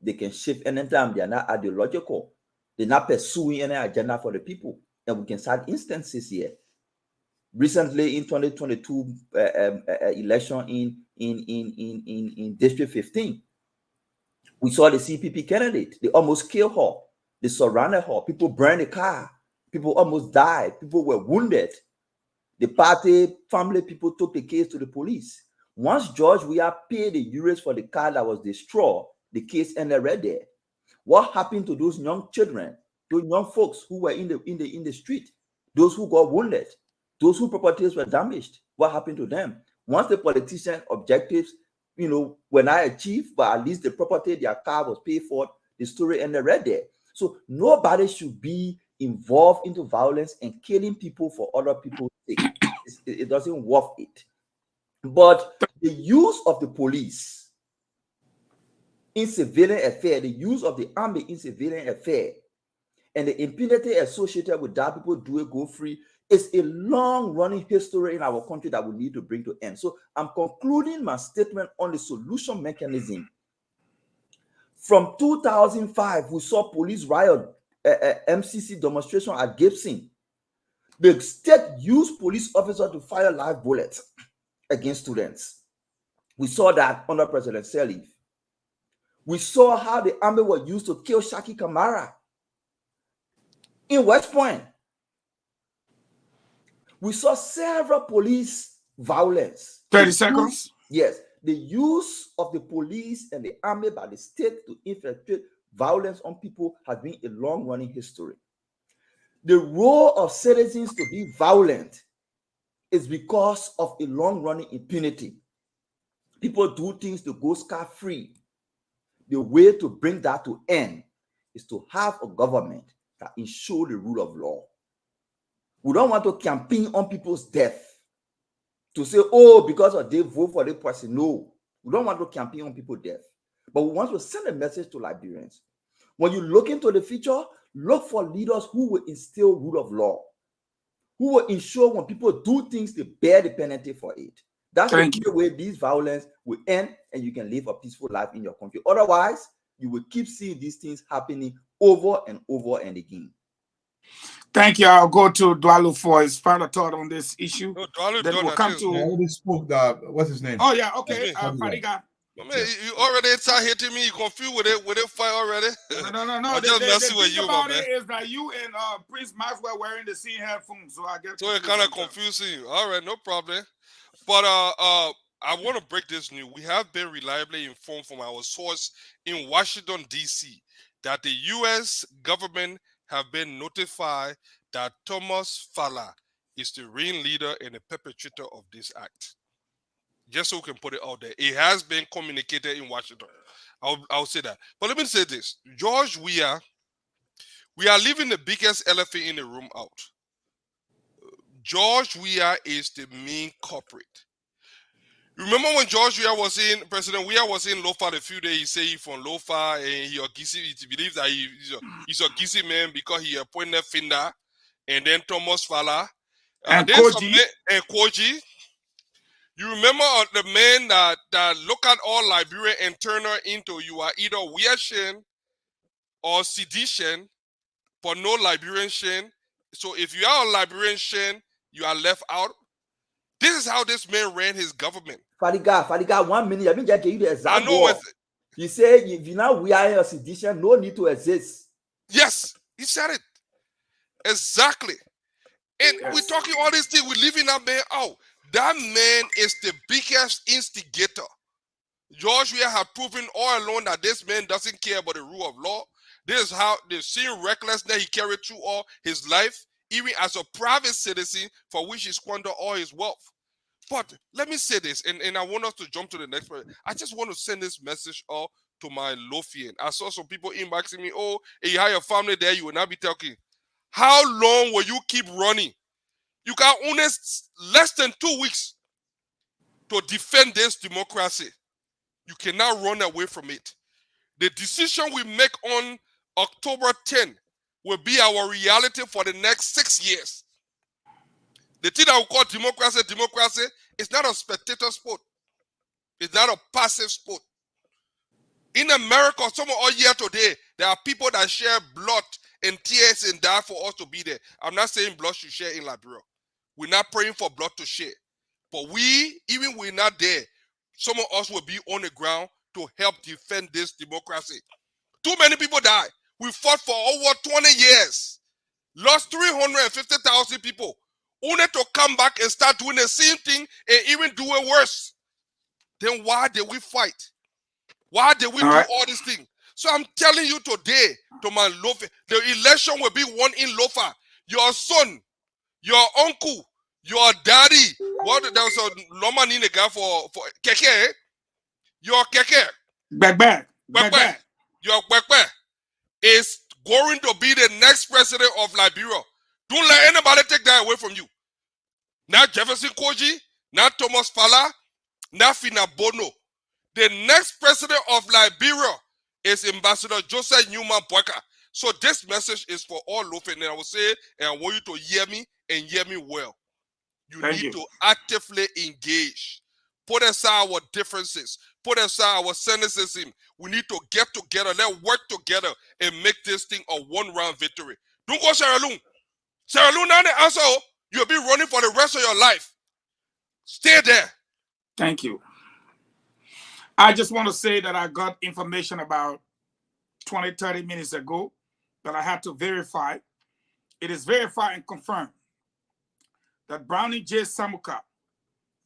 They can shift anytime. They are not ideological. They're not pursuing any agenda for the people. And we can cite instances here. Recently, in 2022 election in District 15, we saw the CPP candidate. They almost killed her. They surrounded her. People burned the car. People almost died. People were wounded. The party family people took the case to the police. Once George Weah paid the euros for the car that was destroyed, the case ended right there. What happened to those young children, those young folks who were in the street, those who got wounded, those whose properties were damaged? What happened to them? Once the politician objectives, were not achieved, but at least the property, their car was paid for, the story ended right there. So nobody should be involved into violence and killing people for other people's sake. It doesn't worth it. But the use of the police in civilian affair, the use of the army in civilian affair, and the impunity associated with that, people do it, go free, is a long-running history in our country that we need to bring to end. So I'm concluding my statement on the solution mechanism. From 2005, we saw police riot, MCC demonstration at Gibson. The state used police officers to fire live bullets against students. We saw that under President Sirleaf. We saw how the army was used to kill Shaki Kamara in West Point. We saw several police violence. 30 seconds. Yes. The use of the police and the army by the state to infiltrate violence on people has been a long-running history. The role of citizens to be violent is because of a long-running impunity. People do things to go scot-free. The way to bring that to end is to have a government that ensures the rule of law. We don't want to campaign on people's death to say, oh, because of they vote for the person. No, we don't want to campaign on people's death. But we want to send a message to Liberians. When you look into the future, look for leaders who will instill rule of law, who will ensure when people do things, they bear the penalty for it. That's the way these violence will end and you can live a peaceful life in your country. Otherwise, you will keep seeing these things happening over and over and again. Thank you. I'll go to Dwalu for his final thought on this issue. No, Dwalu Then done we'll that come too. to. I already spoke. What's his name? Oh yeah, okay. Fadiga. Man, you already start hitting me. You confused with it fight already? No. I'm just messing with you, about man. it is that you and Prince Maxwell wearing the same headphones, so I get. So it kind of confusing you. All right, no problem. But I want to break this news. We have been reliably informed from our source in Washington, D.C., that the U.S. government have been notified that Thomas Fala is the ringleader and the perpetrator of this act. Just so we can put it out there. It has been communicated in Washington. I'll say that. But let me say this. George, we are leaving the biggest elephant in the room out. George Weah is the main culprit. Remember when President Weah was in Lofa a few days, he said he's from Lofa and he believes that he's a Gisi man because he appointed Finda and then Thomas Fala. And Koji. And Koji. You remember the man that look at all Liberia and turn her into you are either Weah-Shin or sedition, but no Liberian Shin. So if you are a Liberian Shin, you are left out. This is how this man ran his government. Fadiga, 1 minute. Let me just give you the exact I know word. He said, if you now we are a sedition, no need to exist. Yes, he said it. Exactly. And we're talking all these things, we're leaving that man out. That man is the biggest instigator. George Weah have proven all along that this man doesn't care about the rule of law. This is how the same recklessness he carried through all his life, even as a private citizen for which he squandered all his wealth. But let me say this, and I want us to jump to the next part. I just want to send this message out to my Lofian. I saw some people inboxing me, oh, if you have your family there, you will not be talking. How long will you keep running? You got only less than 2 weeks to defend this democracy. You cannot run away from it. The decision we make on October 10 will be our reality for the next 6 years. The thing that we call democracy is not a spectator sport. It's not a passive sport. In America, some of us here today, there are people that share blood and tears and die for us to be there. I'm not saying blood should share in Liberia. We're not praying for blood to share. But even we're not there, some of us will be on the ground to help defend this democracy. Too many people died. We fought for over 20 years. Lost 350,000 people. Only to come back and start doing the same thing and even do it worse. Then why did we fight? Why did we do all these things? So I'm telling you today, to my Lofa, the election will be won in Lofa. Your son, your uncle, your daddy. What there was a Loman in the guy for Keke. Your Keke. Back. Your Bekbe is going to be the next president of Liberia. Don't let anybody take that away from you. Not Jefferson Koji, not Thomas Fala, not Fina Bono. The next president of Liberia is Ambassador Joseph Newman Boyka. So this message is for all Lofa, and I will say, and I want you to hear me and hear me well. You need to actively engage. Put aside our differences. Put aside our cynicism. We need to get together. Let's work together and make this thing a one-round victory. Don't go Sierra Leone. Sierra Leone, now the answer, you'll be running for the rest of your life. Stay there. Thank you. I just want to say that I got information about 20, 30 minutes ago that I had to verify. It is verified and confirmed that Brownie J. Samuka,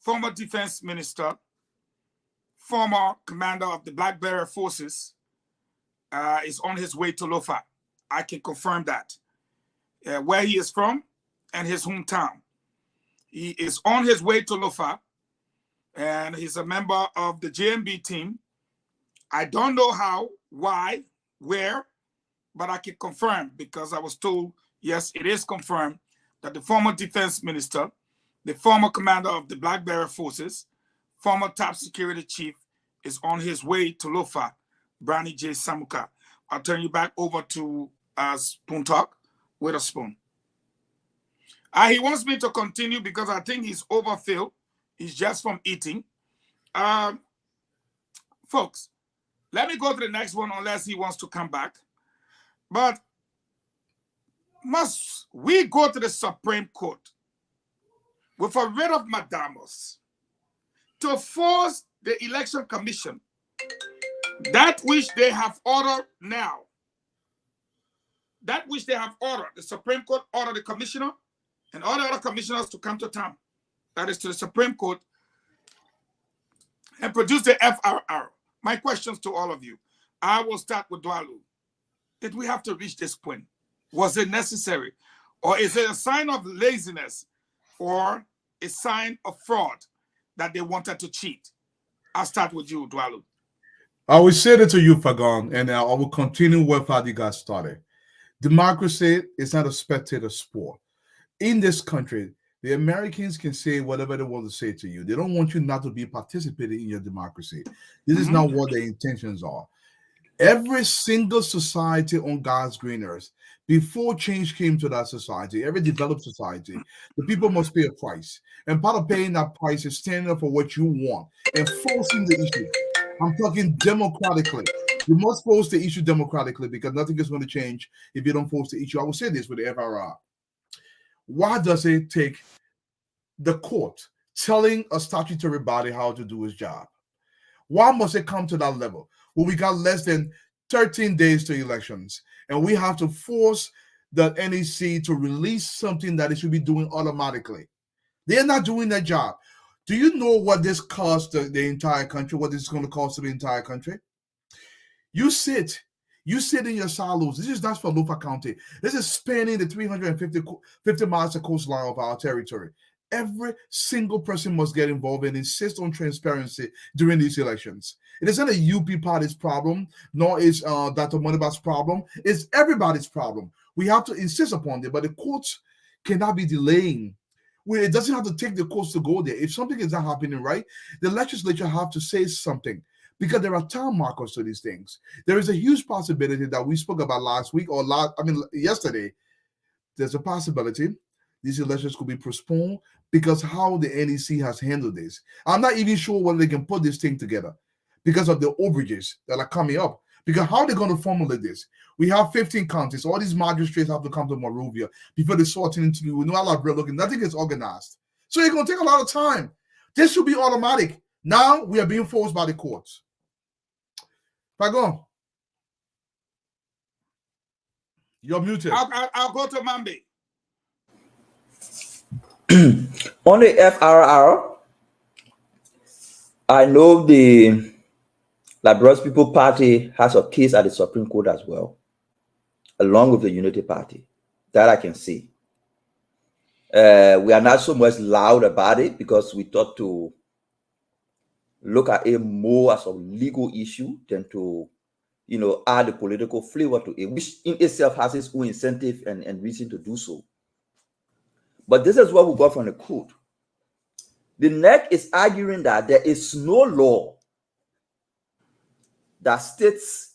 former defense minister, former commander of the Black Bear Forces, is on his way to Lofa. I can confirm that. Where he is from and his hometown. He is on his way to Lofa, and he's a member of the JMB team. I don't know how, why, where, but I can confirm because I was told, yes, it is confirmed that the former defense minister, the former commander of the Black Bear Forces, former top security chief, is on his way to Lofa, Brownie J. Samuka. I'll turn you back over to Spoon Talk with a spoon. He wants me to continue because I think he's overfilled. He's just from eating. Folks, let me go to the next one unless he wants to come back. But must we go to the Supreme Court with a writ of mandamus to force the Election Commission, that which they have ordered now, that which they have ordered, the Supreme Court ordered the commissioner and all the other commissioners to come to town, that is to the Supreme Court, and produce the FRR. My questions to all of you. I will start with Dwalu. Did we have to reach this point? Was it necessary? Or is it a sign of laziness or a sign of fraud that they wanted to cheat? I'll start with you, Dwalu. I will say that to you, Fagon, and I will continue where Fadi got started. Democracy is not a spectator sport. In this country, the Americans can say whatever they want to say to you. They don't want you not to be participating in your democracy. This is not what their intentions are. Every single society on God's green earth, before change came to that society, every developed society, the people must pay a price. And part of paying that price is standing up for what you want and forcing the issue. I'm talking democratically. You must force the issue democratically because nothing is going to change if you don't force the issue. I will say this with the FRR. Why does it take the court telling a statutory body how to do its job? Why must it come to that level? Well, we got less than 13 days to elections, and we have to force the NEC to release something that it should be doing automatically. They're not doing their job. Do you know what this costs the entire country, what this is going to cost to the entire country? You sit in your silos. This is not for Lufa County. This is spanning the 350 miles of coastline of our territory. Every single person must get involved and insist on transparency during these elections. It isn't a UP party's problem, nor is Dr. Moniba's problem. It's everybody's problem. We have to insist upon it, but the courts cannot be delaying. It doesn't have to take the courts to go there. If something is not happening right, the legislature have to say something because there are time markers to these things. There is a huge possibility that we spoke about last week or yesterday. There's a possibility these elections could be postponed because how the NEC has handled this. I'm not even sure whether they can put this thing together because of the overages that are coming up. Because how are they going to formulate this? We have 15 counties. All these magistrates have to come to Monrovia before they sort it into looking. Nothing is organized. So it's going to take a lot of time. This should be automatic. Now we are being forced by the courts. Fagon, you're muted. I'll go to Mambi. On the FRR, I know the Liberals People Party has a case at the Supreme Court as well, along with the Unity Party. That I can see. We are not so much loud about it because we thought to look at it more as a legal issue than to, add a political flavor to it, which in itself has its own incentive and reason to do so. But this is what we got from the court. The NEC is arguing that there is no law that states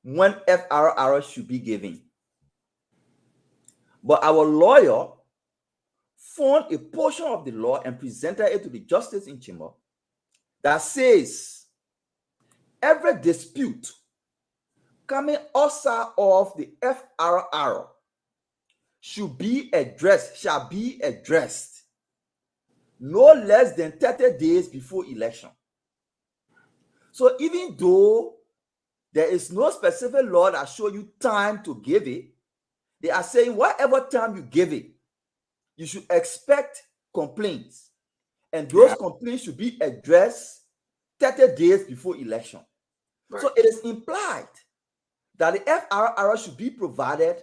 when FRR should be given. But our lawyer found a portion of the law and presented it to the justice in chamber that says every dispute coming outside of the FRR shall be addressed no less than 30 days before election. So even though there is no specific law that shows you time to give it, they are saying whatever time you give it, you should expect complaints. And those complaints should be addressed 30 days before election. Right. So it is implied that the FRR should be provided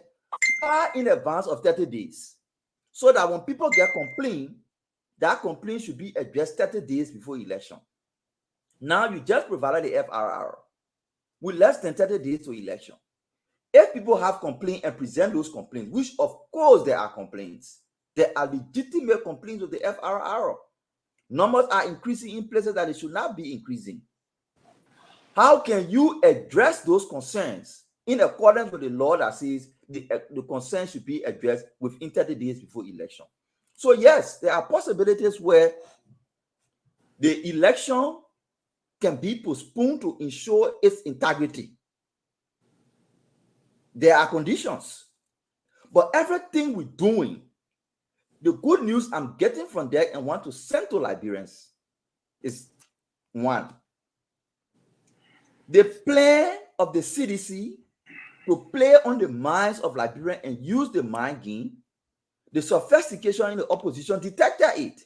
far in advance of 30 days. So that when people get complaint, that complaint should be addressed 30 days before election. Now you just provided the FRR with less than 30 days to election. If people have complaints and present those complaints, which of course there are complaints, there are legitimate complaints of the FRR. Numbers are increasing in places that they should not be increasing. How can you address those concerns in accordance with the law that says the concerns should be addressed within 30 days before election? So yes, there are possibilities where the election can be postponed to ensure its integrity. There are conditions. But everything we're doing, the good news I'm getting from there and want to send to Liberians is one. The plan of the CDC to play on the minds of Liberians and use the mind game, the sophistication in the opposition detected it.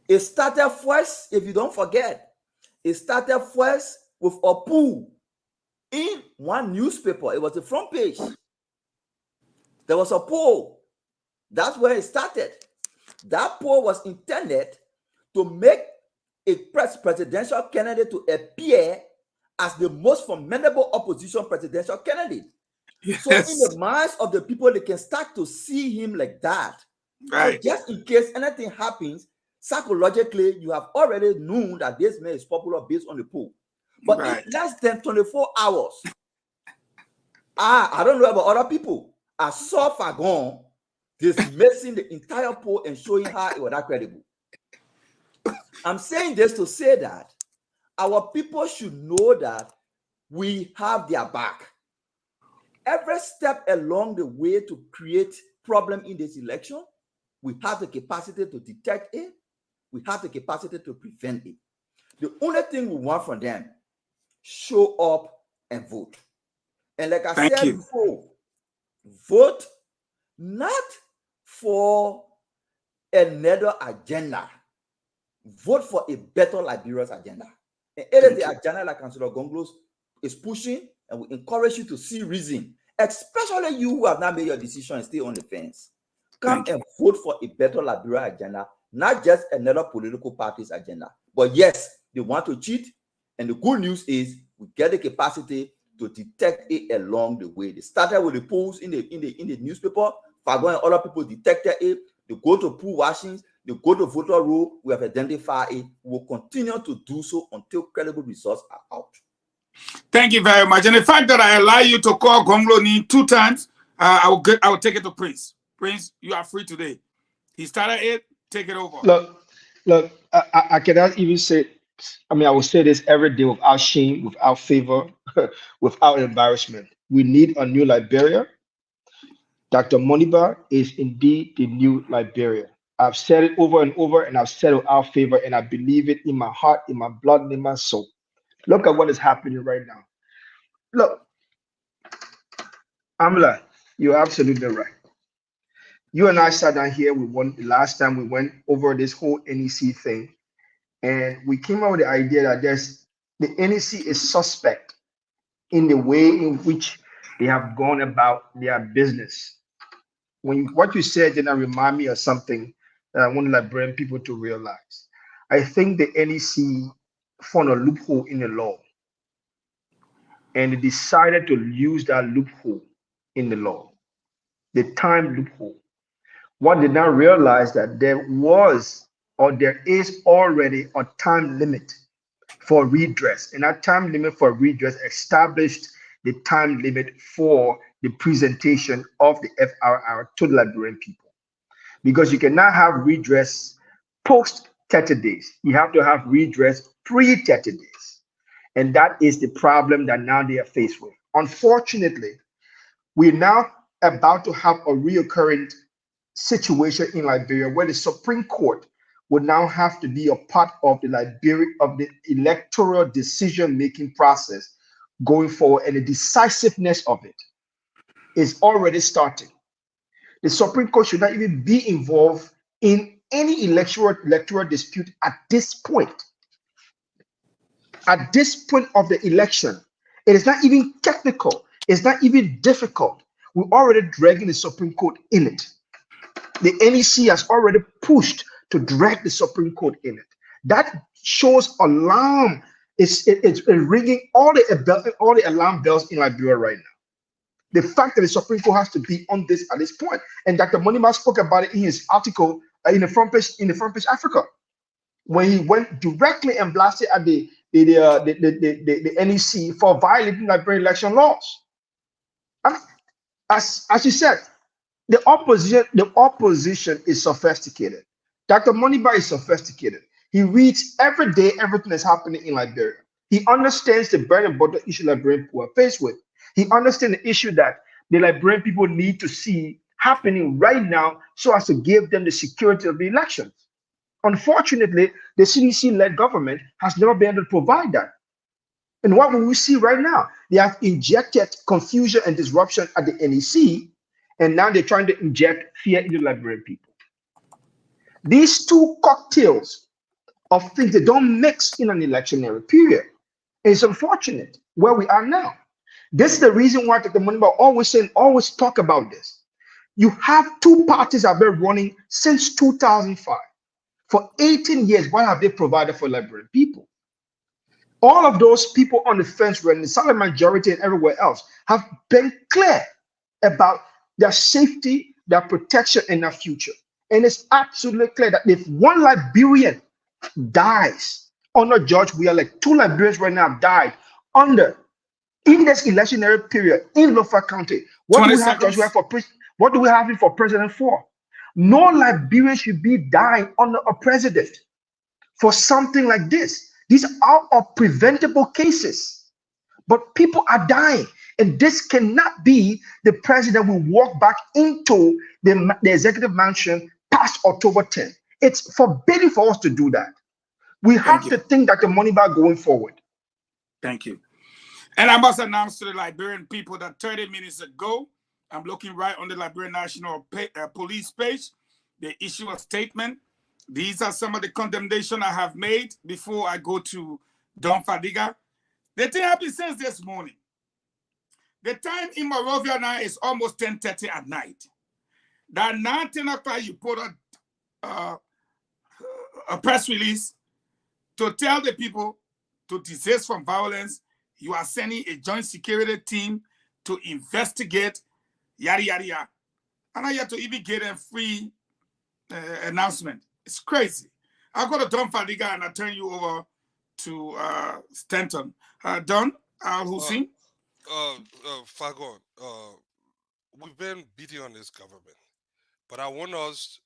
It started first, if you don't forget, it started first with a poll in one newspaper. It was the front page. There was a poll. That's where it started. That poll was intended to make a presidential candidate to appear as the most formidable opposition presidential candidate. Yes. So in the minds of the people, they can start to see him like that. Right. So just in case anything happens, psychologically, you have already known that this man is popular based on the poll. But in less than 24 hours, I don't know about other people, I saw Fagon dismissing the entire poll and showing how it was not credible. I'm saying this to say that our people should know that we have their back. Every step along the way to create problem in this election, we have the capacity to detect it. We have the capacity to prevent it. The only thing we want from them, show up and vote. And like I said before, vote not for another agenda. Vote for a better Liberia's agenda. And it is the agenda like Councillor Gonglos is pushing, and we encourage you to see reason, especially you who have not made your decision and stay on the fence. Come and vote for a better Liberia agenda, not just another political party's agenda. But yes, they want to cheat, and the good news is we get the capacity to detect it along the way. They started with the polls in the newspaper. Fagon and other people detected it. They go to poll washings. They go to voter roll. We have identified it. We will continue to do so until credible results are out. Thank you very much. And the fact that I allow you to call Gongloni 2 times, I will take it to Prince. Prince, you are free today. He started it. Take it over. Look. I cannot even say. I mean, I will say this every day without shame, without favor, without embarrassment. We need a new Liberia. Dr. Moniba is indeed the new Liberia. I've said it over and over, and I've said it without favor, and I believe it in my heart, in my blood, and in my soul. Look at what is happening right now. Look, Amla, you're absolutely right. You and I sat down here. The last time we went over this whole NEC thing, and we came up with the idea that the NEC is suspect in the way in which they have gone about their business. What you said did not remind me of something that I want Liberian people to realize. I think the NEC found a loophole in the law, and they decided to use that loophole in the law, the time loophole. What did not realize that there is already a time limit for redress, and that time limit for redress established the time limit for the presentation of the FRR to the Liberian people. Because you cannot have redress post 30 days. You have to have redress pre-30 days. And that is the problem that now they are faced with. Unfortunately, we're now about to have a reoccurring situation in Liberia where the Supreme Court would now have to be a part of the electoral decision-making process going forward, and the decisiveness of it is already starting. The Supreme Court should not even be involved in any electoral dispute at this point. At this point of the election, it is not even technical. It's not even difficult. We're already dragging the Supreme Court in it. The NEC has already pushed to drag the Supreme Court in it. That shows alarm. It's ringing all the alarm bells in Liberia right now. The fact that the Supreme Court has to be on this at this point, and Dr. Monima spoke about it in his article in the front page Africa, when he went directly and blasted at the NEC for violating Liberian election laws. As you said, the opposition is sophisticated. Dr. Moniba is sophisticated. He reads every day everything that's happening in Liberia. He understands the bread and butter issue Liberian people are faced with. He understands the issue that the Liberian people need to see happening right now so as to give them the security of the elections. Unfortunately, the CDC-led government has never been able to provide that. And what will we see right now? They have injected confusion and disruption at the NEC, and now they're trying to inject fear into the Liberian people. These two cocktails of things, they don't mix in an electionary period. It's unfortunate where we are now. This is the reason why the Moneybar always talk about this. You have two parties that have been running since 2005. For 18 years, what have they provided for Liberian people? All of those people on the fence, in the silent majority and everywhere else, have been clear about their safety, their protection, and their future. And it's absolutely clear that if one Liberian dies under George Weah, like 2 Liberians right now have died in this electionary period in Lofa County, what do we have George Weah for? What do we have him for president for? No Liberian should be dying under a president for something like this. These are preventable cases, but people are dying, and this cannot be the president will walk back into the executive mansion past October 10th. It's forbidden for us to do that. We have to think that the money back going forward. Thank you. And I must announce to the Liberian people that 30 minutes ago, I'm looking right on the Liberian National Police page. They issue a statement. These are some of the condemnation I have made before I go to Don Fadiga. The thing happened since this morning. The time in Monrovia now is almost 10:30 at night. That 10 o'clock you put a press release to tell the people to desist from violence. You are sending a joint security team to investigate, yada, yada, yada. And I have to even get a free announcement. It's crazy. I'll go to Don Fadiga and I'll turn you over to Stanton. Don Hussein. Fagon, we've been beating on this government, but I want us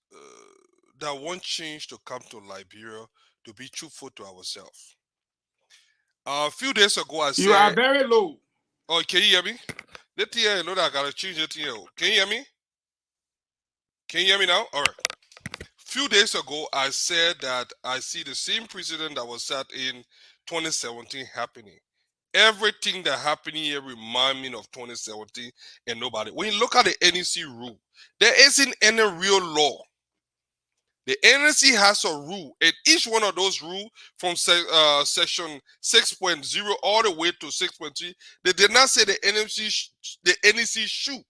that one change to come to Liberia to be truthful to ourselves. A few days ago, I said... You are very low. Oh, can you hear me? Let me know that I got to change it here. Can you hear me? Can you hear me now? All right. Few days ago, I said that I see the same precedent that was set in 2017 happening. Everything that happened here remind me of 2017 and nobody. When you look at the NEC rule, there isn't any real law. The NEC has a rule, and each one of those rules from section 6.0 all the way to 6.3, they did not say the NEC should.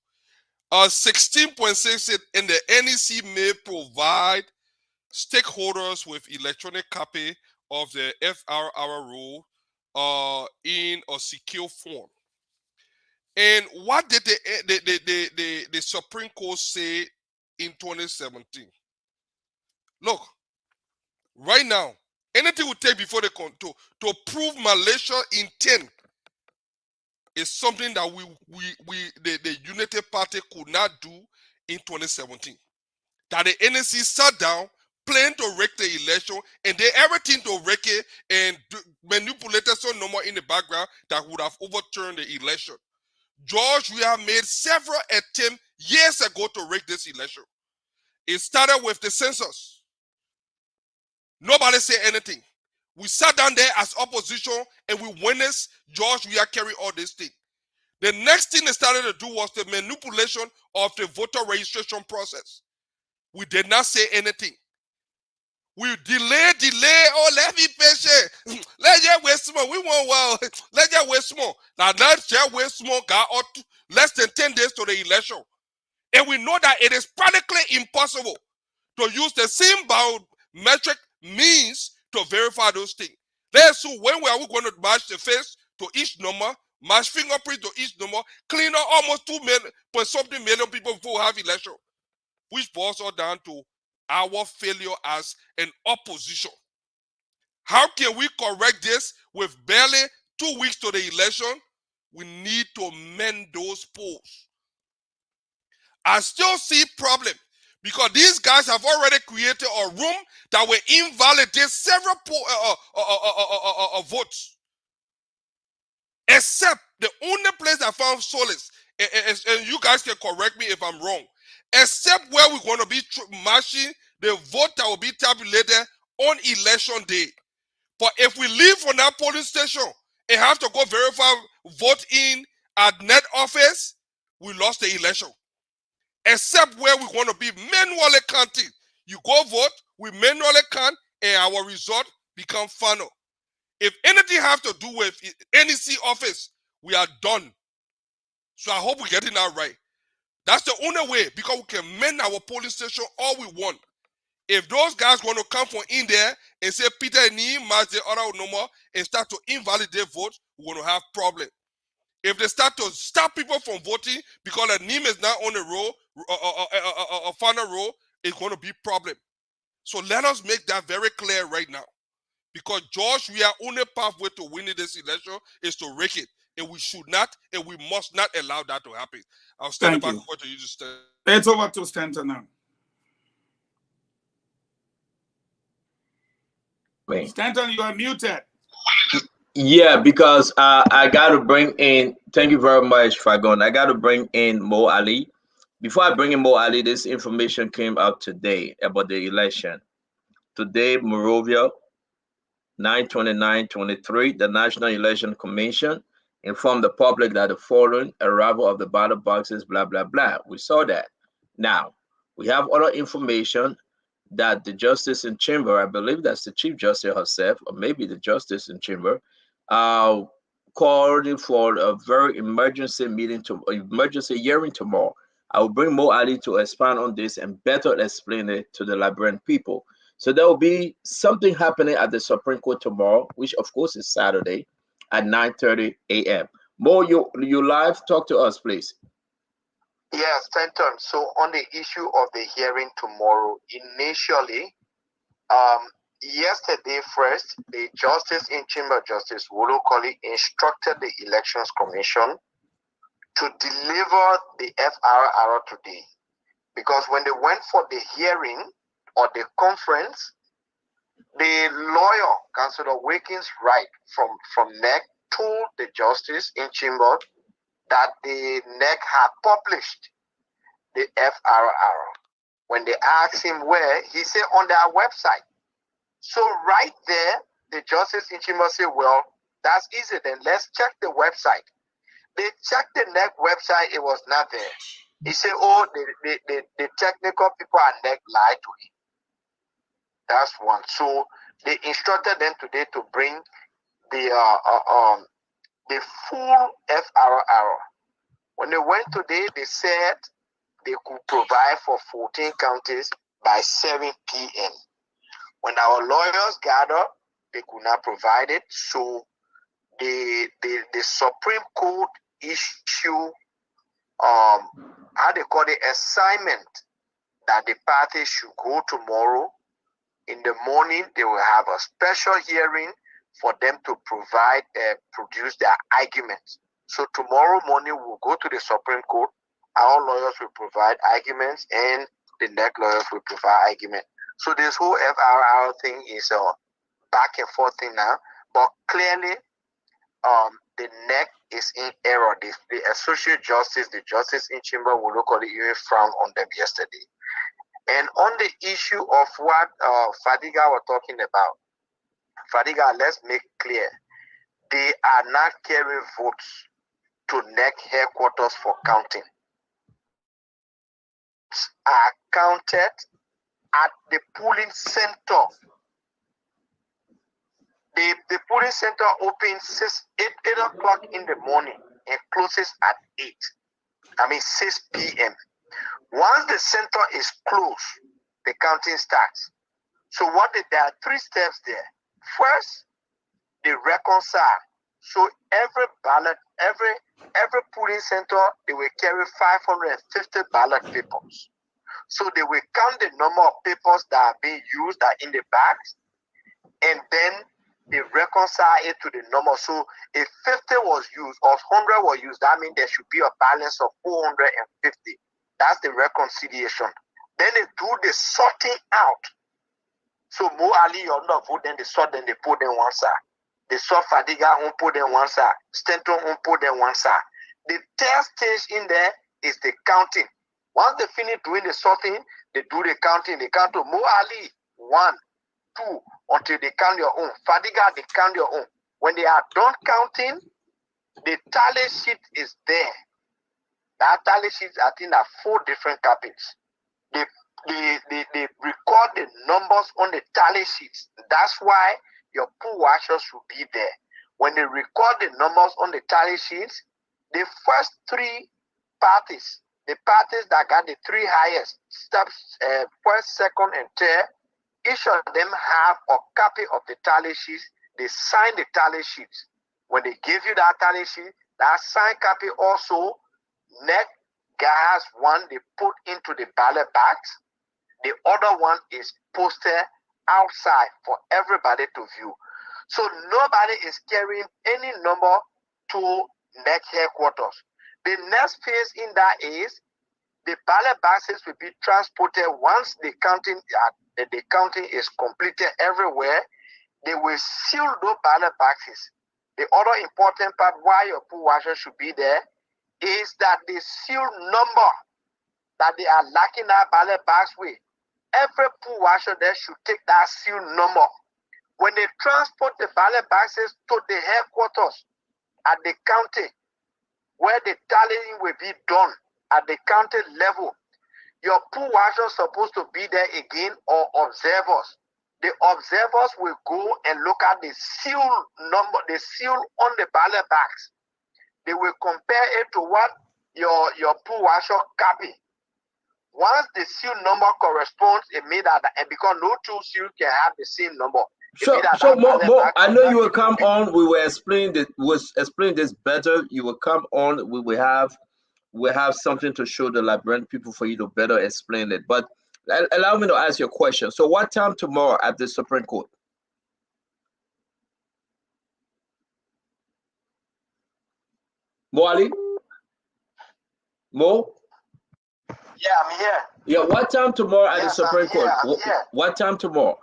16.6 said, and the NEC may provide stakeholders with electronic copy of the FRR rule in a secure form. And what did the Supreme Court say in 2017? Look, right now, anything we take before to prove malicious intent is something that the Unity Party could not do in 2017. That the NEC sat down, planned to rig the election, and did everything to rig it and manipulated some number in the background that would have overturned the election. George, we have made several attempts years ago to rig this election. It started with the census. Nobody said anything. We sat down there as opposition and we witnessed George, we are carrying all this thing. The next thing they started to do was the manipulation of the voter registration process. We did not say anything. We delay. Oh, let me patient. Let you wait small. We want well. Let you wait small. Now let you wait small. Got less than 10 days to the election, and we know that it is practically impossible to use the same biometric means to verify those things. So when are we going to match the face to each number, match fingerprint to each number, clean up almost 2 million people before we have election, which boils all down to our failure as an opposition. How can we correct this with barely 2 weeks to the election? We need to mend those polls. I still see problem because these guys have already created a room that will invalidate several votes. Except the only place I found solace and you guys can correct me if I'm wrong, except where we're going to be marching the vote that will be tabulated on election day. But if we leave from that polling station and have to go verify vote in at net office, we lost the election. Except where we're going to be manually counting. You go vote, we manually count, and our result become final. If anything have to do with NEC office, we are done. So I hope we're getting that right. That's the only way, because we can mend our polling station all we want. If those guys want to come from in there and say Peter and me match the other no more and start to invalidate votes, we're going to have problem. If they start to stop people from voting because the name is not on the roll, a final roll, it's going to be problem. So let us make that very clear right now. Because George, we are only pathway to winning this election is to rig it. And we should not, and we must not allow that to happen. I'll stand back over to you to stand. It's over to Stanton now. Wait. Stanton, you are muted. Yeah, because I got to bring in, thank you very much, Fagon. I got to bring in Mo Ali. Before I bring in Mo Ali, this information came out today about the election. Today, Morovia, 9/29/23, the National Election Commission informed the public that the following arrival of the ballot boxes, blah, blah, blah. We saw that. Now, we have other information that the justice in chamber, I believe that's the Chief Justice herself, or maybe the justice in chamber, called for a very emergency meeting, emergency hearing tomorrow. I will bring Mo Ali to expand on this and better explain it to the Liberian people. So there will be something happening at the Supreme Court tomorrow, which of course is Saturday at 9:30 a.m. Mo, you live? Talk to us, please. Yes, Stanton. So on the issue of the hearing tomorrow, initially, yesterday first, the Justice in Chamber Justice, Wolo Koli, instructed the Elections Commission to deliver the FRR today. Because when they went for the hearing or the conference, the lawyer, Councillor Wakins Wright from NEC, told the Justice in Chamber that the NEC had published the FRR. When they asked him where, he said on their website. So right there, the Justice in Chamber said, well, that's easy then, let's check the website. They checked the NEC website, it was not there. He said, oh, the technical people at NEC lied to him. That's one. So they instructed them today to bring the full FRR. When they went today, they said they could provide for 14 counties by 7 p.m. When our lawyers gathered, they could not provide it. So the Supreme Court issue, how they call it, assignment that the parties should go tomorrow. In the morning, they will have a special hearing for them to provide, produce their arguments. So tomorrow morning, we'll go to the Supreme Court. Our lawyers will provide arguments, and the NEC lawyers will provide arguments. So this whole FRR thing is a back and forth thing now. But clearly, the NEC is in error. The Associate Justice, the Justice in Chamber, will locally even frown on them yesterday. And on the issue of what Fadiga was talking about, Fadiga, let's make clear, they are not carrying votes to NEC headquarters for counting. Are counted at the polling center. The polling center opens 8 o'clock in the morning and closes at 6 p.m. Once the center is closed, the counting starts. So there are 3 steps there. First, they reconcile. So every ballot, every polling center, they will carry 550 ballot papers. So they will count the number of papers that are being used that are in the bags, and then they reconcile it to the number. So if 50 was used or 100 were used, that means there should be a balance of 450. That's the reconciliation. Then they do the sorting out. So Mo Ali, you're not vote, then they sort, then they put them one side. They sort Fadiga, on put them one side. Stenton, on put them one side. The third stage in there is the counting. Once they finish doing the sorting, they do the counting. They count to Mo Ali 1, 2 until they count your own. Fadiga, they count your own. When they are done counting, the tally sheet is there. That tally sheet, I think, are 4 different cabins. They record the numbers on the tally sheets. That's why your poll watchers should be there. When they record the numbers on the tally sheets, the first 3 parties, the parties that got the 3 highest steps, first, second, and third, each of them have a copy of the tally sheets. They sign the tally sheets. When they give you that tally sheet, that signed copy also, NEC has one they put into the ballot box. The other one is posted outside for everybody to view. So nobody is carrying any number to NEC headquarters. The next phase in that is the ballot boxes will be transported once the counting is completed everywhere. They will seal those ballot boxes. The other important part why your poll watcher should be there is that the seal number that they are locking that ballot box with, every poll watcher there should take that seal number. When they transport the ballot boxes to the headquarters at the county, where the tallying will be done at the county level, your poll watchers are supposed to be there again, or observers. The observers will go and look at the seal number, the seal on the ballot box. They will compare it to what your poll watcher copy. Once the seal number corresponds, it means that, and because no 2 seals can have the same number. So Mo, I know you will come on. We will explain this better. You will come on. We have something to show the Liberian people for you to better explain it. But allow me to ask you a question. So what time tomorrow at the Supreme Court? Mo Ali? Mo? Yeah, I'm here. Yeah, what time tomorrow at the Supreme Court? I'm here. What time tomorrow?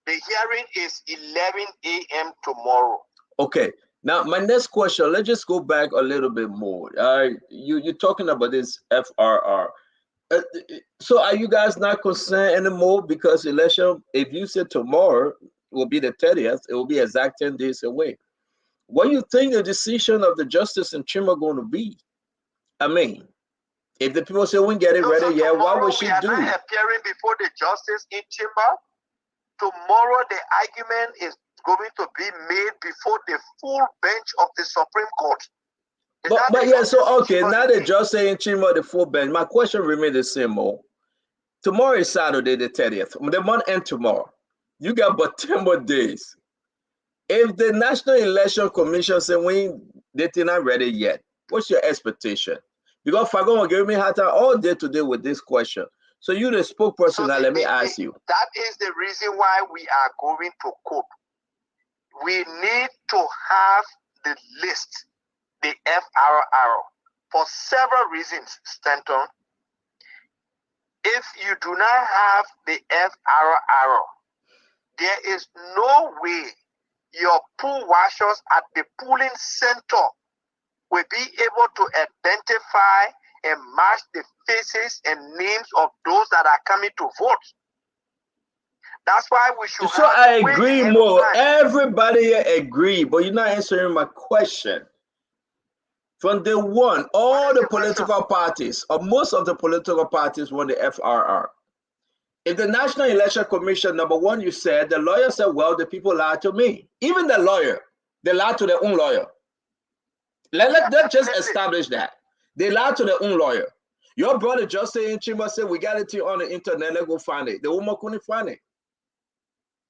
The hearing is 11 a.m. tomorrow. Okay. Now, my next question, let's just go back a little bit more. You're talking about this FRR. So are you guys not concerned anymore because election, if you say tomorrow will be the 30th, it will be exact 10 days away. What do you think the decision of the justice in Chima going to be? I mean, if the people say we get it ready, yeah, what would she do? We are not appearing before the justice in Chima. Tomorrow, the argument is going to be made before the full bench of the Supreme Court. But yeah, so okay, now the judge saying Chima the full bench. My question remains the same, Mo. Tomorrow is Saturday, the 30th. The month ends tomorrow. You got but 10 more days. If the National Election Commission say they're not ready yet, what's your expectation? Because Fagon will give me hard time all day today with this question. So you the spokesperson, now let me ask you. That is the reason why we are going to court. We need to have the list, the FRR, for several reasons, Stanton. If you do not have the FRR, there is no way your poll watchers at the polling center will be able to identify and match the faces and names of those that are coming to vote. That's why we should. So I agree, Mo. Everybody here agree, but you're not answering my question. From day one, all the political parties, or most of the political parties, want the FRR. If the National Election Commission, number one, you said, the lawyer said, well, the people lied to me. Even the lawyer, they lied to their own lawyer. Let's just establish that. They lied to their own lawyer. Your brother just saying, Chima said, we got it on the internet, let's go find it. The woman couldn't find it.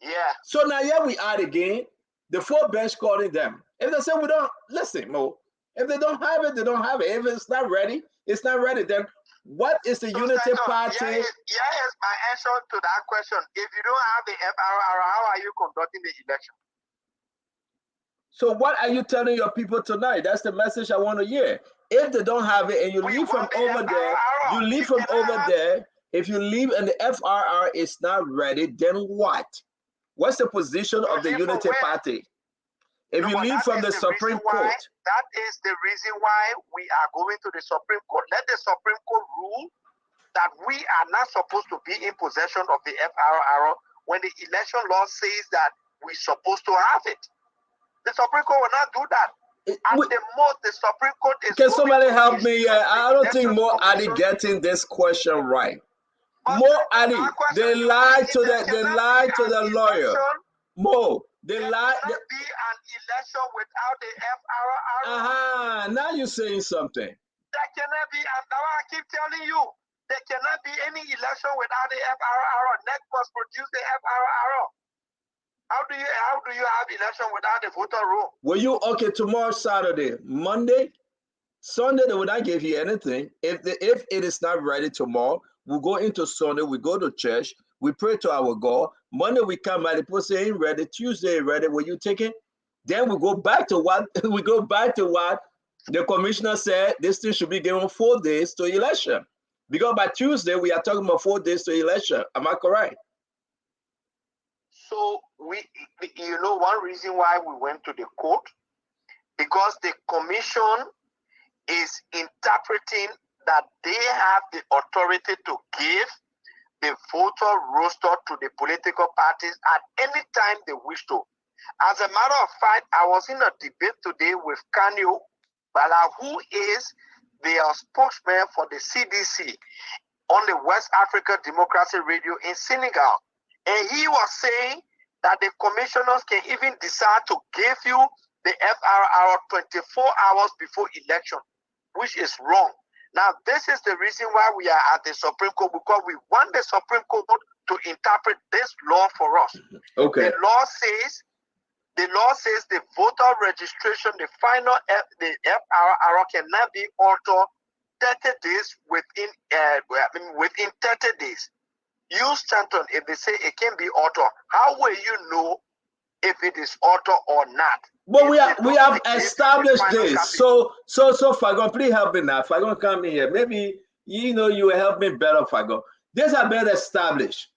Yeah. So now here we are again, the full bench calling them. If they say we don't, listen, Mo, if they don't have it, they don't have it. If it's not ready, it's not ready. Then what is the Unity Party? Here is my answer to that question. If you don't have the FRR, how are you conducting the election? So what are you telling your people tonight? That's the message I want to hear. If they don't have it and you leave from over there, you leave from over there. If you leave and the FRR is not ready, then what? What's the position of the Unity Party? If you leave from the Supreme Court. That is the reason why we are going to the Supreme Court. Let the Supreme Court rule that we are not supposed to be in possession of the FRR when the election law says that we're supposed to have it. The Supreme Court will not do that. At the most, the Supreme Court is. Can somebody help me here? I don't think Mo Ali getting this question right. Mo Ali, they lied to the lawyer. Mo, they lied. There cannot be an election without the FRR. Now you're saying something. There cannot be, and now I keep telling you, there cannot be any election without the FRR. NEC must produce the FRR. How do you have election without the voter roll? Will you tomorrow Saturday, Monday, Sunday they will not give you anything. If it is not ready tomorrow, we'll go into Sunday, we go to church, we pray to our God. Monday we come back, the person ain't ready, Tuesday ready, will you take it? Then we go back to what the commissioner said this thing should be given 4 days to election. Because by Tuesday we are talking about 4 days to election. Am I correct? So one reason why we went to the court, because the commission is interpreting that they have the authority to give the voter roster to the political parties at any time they wish to. As a matter of fact, I was in a debate today with Kanyo Bala, who is the spokesman for the CDC on the West Africa Democracy Radio in Senegal. And he was saying that the commissioners can even decide to give you the FRR 24 hours before election, which is wrong. Now, this is the reason why we are at the Supreme Court, because we want the Supreme Court to interpret this law for us. Okay. The law says the voter registration, the final the FRR cannot be altered 30 days within 30 days. You, Stanton, if they say it can be altered, how will you know if it is altered or not? But we have established this. So Fagon, please help me now. Fagon, come in here. Maybe you will help me better, Fagon. This has been established.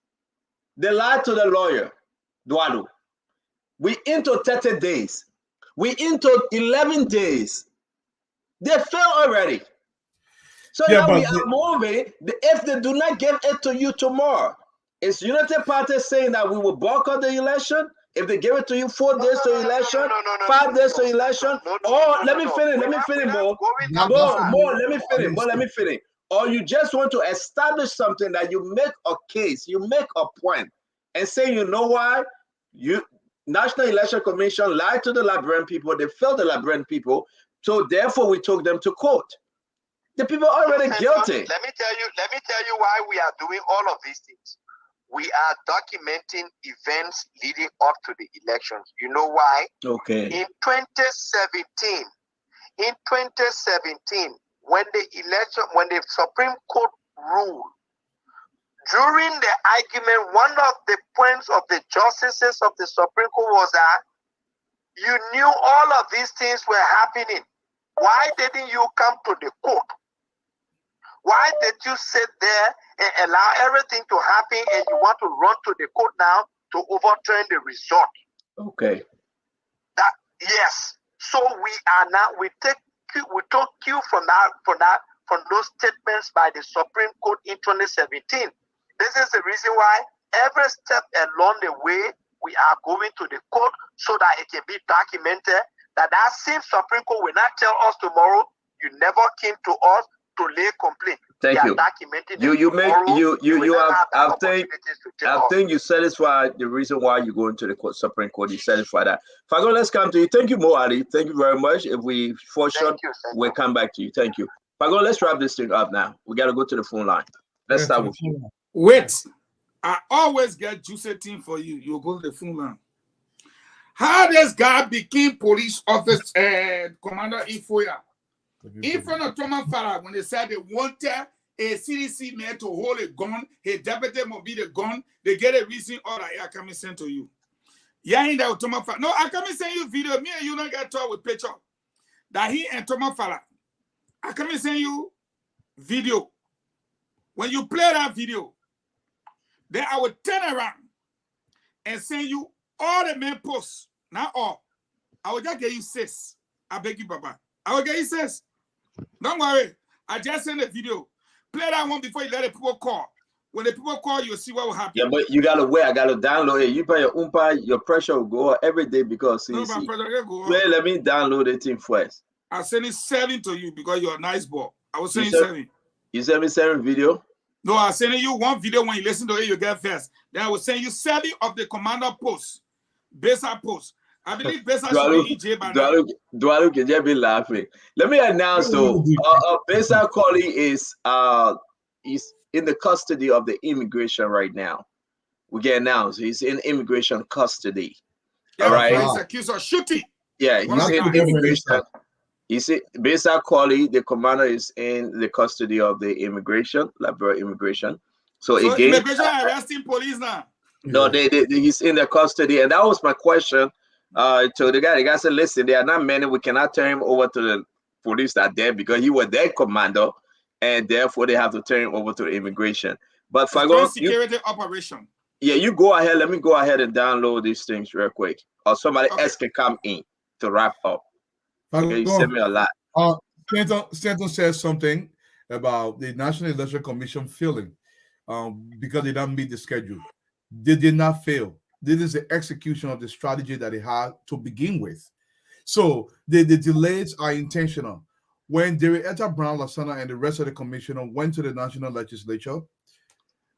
They lied to the lawyer, Dualu. We into 30 days. We into 11 days. They failed already. So now we are moving. If they do not give it to you tomorrow, is Unity Party saying that we will boycott the election? If they give it to you 4 days to election, 5 days to election, or let me finish, more. Let me finish. Or you just want to establish something that you make a case, you make a point, and say, you know why? National Election Commission lied to the Liberian people, they failed the Liberian people, so therefore we took them to court. The people are already guilty. Let me tell you why we are doing all of these things. We are documenting events leading up to the elections. You know why? Okay. In 2017, when the Supreme Court ruled, during the argument, one of the points of the justices of the Supreme Court was that you knew all of these things were happening. Why didn't you come to the court? Why did you sit there and allow everything to happen and you want to run to the court now to overturn the result? Okay. Yes. So we took cue from those statements by the Supreme Court in 2017. This is the reason why every step along the way we are going to the court so that it can be documented that same Supreme Court will not tell us tomorrow you never came to us to lay complaint. Thank you. I think you satisfy the reason why you're going to the Supreme Court. You satisfy that. Fagon, let's come to you. Thank you, Mo Ali. Thank you very much. If we fall short, we'll come back to you. Thank you. Fagon, let's wrap this thing up now. We got to go to the phone line. Let's start with you. Wait. I always get juicy thing for you. You go to the phone line. How this guy became police officer, Commander Ifoya? In front of Thomas Farah, when they said they wanted a CDC man to hold a gun, a deputy will be the gun, they get a reason, all right, I come and send to you. Yeah, in that Thomas Farah. No, I come and send you video. Me and you don't get talk with picture. That he and Thomas Farah. I come and send you video. When you play that video, then I will turn around and send you all the main posts, not all, I will just get you 6. I beg you, Papa. I will get you 6. Don't worry. I just sent a video. Play that one before you let the people call. When the people call, you'll see what will happen. Yeah, but you gotta wait. I gotta download it. You pay your umpa, your pressure will go up every day because No, my brother, go wait, let me download the thing first. I'll send it 7 to you because you're a nice boy. I will send you 7. You send me 7 video? No, I'm sending you 1 video. When you listen to it, you get first. Then I will send you 7 of the commander posts, Besa posts. I believe Besa should be EJ by now. Do I look at you be laughing? Let me announce though, Besa Koli is in the custody of the immigration right now. We get announced he's in immigration custody. Yeah, all right. He's accused of shooting. Yeah, he's in immigration. You see, Besa Koli, the commander, is in the custody of the immigration, Liberia immigration. So again, immigration arresting police now. No, he's in their custody, and that was my question to the guy. The guy said, "Listen, there are not many. We cannot turn him over to the police that there because he was their commander, and therefore they have to turn him over to the immigration." But Fagon, security operation. Yeah, you go ahead. Let me go ahead and download these things real quick, or somebody else can come in to wrap up. Okay, you sent me a lot. Stanton says something about the National Electoral Commission failing because they don't meet the schedule. They did not fail. This is the execution of the strategy that they had to begin with. So the delays are intentional. When Derrietta Brown Lasana and the rest of the commissioner went to the national legislature,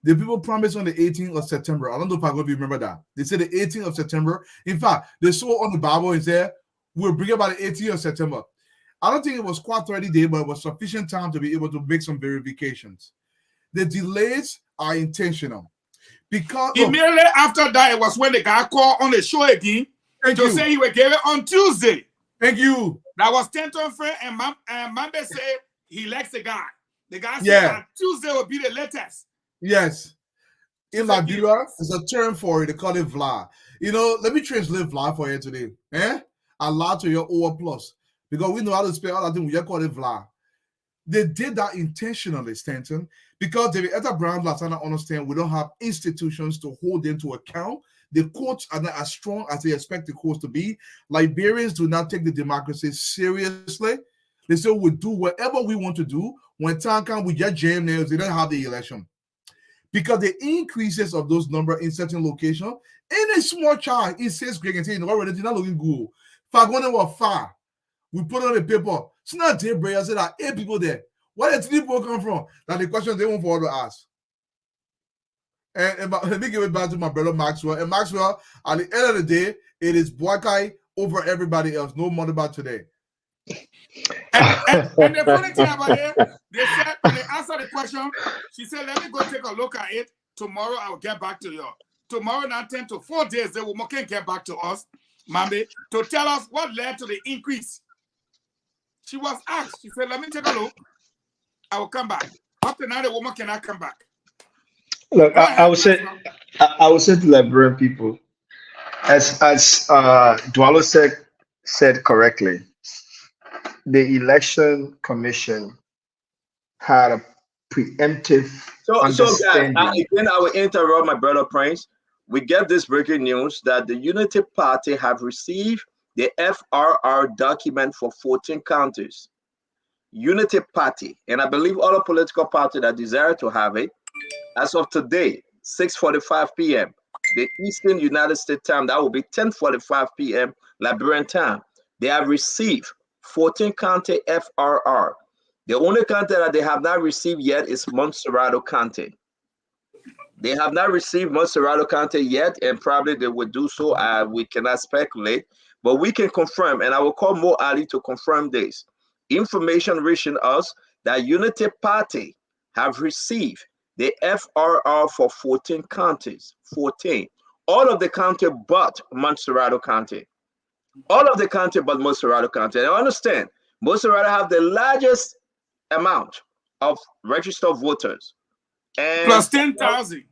the people promised on the 18th of September. I don't know if I remember that. They said the 18th of September. In fact, they saw on the Bible and said, we'll bring it by the 18th of September. I don't think it was quite 30 days, but it was sufficient time to be able to make some verifications. The delays are intentional. Because immediately after that, it was when the guy called on the show again to say he would give it on Tuesday. Thank you. That was Stanton friend, and Mambe said he likes the guy. The guy said that Tuesday will be the latest. Yes. In Liberia, there's a term for it. They call it VLA. You know, let me translate VLA for you today. Allah to your O plus. Because we know how to spell all that thing. We call it VLA. They did that intentionally, Stanton, because Derrietta Brown Lasana understand we don't have institutions to hold them to account. The courts are not as strong as they expect the courts to be. Liberians do not take the democracy seriously. They say we'll do whatever we want to do. When time comes, we just jam nails. They don't have the election. Because the increases of those numbers in certain locations, any small child in 6th grade can say, already they're not looking good. Fagone was far. We put on the paper. It's not daybreak. I said that 8 people there. Where did 3 people come from? That's the question they want for all to ask. And let me give it back to my brother Maxwell. And Maxwell, at the end of the day, it is Boakai over everybody else. No more about today. And the funny thing about it, they said when they answered the question, she said, "Let me go take a look at it. Tomorrow I'll get back to you." Tomorrow, now 10 to 4 days, they will get back to us, Mambe, to tell us what led to the increase. She was asked. She said, "Let me take a look. I will come back." Up to now, the woman cannot come back. Look, I would say to Liberian people, as Dwalo said correctly, the election commission had a preemptive understanding. So guys, again, I will interrupt my brother Prince. We get this breaking news that the Unity Party have received the FRR document for 14 counties. Unity Party, and I believe all the political parties that desire to have it, as of today, 6:45 p.m., the Eastern United States time, that will be 10:45 p.m. Liberian time. They have received 14 county FRR. The only county that they have not received yet is Montserrado County. They have not received Montserrado County yet, and probably they will do so. We cannot speculate, but we can confirm, and I will call Mo Ali to confirm this. Information reaching us that Unity Party have received the FRR for 14 counties. 14. All of the county but Montserrado County. All of the county but Montserrado County. And I understand, Montserrado have the largest amount of registered voters. And plus 10,000.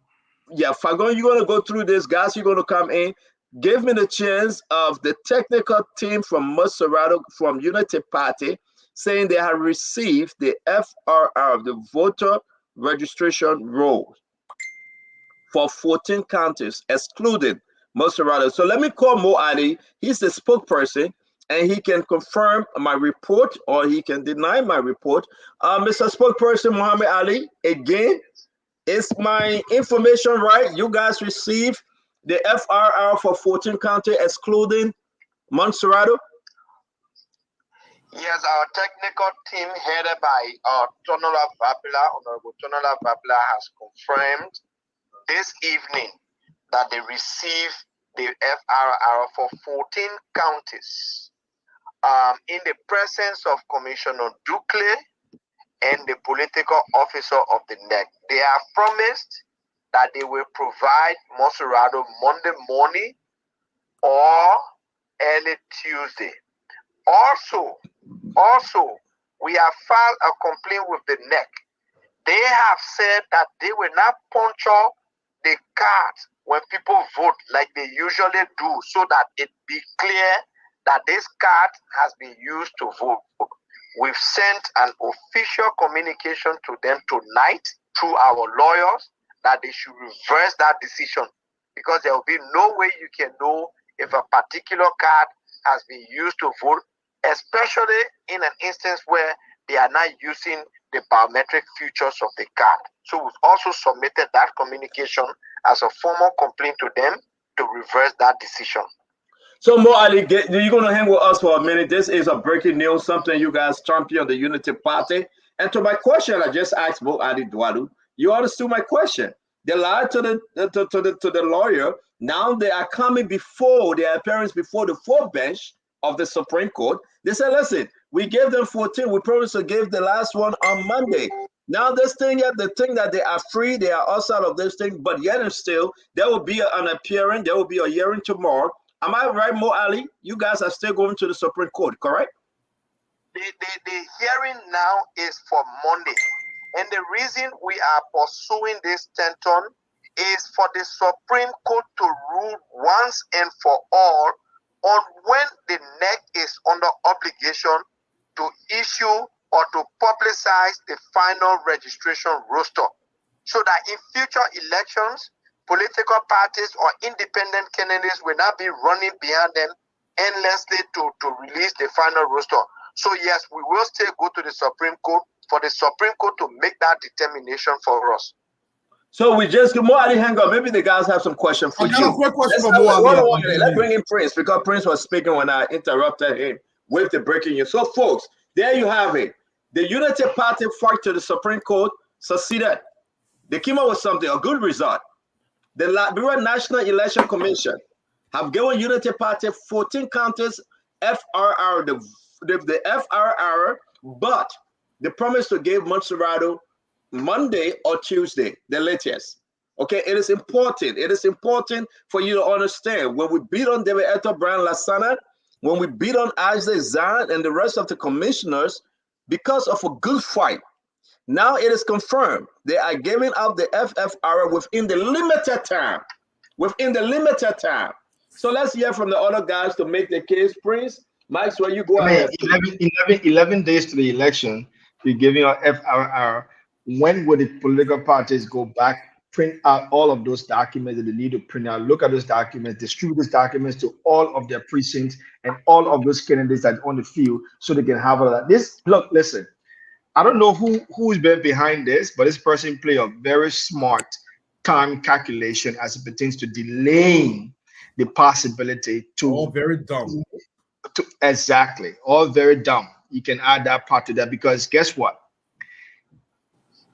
Yeah, Fagon, you're going to go through this. Guys, you're going to come in. Give me the chance of the technical team from Montserrado, from Unity Party, saying they have received the FRR, the voter registration roll, for 14 counties, excluding Montserrado. So let me call Mo Ali. He's the spokesperson. and he can confirm my report or he can deny my report. Mr. Spokesperson Muhammad Ali, again, is my information right? You guys received the FRR for 14 county excluding Montserrado? Yes, our technical team headed by Tonola Vapila, Honorable Tonola Vapila, has confirmed this evening that they received the FRR for 14 counties in the presence of Commissioner Ducle and the political officer of the NEC. They have promised that they will provide Montserrado Monday morning or early Tuesday. Also, we have filed a complaint with the NEC. They have said that they will not puncture the cards when people vote like they usually do, so that it be clear that this card has been used to vote. We've sent an official communication to them tonight through our lawyers that they should reverse that decision, because there will be no way you can know if a particular card has been used to vote, especially in an instance where they are not using the biometric features of the card. So we've also submitted that communication as a formal complaint to them to reverse that decision. So Mo Ali, you're going to hang with us for a minute. This is a breaking news, something you guys champion the Unity Party. And to my question, I just asked Mo Ali Dwalu, you understood my question. They lied to the lawyer. Now they are coming before their appearance before the full bench of the Supreme Court. They said, listen, we gave them 14. We promised to give the last one on Monday. Now this thing, the thing that they are free, they are outside of this thing, but yet and still, there will be an appearance, there will be a hearing tomorrow. Am I right, Mo Ali? You guys are still going to the Supreme Court, correct? The hearing now is for Monday. And the reason we are pursuing this tension is for the Supreme Court to rule once and for all on when the NEC is under obligation to issue or to publicize the final registration roster, so that in future elections, political parties or independent candidates will not be running behind them endlessly to release the final roster. So yes, we will still go to the Supreme Court for the Supreme Court to make that determination for us. So we just Mo Ali, hang on. Maybe the guys have some questions for you. I got a quick question for Mo Ali. Let's bring in Prince, because Prince was speaking when I interrupted him with the breaking news. So folks, there you have it. The Unity Party fight to the Supreme Court succeeded. They came up with something, a good result. The Liberia National Election Commission have given Unity Party 14 counties FRR, the FRR, but they promised to give Montserrado Monday or Tuesday, the latest. Okay, it is important. It is important for you to understand, when we beat on David Eto Brian Lasana, when we beat on Isaac Zahn and the rest of the commissioners, because of a good fight, now it is confirmed they are giving up the FFR within the limited time. Within the limited time. So let's hear from the other guys to make the case. Prince, Maxwell, you go ahead. 11 days to the election, you're giving out FRR. When will the political parties go back, print out all of those documents that they need to print out, look at those documents, distribute those documents to all of their precincts and all of those candidates that are on the field, so they can have all that? This, look, listen, I don't know who's been behind this, but this person played a very smart time calculation as it pertains to delaying the possibility to— all very dumb. Exactly, all very dumb. You can add that part to that, because guess what?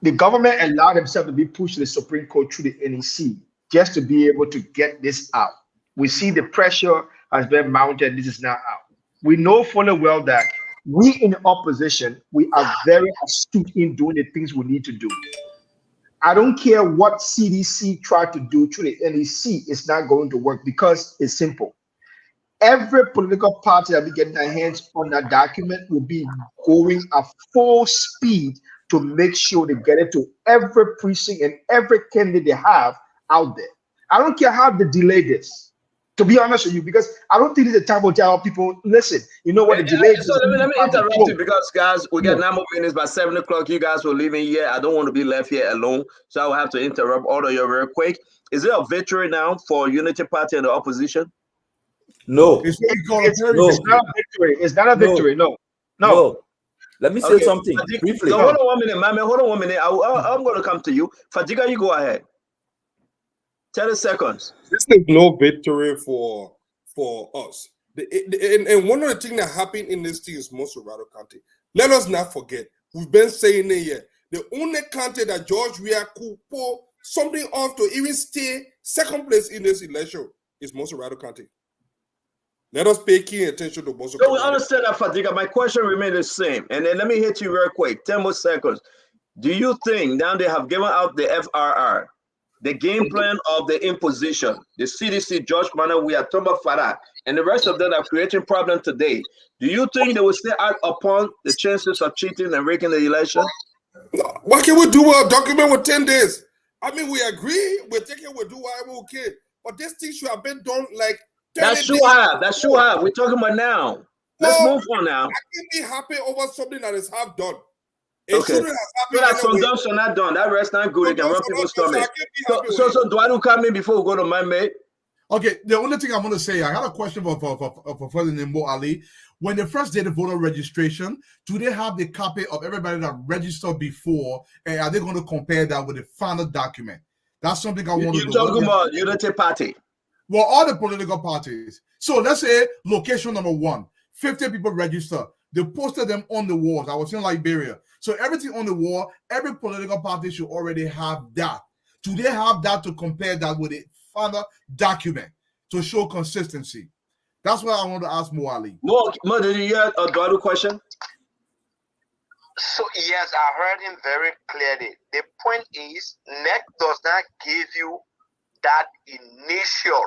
The government allowed themselves to be pushed to the Supreme Court through the NEC just to be able to get this out. We see the pressure has been mounted. This is now out. We know fully well that we in the opposition, we are very astute in doing the things we need to do. I don't care what CDC tried to do through the NEC, it's not going to work, because it's simple. Every political party that be getting their hands on that document will be going at full speed to make sure they get it to every precinct and every candidate they have out there. I don't care how they delay this, to be honest with you, because I don't think it's a time to tell people, listen, you know what, the delay is. So let me interrupt you, because guys, we got 9 more minutes. By 7 o'clock, you guys will leave me here. I don't want to be left here alone, so I will have to interrupt all of you real quick. Is there a victory now for Unity Party and the opposition? No. It's what we call a It's pluribus. not a victory. It's not a victory. No. Let me say something Fadiga, briefly. So hold on 1 minute, man. Hold on 1 minute. I'm going to come to you. Fadiga, you go ahead. 30 seconds. This is no victory for us. And one of the things that happened in this thing is Montserrado County. Let us not forget. We've been saying it here. The only county that George Weah could pull something off to even stay second place in this election is Montserrado County. Let us pay keen attention to Montserrado. So we understand that, Fadiga. My question remains the same. And then let me hit you real quick. 10 more seconds. Do you think now they have given out the FRR, the game plan of the imposition, the CDC, George Mana, we are talking about Farah, and the rest of them are creating problems today? Do you think they will still act upon the chances of cheating and rigging the election? Why can't we do a document with 10 days? I mean, we agree. We're thinking we'll do whatever we can. But this thing should have been done like 30 That's true. That's true. We're talking about now. Let's move on now. I can't be happy over something that is half done. Okay. So that some done, so not done. That rest not good. They can run people's stomach. So do I do come in before we go to my mate? Okay, the only thing I'm going to say, I got a question for President Mo Ali. When they first did the voter registration, do they have the copy of everybody that registered before, and are they going to compare that with the final document? That's something I want to know. You're talking about Unity Party. Well, all the political parties. So let's say location number 1, 50 people register. They posted them on the walls. I was in Liberia. So everything on the wall, every political party should already have that. Do they have that to compare that with a final document to show consistency? That's what I want to ask Mo Ali. Mo, did you hear a Eduardo question? So yes, I heard him very clearly. The point is, NEC does not give you that initial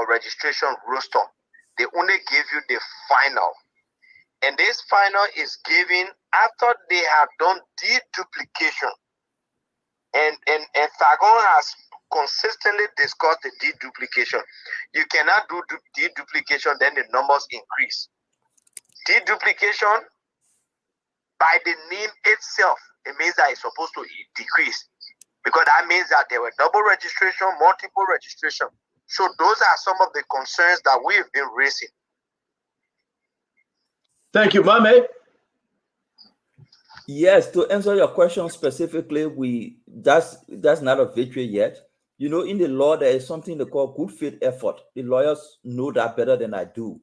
registration roster. They only give you the final. And this final is given after they have done deduplication. And Fagon has consistently discussed the deduplication. You cannot do deduplication, then the numbers increase. Deduplication, by the name itself, it means that it's supposed to decrease. Because that means that there were double registration, multiple registration. So those are some of the concerns that we've been raising. Thank you, Mame. Yes, to answer your question specifically, that's not a victory yet. You know, in the law, there is something they call good faith effort. The lawyers know that better than I do.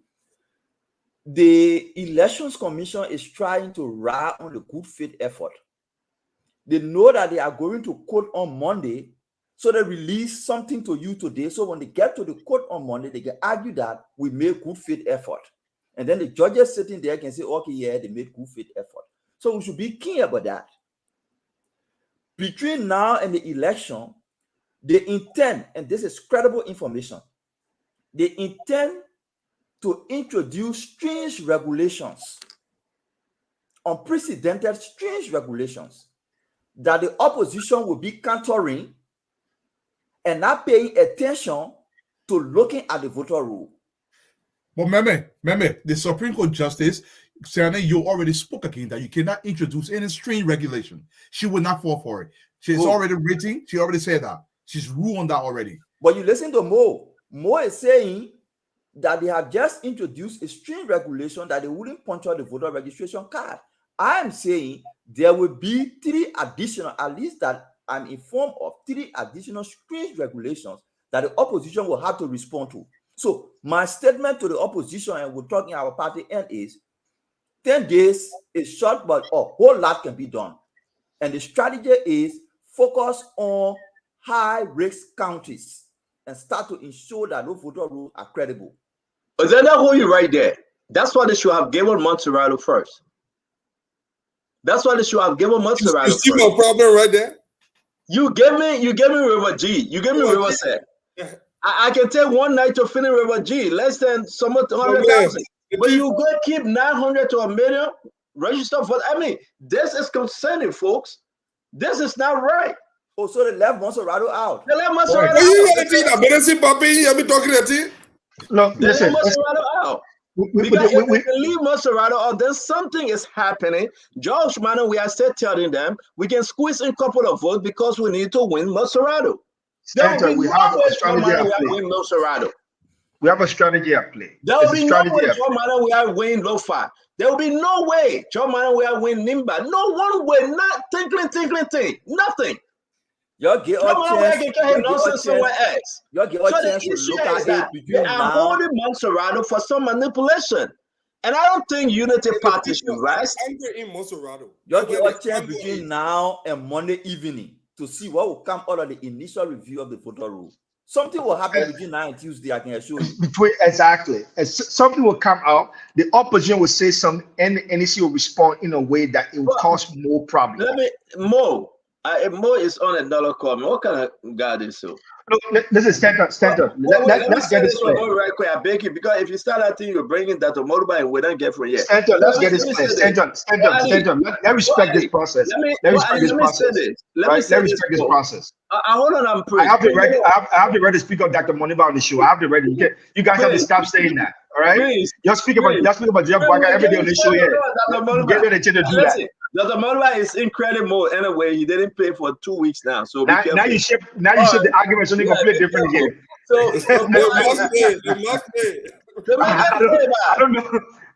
The Elections Commission is trying to ride on the good faith effort. They know that they are going to court on Monday, so they release something to you today. So when they get to the court on Monday, they can argue that we made good faith effort. And then the judges sitting there can say, okay, yeah, they made good faith effort. So we should be keen about that. Between now and the election, they intend, and this is credible information, they intend to introduce strange regulations, unprecedented strange regulations, that the opposition will be countering and not paying attention to looking at the voter roll. But Meme, the Supreme Court Justice, Siane, you already spoke again that you cannot introduce any strange regulation. She would not fall for it. She's already written. She already said that. She's ruled on that already. But you listen to Mo. Mo is saying that they have just introduced a strange regulation that they wouldn't puncture the voter registration card. I am saying there will be 3 additional, at least that I'm informed of, 3 additional strange regulations that the opposition will have to respond to. So my statement to the opposition, and we're talking our party end, is 10 days is short, but a whole lot can be done. And the strategy is focus on high-risk counties and start to ensure that those voter rules are credible. Is that not who you right there? That's why they should have given Montserrado first. That's why they should have given Montserrado first. You see my problem right there? You gave me River G. You gave me River Set. I can take one night to finish River G, less than somewhat 100,000. But you go keep 900 to 1 million register for. I mean, this is concerning, folks. This is not right. Oh, so they left Montserrado out. They left Montserrado out. No, listen. Montserrado out. Because if we can leave Montserrado out, then something is happening. George Mann, we are still telling them we can squeeze in a couple of votes because we need to win Montserrado. We have a strategy. Win Montserrado. We have a strategy at play. There will be no way John Madden will win Lofa. There will be no way John Madden will win Nimba. No one way, not tinkling, nothing. You get John Madden will get nonsense somewhere else. You get So the issue is that they are holding Monserrato for some manipulation. And I don't think Unity Party should rest. You get a chance between now and Monday evening to see what will come out of the initial review of the photo roll. Something will happen between now and Tuesday, I can assure you. Exactly. Something will come out. The opposition will say something, and the NEC will respond in a way that it will cause more problems. Mo is on another call. What kind of guy is so? Look, listen, stand up. Let's get this clear. Right quick. I beg you, because if you start that thing, you're bringing that to motorbike and we don't get from yet. Stand up. Let's get this clear. Stand up. Let's respect this process. Let respect this process. Hold on, I'm pretty. I have the right to speak of Dr. Moniba on the show. I have the right to. You guys have to stop saying that. All right? You're speaking about Jeff Wagner every day on the show here. Get ready to do that. Dr. Moniba is incredible anyway. He didn't play for 2 weeks now. So now you shift the arguments, so they complete different again. So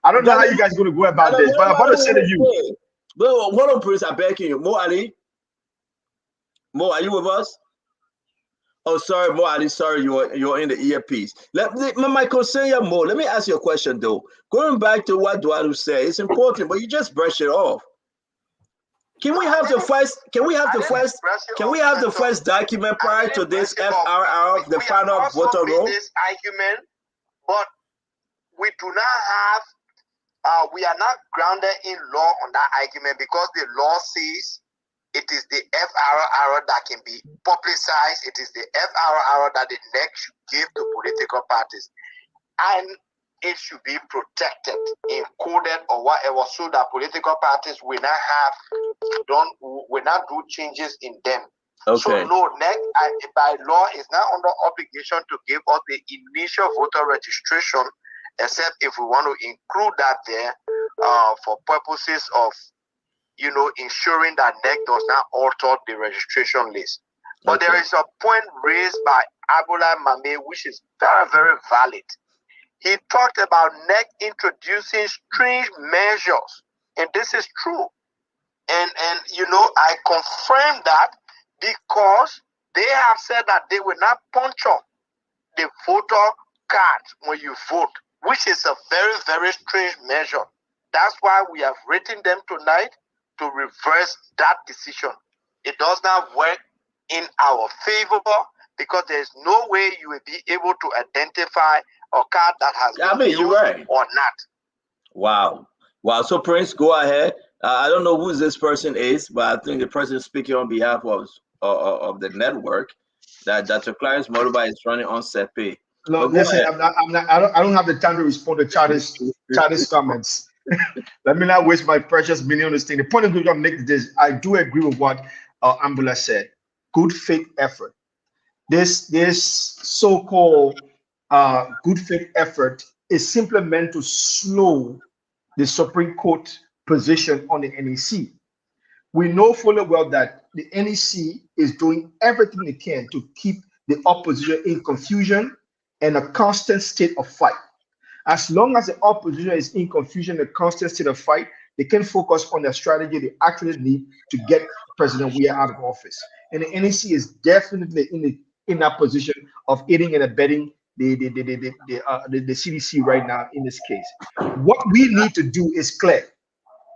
I don't know how you guys are going to go about this, but I'm about to say to you. Hold on, Prince. I'm begging you. Mo Ali, are you with us? Oh, sorry, Mo Ali. Sorry, you're in the earpiece. My concern, Mo. Let me ask you a question though. Going back to what Duadu said, it's important, but you just brush it off. Can we have the first document prior to this FRR, the final voter roll? This argument, but we do not have, we are not grounded in law on that argument, because the law says it is the FRR that can be publicized. It is the FRR that the NEC should give to political parties. And it should be protected, encoded, or whatever, so that political parties will not do changes in them. Okay. So no, NEC by law is not under obligation to give us the initial voter registration, except if we want to include that there for purposes of, ensuring that NEC does not alter the registration list. But there is a point raised by Abulai Mame, which is very, very valid. He talked about NEC introducing strange measures, and this is true. And I confirm that, because they have said that they will not puncture the voter card when you vote, which is a very, very strange measure. That's why we have written them tonight to reverse that decision. It does not work in our favor, because there's no way you will be able to identify a card that has been used or not. Wow. So Prince, go ahead. I don't know who this person is, but I think the person speaking on behalf of the network, that Dr. Clarence Moruba is running on SEPE. No, listen, I don't have the time to respond to Charlie's comments. Let me not waste my precious minute on this thing. The point I'm going to make is this: I do agree with what Ambula said. Good faith effort. This so-called good faith effort is simply meant to slow the Supreme Court position on the NEC. We know fully well that the NEC is doing everything it can to keep the opposition in confusion and a constant state of fight. As long as the opposition is in confusion and a constant state of fight, they can focus on the strategy they actually need to get President Weah out of office. And the NEC is definitely in that position of aiding and abetting the CDC right now in this case. What we need to do is clear.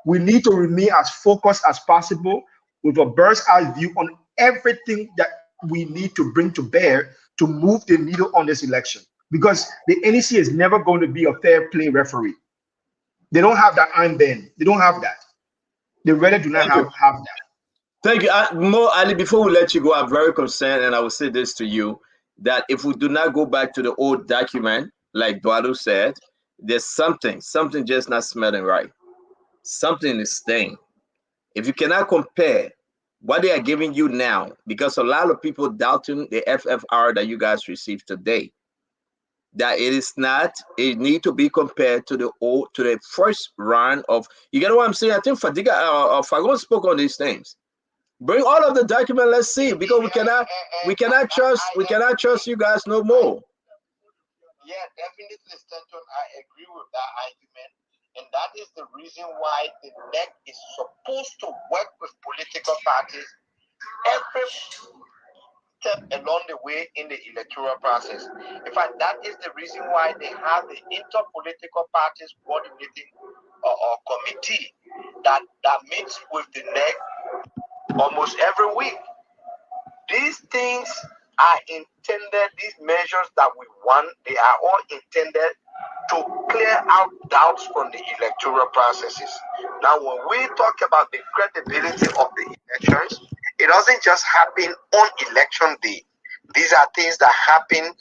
We need to remain as focused as possible with a bird's eye view on everything that we need to bring to bear to move the needle on this election. Because the NEC is never going to be a fair play referee. They don't have that armband. They don't have that. They really do not have that. Thank you. Mo Ali, before we let you go, I'm very concerned, and I will say this to you, that if we do not go back to the old document, like Duadu said, there's something just not smelling right. Something is staying. If you cannot compare what they are giving you now, because a lot of people doubting the FFR that you guys received today, that it need to be compared to the first round of, you get what I'm saying? I think Fadiga Fagon spoke on these things. Bring all of the document, let's see, because we cannot trust you guys no more. Yeah, definitely, Stanton. I agree with that argument. And that is the reason why the NEC is supposed to work with political parties every step along the way in the electoral process. In fact, that is the reason why they have the interpolitical parties coordinating or committee that meets with the NEC almost every week. These things are intended, these measures that we want, they are all intended to clear out doubts from the electoral processes. Now, when we talk about the credibility of the elections, it doesn't just happen on election day. These are things that happen,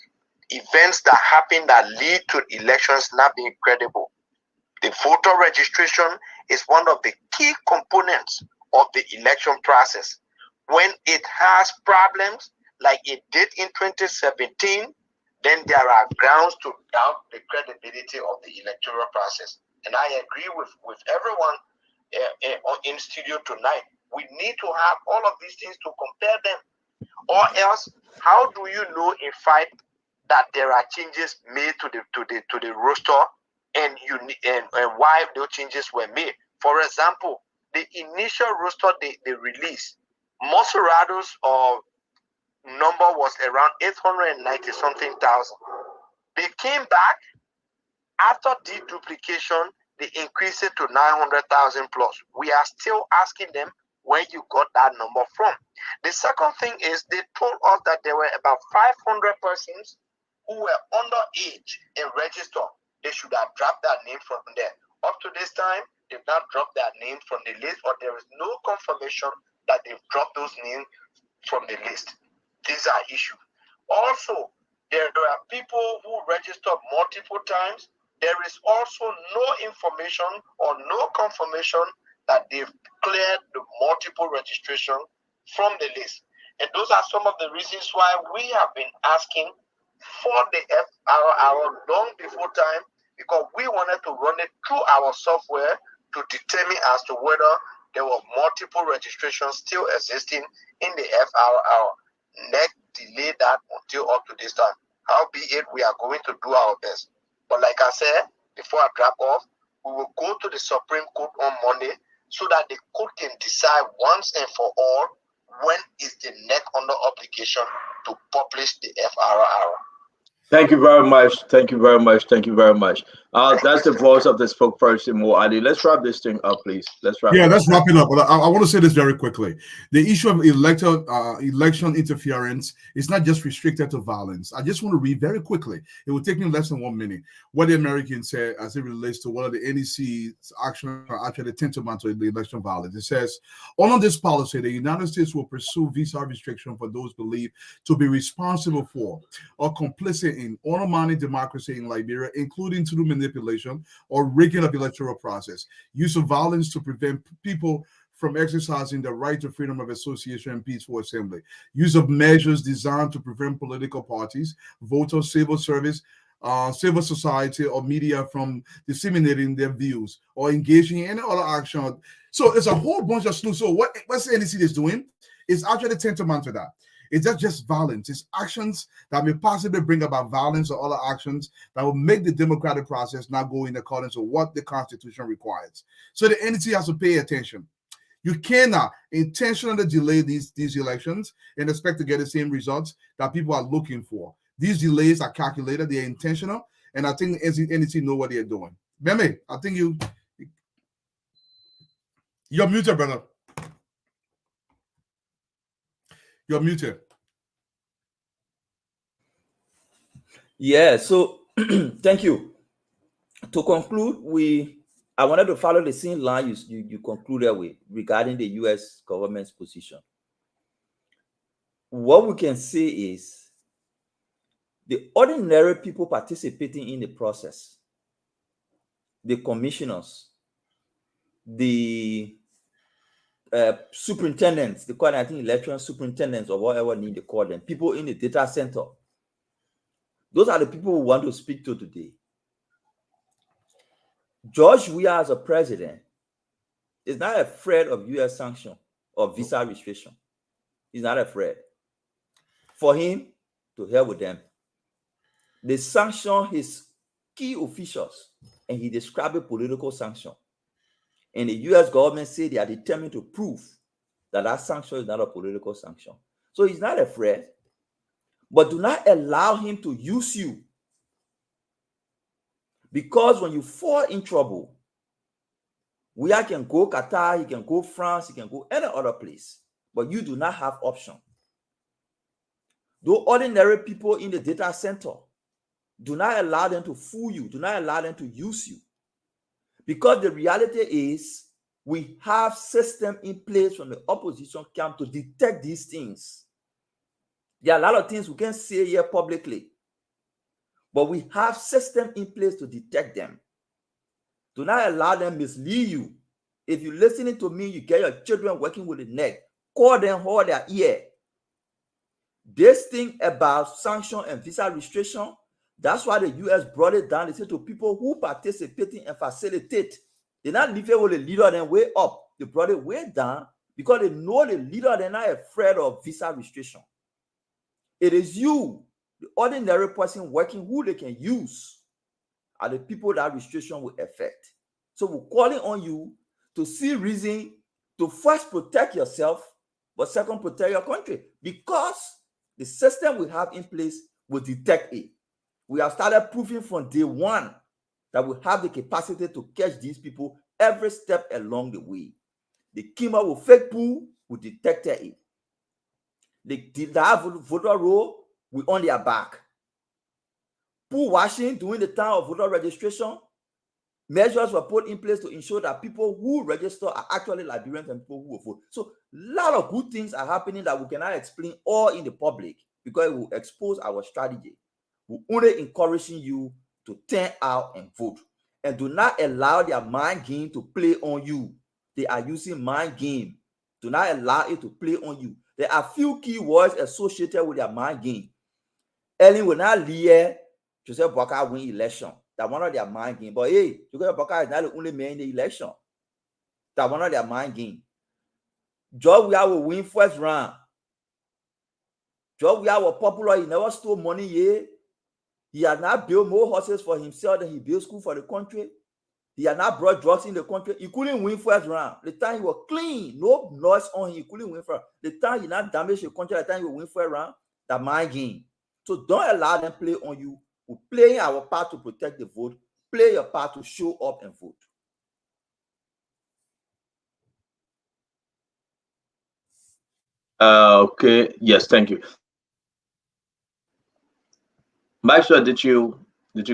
events that happen that lead to elections not being credible. The voter registration is one of the key components of the election process. When it has problems, like it did in 2017, then there are grounds to doubt the credibility of the electoral process. And I agree with everyone in studio tonight. We need to have all of these things to compare them. Or else, how do you know in fact that there are changes made to the roster and why those changes were made? For example, the initial roster they released, Moserado's number was around 890 something thousand. They came back after deduplication, they increased it to 900,000 plus. We are still asking them where you got that number from. The second thing is they told us that there were about 500 persons who were underage and registered. They should have dropped that name from there. Up to this time, they've not dropped that name from the list, or there is no confirmation that they've dropped those names from the list. These are issues. Also, there are people who registered multiple times. There is also no information or no confirmation that they've cleared the multiple registration from the list. And those are some of the reasons why we have been asking for the FRR long before time, because we wanted to run it through our software to determine as to whether there were multiple registrations still existing in the FRR. NEC delayed that until up to this time. Howbeit, we are going to do our best. But like I said, before I drop off, we will go to the Supreme Court on Monday so that the court can decide once and for all when is the NEC under obligation to publish the FRR. Thank you very much. Thank you very much. Thank you very much. That's the voice of the spokesperson, Moadi. Let's wrap this thing up, please. Let's wrap it up. But I want to say this very quickly. The issue of election interference is not just restricted to violence. I just want to read very quickly. It will take me less than 1 minute. What the Americans said as it relates to what the NEC's action are actually tantamount to the election violence. It says, on this policy, the United States will pursue visa restriction for those believed to be responsible for or complicit in undermining democracy in Liberia, including through manipulation or rigging of the electoral process, use of violence to prevent people from exercising the right to freedom of association and peaceful assembly, use of measures designed to prevent political parties, voters, civil service, civil society, or media from disseminating their views or engaging in any other action. So it's a whole bunch of stuff. So what's the NEC is doing is actually tantamount to that. It's not just violence. It's actions that may possibly bring about violence or other actions that will make the democratic process not go in accordance with what the Constitution requires. So the NEC has to pay attention. You cannot intentionally delay these elections and expect to get the same results that people are looking for. These delays are calculated, they're intentional, and I think the NEC know what they're doing. Meme, I think you're muted, brother. You're muted. Yeah, so thank you. To conclude, I wanted to follow the same line you concluded with regarding the U.S. government's position. What we can say is the ordinary people participating in the process, the commissioners, the superintendents, the coordinating election superintendents, or whatever need to call them, people in the data center. Those are the people we want to speak to today. George Weah, as a president, is not afraid of U.S. sanction or visa restriction. He's not afraid. For him, to hell with them. They sanction his key officials, and he described a political sanction. And the US government said they are determined to prove that that sanction is not a political sanction. So he's not afraid, but do not allow him to use you. Because when you fall in trouble, we can go Qatar, he can go France, he can go any other place, but you do not have option. Those ordinary people in the data center, do not allow them to fool you, do not allow them to use you. Because the reality is, we have system in place from the opposition camp to detect these things. There are a lot of things we can say here publicly, but we have system in place to detect them. Do not allow them mislead you. If you're listening to me, you get your children working with the NEC, call them, hold their ear. This thing about sanction and visa restriction, that's why the US brought it down. They said to people who participating and facilitate, they not leave it with the leader then way up. They brought it way down because they know the leader, they're not afraid of visa restriction. It is you, the ordinary person working, who they can use are the people that restriction will affect. So we're calling on you to see reason to first protect yourself, but second, protect your country, because the system we have in place will detect it. We have started proving from day one that we have the capacity to catch these people every step along the way. They came up with fake pool, we detected it. They did have voter roll, we on their back. Pool washing during the time of voter registration, measures were put in place to ensure that people who register are actually Liberians and people who will vote. So a lot of good things are happening that we cannot explain all in the public because it will expose our strategy. We're only encouraging you to turn out and vote. And do not allow their mind game to play on you. They are using mind game. Do not allow it to play on you. There are few key words associated with their mind game. Ellen will not lie to say Baka win election. That one of their mind game. But hey, Baka is not the only man in the election. That one of their mind game. Joe Weah will win first round. Joe Weah was popular. He never stole money yet. He has not built more horses for himself than he built school for the country. He has not brought drugs in the country. He couldn't win first round. The time he was clean, no noise on him, he couldn't win first. The time he not damaged the country, the time he will win first round, that mind game. So don't allow them play on you. We're playing our part to protect the vote. Play your part to show up and vote. Okay. Yes, thank you. Maxwell, did you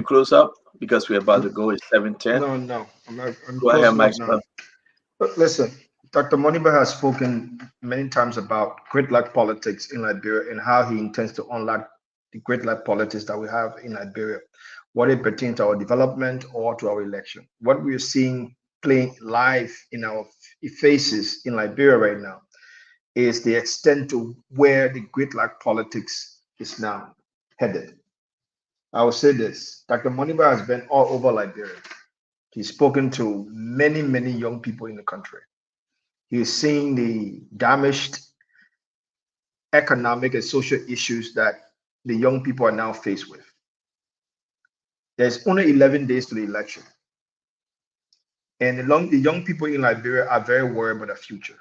close up? Because we're about to go. It's 7:10. No. I'm Go ahead, closing up Maxwell. now. But listen, Dr. Moniba has spoken many times about gridlock politics in Liberia and how he intends to unlock the gridlock politics that we have in Liberia, what it pertains to our development or to our election. What we're seeing playing live in our faces in Liberia right now is the extent to where the gridlock politics is now headed. I will say this, Dr. Moniba has been all over Liberia. He's spoken to many, many young people in the country. He's seeing the damaged economic and social issues that the young people are now faced with. There's only 11 days to the election. And the young people in Liberia are very worried about the future.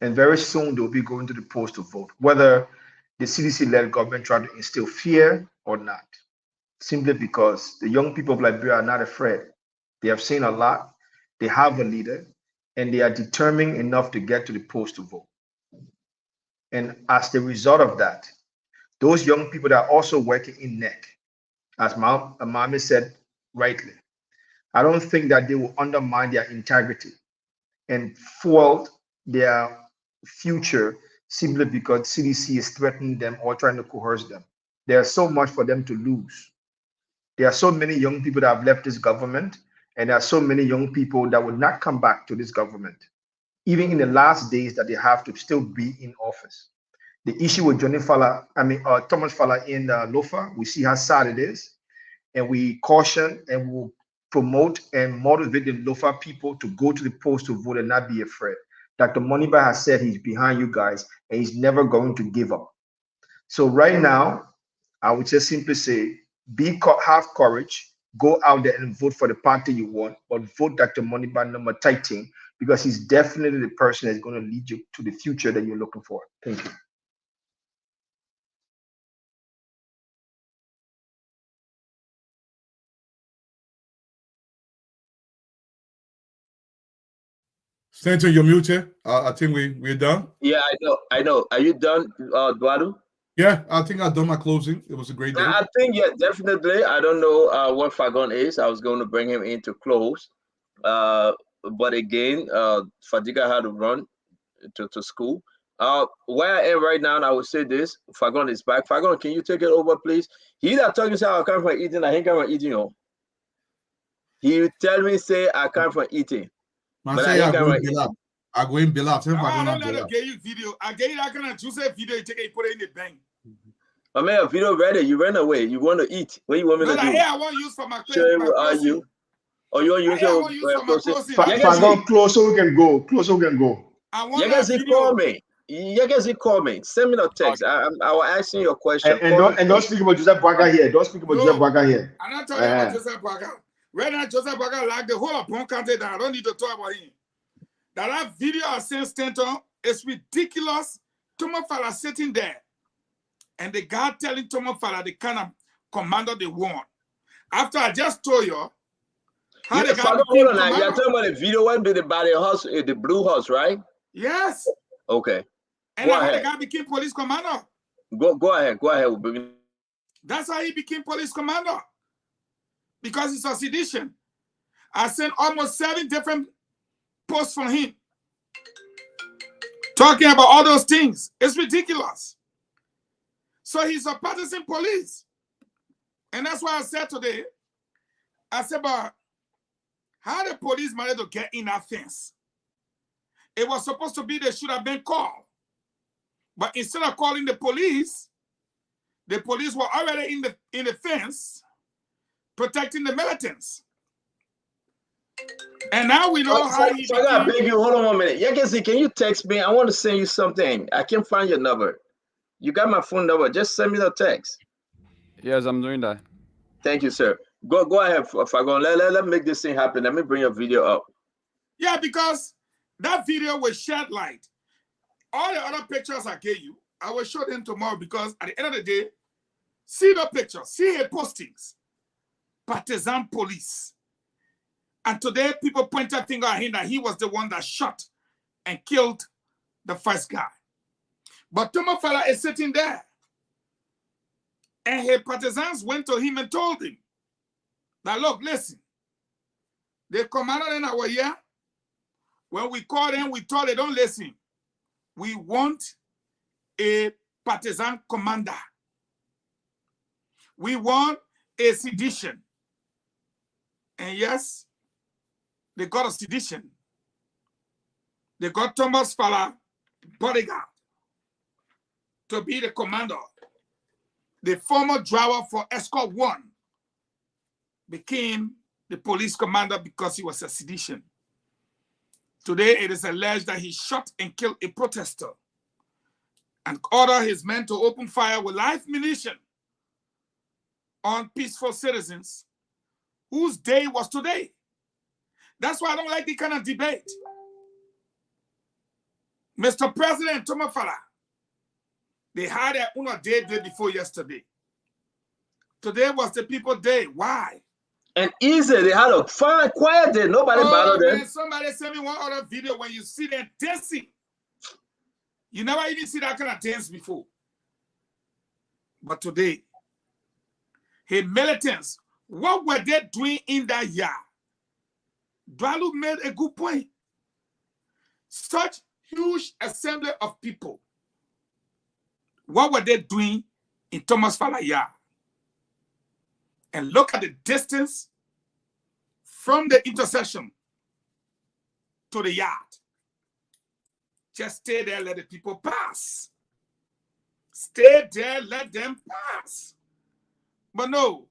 And very soon they'll be going to the polls to vote, whether the CDC-led government try to instill fear or not. Simply because the young people of Liberia are not afraid. They have seen a lot, they have a leader, and they are determined enough to get to the polls to vote. And as the result of that, those young people that are also working in NEC, as Mami said rightly, I don't think that they will undermine their integrity and fuel their future simply because CDC is threatening them or trying to coerce them. There's so much for them to lose. There are so many young people that have left this government, and there are so many young people that will not come back to this government, even in the last days that they have to still be in office. The issue with Thomas Fala in Lofa, we see how sad it is, and we caution and will promote and motivate the Lofa people to go to the polls to vote and not be afraid. Dr. Moniba has said he's behind you guys, and he's never going to give up. So right now, I would just simply say, have courage, go out there and vote for the party you want, but vote Dr. Moniba Number Tighting, because he's definitely the person that's going to lead you to the future that you're looking for. Thank you. Stanton, you're muted. I think we're done. Yeah, I know. Are you done, Duadu? Yeah, I think I've done my closing. It was a great day. I think, yeah, definitely. I don't know what Fagon is. I was going to bring him in to close. But again, Fadiga had to run to school. Where I am right now, I would say this: Fagon is back. Fagon, can you take it over, please? He that told me say I come from eating, I ain't come from eating. Oh. He tell me say I come from eating. But I ain't come from eating. I go in Bill. I don't let him get you video. I gave you that kind of juicy video. You take it, put it in the bank. I made a video ready. You ran away. You want to eat. What do you want me to do? Here I want to use for my you? Or you want to use it? Fagon, close so we can go. Close so we can go. Call me. Call me. Send me the text. I will ask you your question. And don't speak about Joseph Braga here. Don't speak about Joseph Braga here. I'm not talking about Joseph Braga. Right now, Joseph Braga like the whole of Bon County that I don't need to talk about him. That video I sent Stanton is ridiculous. Thomas Fala sitting there. And the guy telling Thomas Fala the kind of commander they want. After I just told you how the guy hold on, you're talking about the video one with the horse, the blue horse, right? Yes. Okay. And how the guy became police commander. Go ahead. That's how he became police commander. Because it's a sedition. I sent almost 7 different posts from him. Talking about all those things. It's ridiculous. So he's a partisan police. And that's why I said today, but how the police managed to get in that fence? It was supposed to be they should have been called. But instead of calling the police were already in the fence protecting the militants. And now we know how he I gotta beg you, hold on 1 minute. Yakesi, can you text me? I want to send you something. I can't find your number. You got my phone number. Just send me the text. Yes, I'm doing that. Thank you, sir. Go ahead, Fagon. Let me make this thing happen. Let me bring your video up. Yeah, because that video will shed light. All the other pictures I gave you, I will show them tomorrow because at the end of the day, see the pictures, see her postings. Partisan police. And today, people point a finger at him that he was the one that shot and killed the first guy. But Thomas Fala is sitting there. And his partisans went to him and told him that, look, listen, the commander in our year, when we call them, we told they don't listen. We want a partisan commander. We want a sedition. And yes, they got a sedition. They got Thomas Fala bodyguard to be the commander. The former driver for Escort 1 became the police commander because he was a sedition. Today, it is alleged that he shot and killed a protester and ordered his men to open fire with live ammunition on peaceful citizens whose day was today. That's why I don't like the kind of debate. Mr. President Thomas Fala, they had their own day before yesterday. Today was the people's day. Why? And easy, they had a fine, quiet day. Nobody bothered them. Somebody sent me one other video when you see them dancing. You never even see that kind of dance before. But today, hey, militants, what were they doing in that yard? Dwalu made a good point. Such huge assembly of people. What were they doing in Thomas Fala yard? And look at the distance from the intersection to the yard. Just stay there, let the people pass. Stay there, let them pass. But no,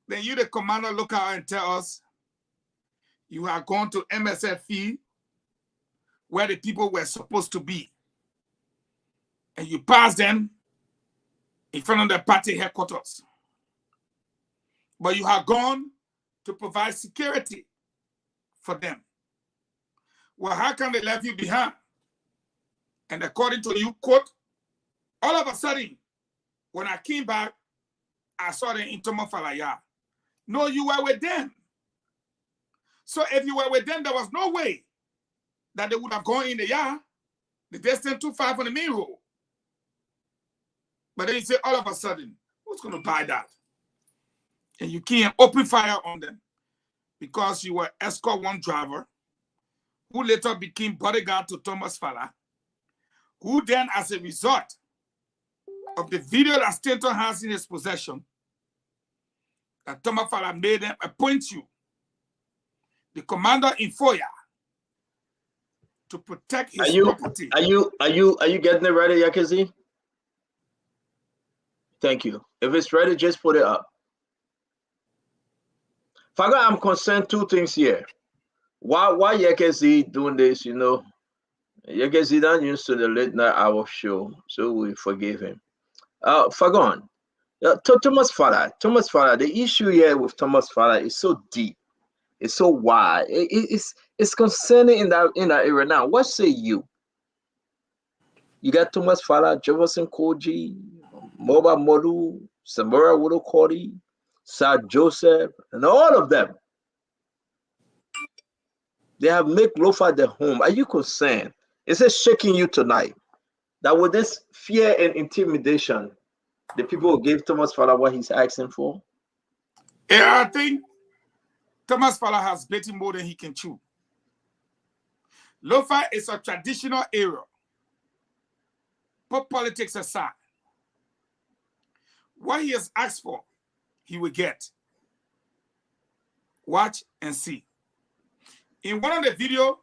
then you, the commander, look out and tell us you are going to MSFE where the people were supposed to be. And you pass them in front of the party headquarters. But you have gone to provide security for them. Well, how can they leave you behind? And according to you, quote, all of a sudden, when I came back, I saw them in Tomofalaya. No, you were with them. So if you were with them, there was no way that they would have gone in the yard. The distance too far from the main road. But then you say, all of a sudden, who's going to buy that? And you can't open fire on them because you were escort one driver who later became bodyguard to Thomas Fala, who then, as a result of the video that Stanton has in his possession, that Thomas Fala made them appoint you, the commander in FOIA, to protect his property. Are you getting it ready, Yakizi? Thank you. If it's ready, just put it up. Faga, I'm concerned two things here. Why Yakizi doing this, you know? Yakizi not used to the late night hour show, so we forgive him. Fagon, Thomas Fala, the issue here with Thomas Fala is so deep. It's so wide. It's concerning in that area now. What say you? You got Thomas Fala, Jefferson Koji, Moba Modu, Samora Wudo Kori, Sir Joseph, and all of them. They have made Lofa their home. Are you concerned? Is it shaking you tonight? That with this fear and intimidation, the people who gave Thomas Fala what he's asking for? Yeah, I think Thomas Fala has bitten more than he can chew. Lofa is a traditional area. Put politics aside. What he has asked for, he will get. Watch and see. In one of the videos,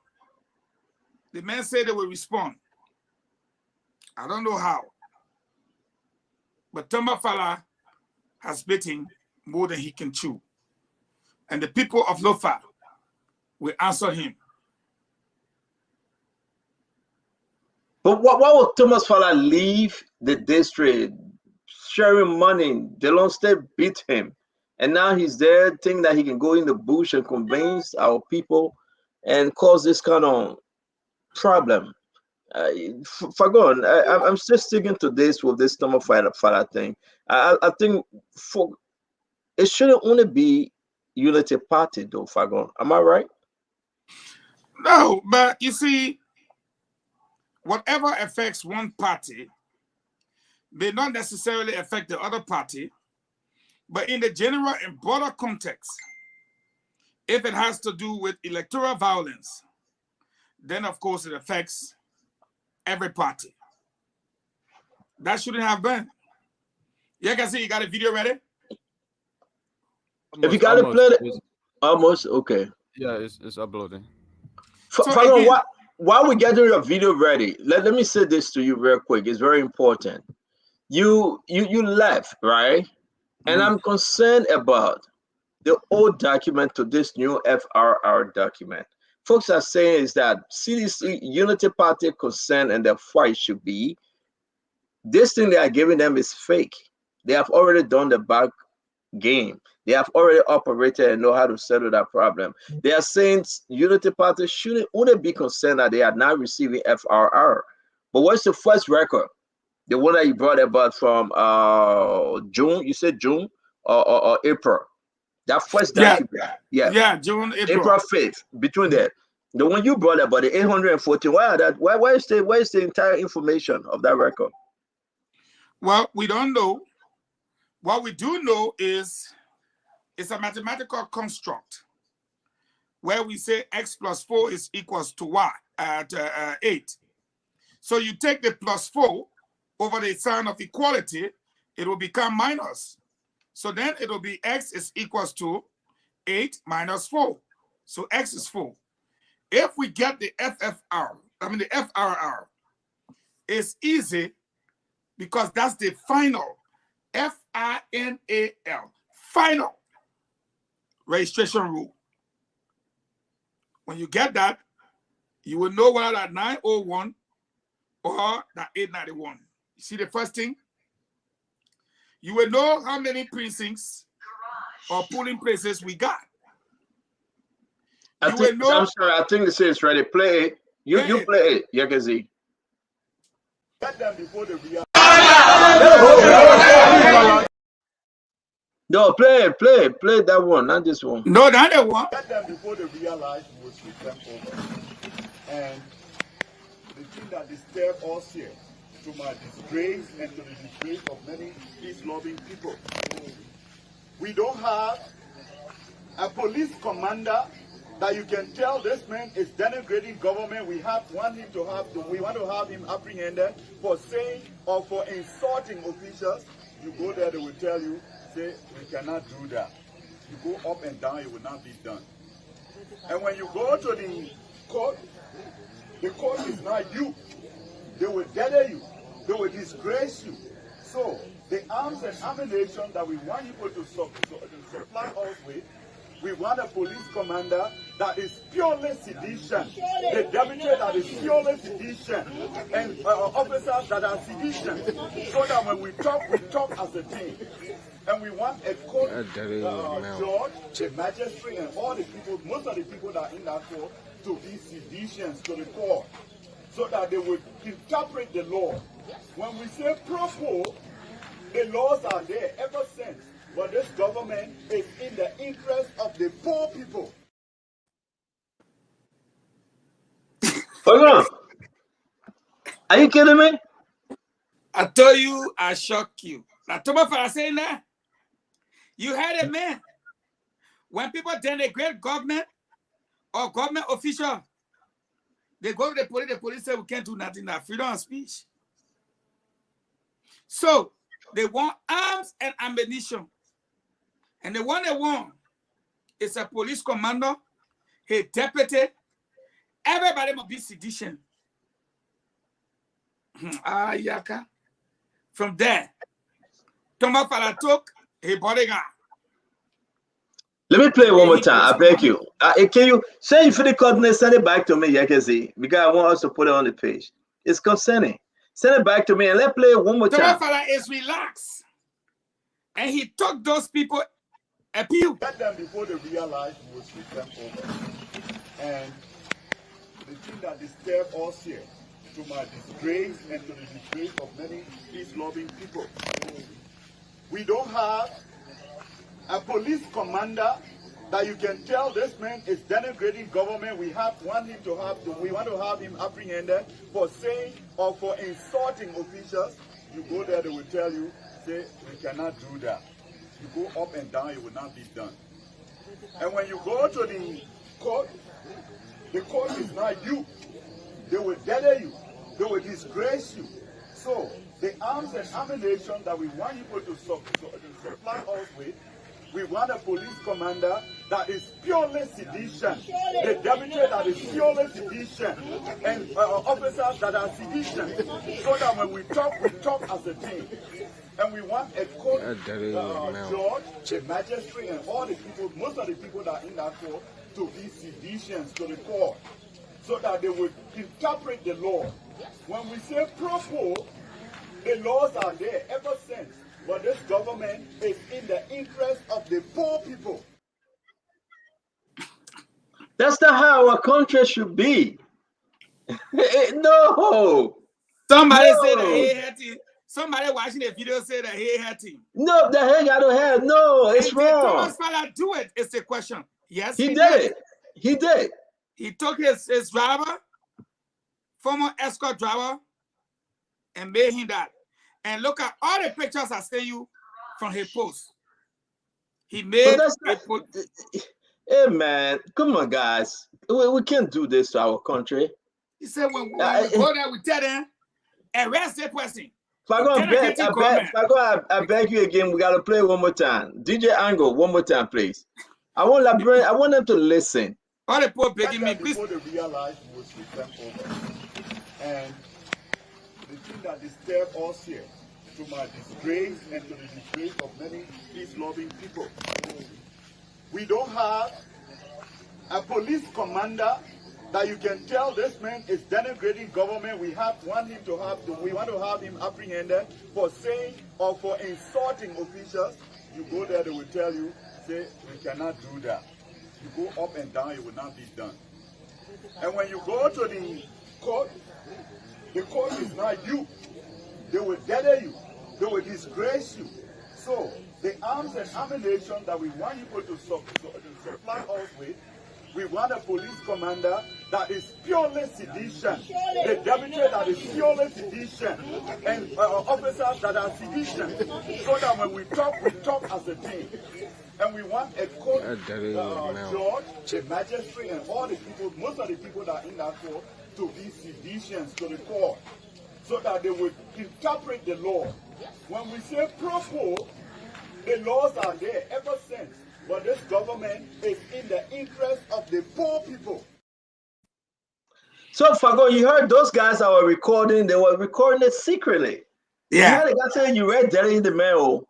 the men said they will respond. I don't know how. But Thomas Fala has bitten more than he can chew. And the people of Lofa will answer him. But why would Thomas Fala leave the district, sharing money? Delon State beat him. And now he's there thinking that he can go in the bush and convince our people and cause this kind of problem. Fagon, I'm still sticking to this with this Thomas Fala thing. I think it shouldn't only be Unity Party, though, Fagon. Am I right? No, but you see, whatever affects one party may not necessarily affect the other party, but in the general and broader context, if it has to do with electoral violence, then of course it affects every party. That shouldn't have been. Yeah, I can see you got a video ready? If you got to play it, almost, okay. Yeah, it's uploading. Fagon, while we're getting your video ready, let me say this to you real quick. It's very important. You left, right? And I'm concerned about the old document to this new FRR document. Folks are saying is that CDC Unity Party concern and their fight should be this thing they are giving them is fake. They have already done the back game. They have already operated and know how to settle that problem. They are saying Unity Party wouldn't be concerned that they are now receiving FRR. But what's the first record? The one that you brought about from June, you said June or April. That first document. Yeah, June, April 5th, between there. The one you brought about the 814. Why is the entire information of that record? Well, we don't know. What we do know is it's a mathematical construct where we say x plus 4 is equals to y at 8. So you take the plus 4 over the sign of equality, it will become minus. So then it will be x is equals to 8 minus 4. So x is 4. If we get the the FRR, it's easy because that's the final, FINAL, final registration rule. When you get that, you will know whether that 901 or that 891. You see the first thing? you will know how many precincts or polling places we got. I'm sorry, I think they say it's ready. Play it. You play it, Yakazi. Get them before the real. No, play that one, not this one. No, not that one. Get them before they realize we will sweep them over. And the thing that disturbed us here, to my disgrace and to the disgrace of many peace-loving people, we don't have a police commander that you can tell this man is denigrating government. We want to have him apprehended for saying or for insulting officials. You go there, they will tell you, say, we cannot do that. You go up and down, it will not be done. And when you go to the court is not you. They will gather you. They will disgrace you. So the arms and ammunition that we want people to supply us with, we want a police commander that is purely sedition, a deputy that is purely sedition, and officers that are sedition, so that when we talk as a team. And we want a court judge, the magistrate, and all the people, most of the people that are in that court, to be seditions to the court, so that they would interpret the law. When we say pro-poor, the laws are there ever since. But this government is in the interest of the poor people. Hold on. Are you kidding me? I told you, I shock you. Now, Thomas, for saying that, you had a man. When people denigrate government or government official, they go to the police say we can't do nothing now. Freedom of speech. So they want arms and ammunition. And the one they want is a police commander, a deputy. Everybody must be sedition. Yaka. From there, Thomas Fala took a bodyguard. Let me play one more time. I beg you. Can you say if the coordinate send it back to me, Yakazi, because I want us to put it on the page. It's concerning. Send it back to me and let's play it one more time. Thomas Fala is relaxed. And he took those people appeal. Get them before they realize we will sweep them over. And the thing that disturbed us here, to my disgrace and to the disgrace of many peace-loving people, we don't have a police commander that you can tell this man is denigrating government. We want to have him apprehended for saying or for insulting officials. You go there, they will tell you, say, we cannot do that. You go up and down, it will not be done. And when you go to the court is not you. They will gather you. They will disgrace you. So the arms and ammunition that we want people to supply us with, we want a police commander that is purely sedition, a deputy that is purely sedition, and officers that are sedition, so that when we talk as a team. And we want a court judge, a magistrate, and all the people, most of the people that are in that court, to be seditions to the court, so that they would interpret the law. When we say pro-poor, the laws are there ever since. But this government is in the interest of the poor people. That's not how our country should be. No. Somebody said that he had to. Somebody watching the video said that he had to. No, the heck I don't have. No, it's wrong. Thomas Fala do it? It's a question. Yes, he did. He did. He took his driver, former escort driver, and made him that. And look at all the pictures I sent you from his post. He made hey man, come on guys. We can't do this to our country. He said when we go there, we tell them, arrest that person. I beg you again, we gotta play one more time. DJ Angle, one more time, please. I want them to listen. All the poor begging me, please. Before they realize we will sweep them over. And the thing that disturbed us here, to my disgrace and to the disgrace of many peace-loving people, we don't have a police commander that you can tell this man is denigrating government. We want to have him apprehended for saying or for insulting officials. You go there, they will tell you, say, we cannot do that. You go up and down, it will not be done. And when you go to the court is not you. They will gather you. They will disgrace you. So the arms and ammunition that we want people to supply us with, we want a police commander that is purely sedition, a deputy that is purely sedition, and officers that are sedition, so that when we talk as a team. And we want a court judge, a magistrate, and all the people, most of the people that are in that court, to be seditions to the court, so that they would interpret the law. When we say pro-poor, the laws are there ever since. But this government is in the interest of the poor people. So, Fago, you heard those guys that were recording, they were recording it secretly. Yeah. You heard the guy saying you read Delhi in the mail.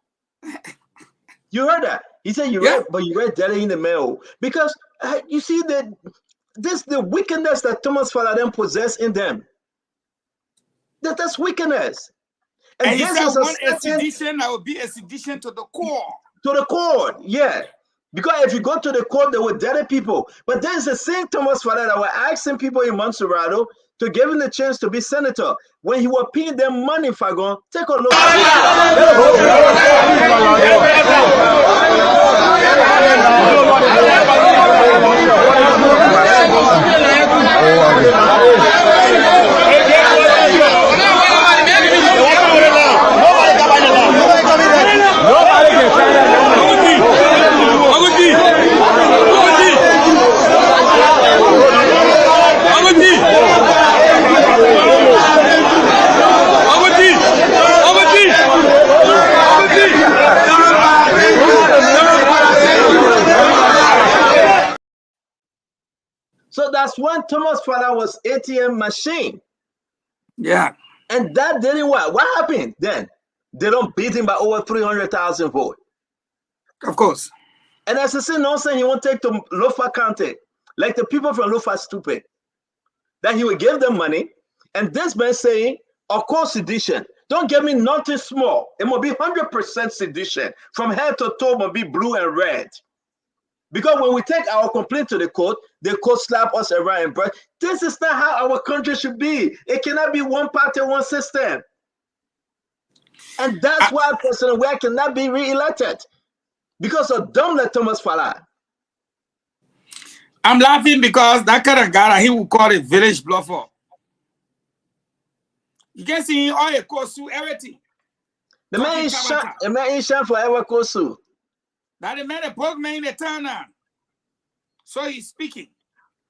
You heard that? He said you read Delhi in the mail. Because you see that the wickedness that Thomas Faladem possessed in them. That's wickedness. And he said one sedition, that would be a sedition to the core. To the court, yeah. Because if you go to the court, they will dead people. But there's the same Thomas Faladem that were asking people in Montserrat to give him the chance to be senator. When he was paying them money, Fagon, take a look at So that's when Thomas Father was ATM machine. Yeah. And that didn't work. What happened then? They don't beat him by over 300,000 votes. Of course. And as I say, nonsense, he won't take to Lofa County. Like the people from Lofa stupid. That he will give them money. And this man saying, of course, sedition. Don't give me nothing small. It must be 100% sedition. From head to toe must be blue and red. Because when we take our complaint to the court slap us around and brush. This is not how our country should be. It cannot be one party, one system. And that's why President Ware cannot be re-elected. Because of dumb like Thomas Fala. I'm laughing because that kind of guy, he will call it village bluffer. You can see all your course through everything. The man is shot for ever Kosu. That the man that broke me in the town now. So he's speaking.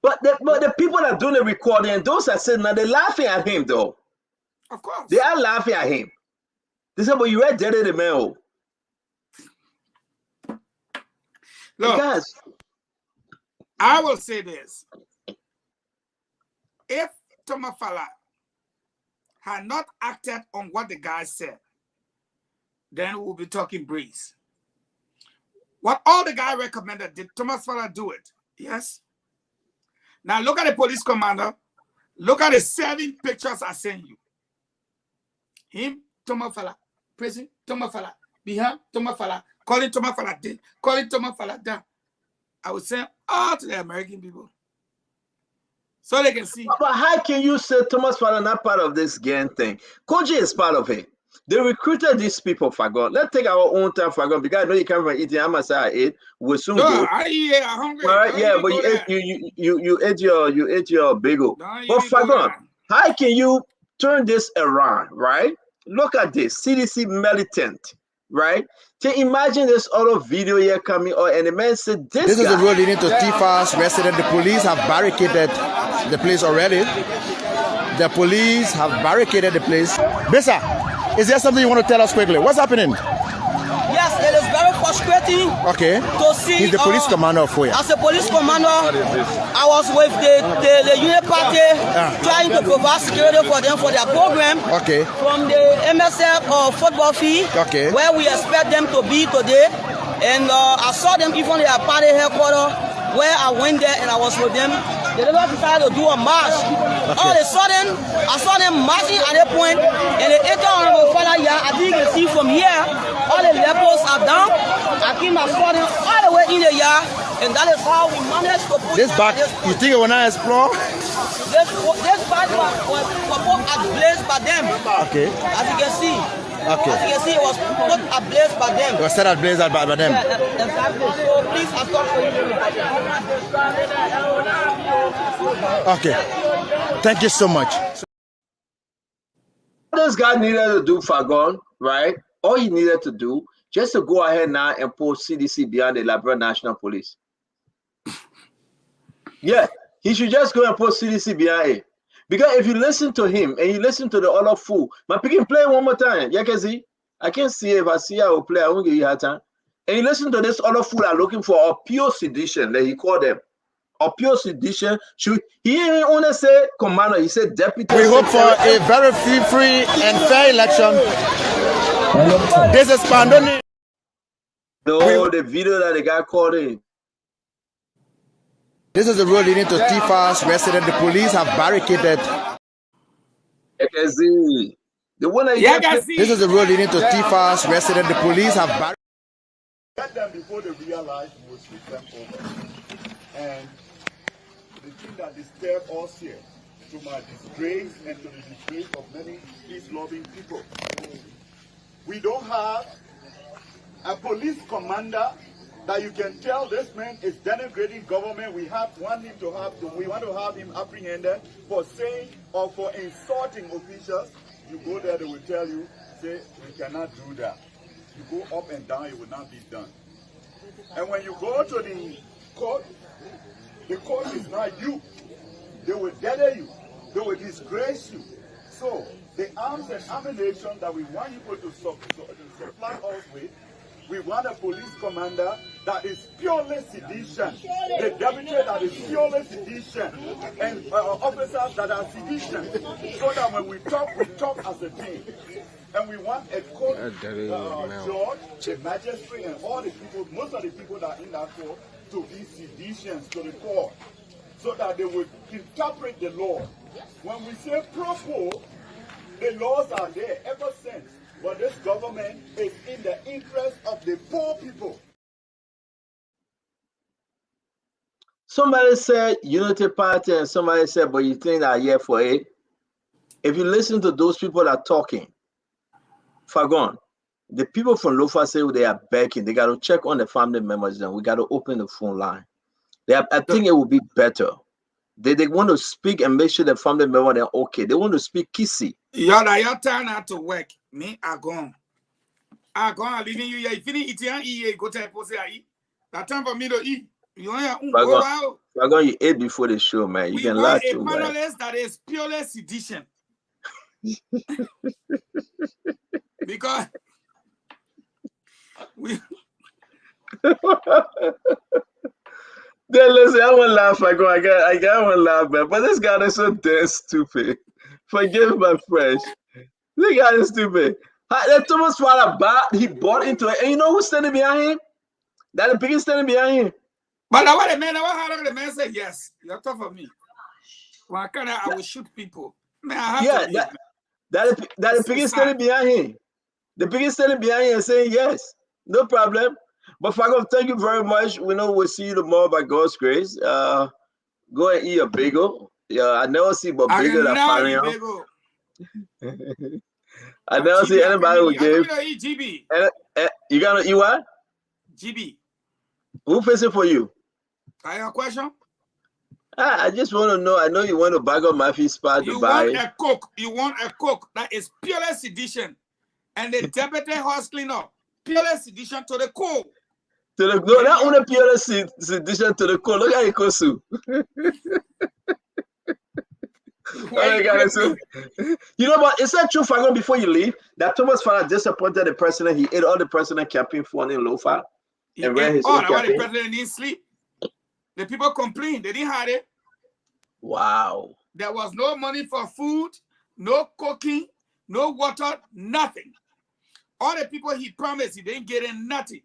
But the people that are doing the recording, those are sitting now, they're laughing at him though. Of course. They are laughing at him. They say, but you read Dead the man. Look, guys, I will say this. If Thomas Fala had not acted on what the guy said, then we'll be talking breeze. What all the guy recommended, did Thomas Fala do it? Yes. Now look at the police commander. Look at the 7 pictures I sent you. Him, Thomas Fala, prison, Thomas Fala, behind, Thomas Fala, calling Thomas Fala dead, calling Thomas Fala down. I would send all to the American people. So they can see. But how can you say Thomas Fala not part of this gang thing? Koji is part of it. They recruited these people, Fagon. Let's take our own time, Fagon, because I know you come from eating. I'm say I ate. We'll soon go. I eat. I'm hungry. All right, yeah, but you ate your bagel. But Fagon, how can you turn this around, right? Look at this CDC militant, right? Can you imagine this other video here coming on, and the man said this is the road leading to Tifa's resident. The police have barricaded the place already. The police have barricaded the place. Besa, is there something you want to tell us quickly? What's happening? Yes, it is very frustrating. Okay. To see. He's the police commander of Foya. As a police commander, I was with the Union Party trying to provide security for them for their program. Okay. From the MSF football field, where we expect them to be today. And I saw them even at their party headquarters, where I went there and I was with them. they never decided to do a march. All of a sudden, I saw them marching at that point, and they enter on the father yard. I think you can see from here, all the lepers are down. I came and saw them all the way in the yard, and that is how we managed to put this back. You think it will not explore? This back was put ablaze by them. Okay. As you can see. Okay. As you can see, it was put ablaze by them. It was set ablaze by them. Yeah, exactly. So please, I'm sorry for you. Okay. Thank you so much. What this guy needed to do, Fagon, right? All he needed to do, just to go ahead now and post CDC behind the Liberia National Police. Yeah, he should just go and post CDC behind it. Because if you listen to him and you listen to the other fool, my picking play one more time. Yeah, can see? I can see if I see I will play, I won't give you a time. And you listen to this other fool are looking for a pure sedition, that he called them. A pure sedition. He didn't want to say commander, he said deputy. We hope for a very free and fair election. This is Pandoni. No, the video that the guy called in. This is the road leading to Tifa's resident. The police have barricaded. The one that this is the road leading to Tifa's resident. The police have barricaded. Get them before they realize we will sweep them over. And the thing that disturbs us here, to my disgrace and to the disgrace of many peace-loving people, we don't have a police commander that you can tell this man is denigrating government. We want to have him apprehended for saying or for insulting officials. You go there, they will tell you, say, we cannot do that. You go up and down, it will not be done. And when you go to the court is not you. They will deter you. They will disgrace you. So the arms and ammunition that we want people to supply us with, we want a police commander that is purely sedition, the deputy that is purely sedition, and officers that are sedition, so that when we talk as a team. And we want a court judge, the magistrate, and all the people, most of the people that are in that court, to be seditions to the court, so that they would interpret the law. When we say pro-poor, the laws are there ever since. But this government is in the interest of the poor people. Somebody said Unity Party, and somebody said, but you think that here for it? If you listen to those people that are talking, Fagon, the people from Lofa say they are begging. They got to check on the family members, and we got to open the phone line. I think it will be better. They want to speak and make sure the family member they're okay. They want to speak kissy. Your turn out to work. Me, I gone. I'm leaving you here. If you eat, go to post eat. That time for me to eat. You you ate before the show, man. You can lie to a panelist that is purely sedition. Because we then listen, I won't laugh. I won't laugh, man. But this guy is so damn stupid. Forgive my French. This guy is stupid. That Thomas father he bought into it. And you know who's standing behind him? That the biggest standing behind him. But what the man said, yes, you're tough for me. Well, I will shoot people. Man, I have to that the biggest standing behind him. The biggest standing behind him and saying yes. No problem. But Fago, thank you very much. We know we'll see you tomorrow by God's grace. Go and eat a bagel. Yeah, I never see but bagel that party. I never see anybody who give. GB. You gonna eat what? GB. Who facing for you? I have a question. I just want to know. I know you want to bag up my feet spot to buy. You want a cook that is purely sedition, and the deputy house cleaner purely sedition to the core. To the no, not only purely sedition to the core. Look at Ikosu. You know what? Is that true, Fagon, before you leave, that Thomas Farah disappointed the president? He ate all the president campaign for in Lofa. And ran his own campaign. The president didn't sleep. The people complained. They didn't have it. Wow. There was no money for food, no cooking, no water, nothing. All the people he promised, he didn't get in nothing.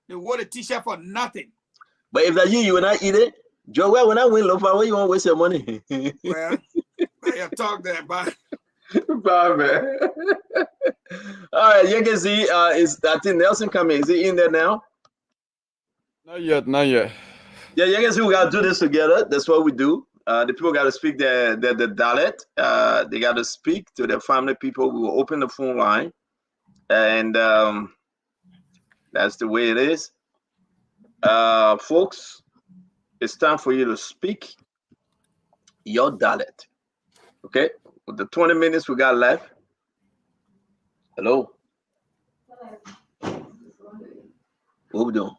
They wore the t-shirt for nothing. But if that you will not eat it? Joe, when I win Lofa, where you want to waste your money? Well, I talk there, bye. Bye, man. All right, you can see is I think Nelson coming. Is he in there now? Not yet, not yet. Yeah, you can see we gotta do this together. That's what we do. The people gotta speak their dialect. They gotta speak to their family people. We will open the phone line. And that's the way it is. Folks, it's time for you to speak your dialect. Okay? With the 20 minutes we got left. Hello? What we doing?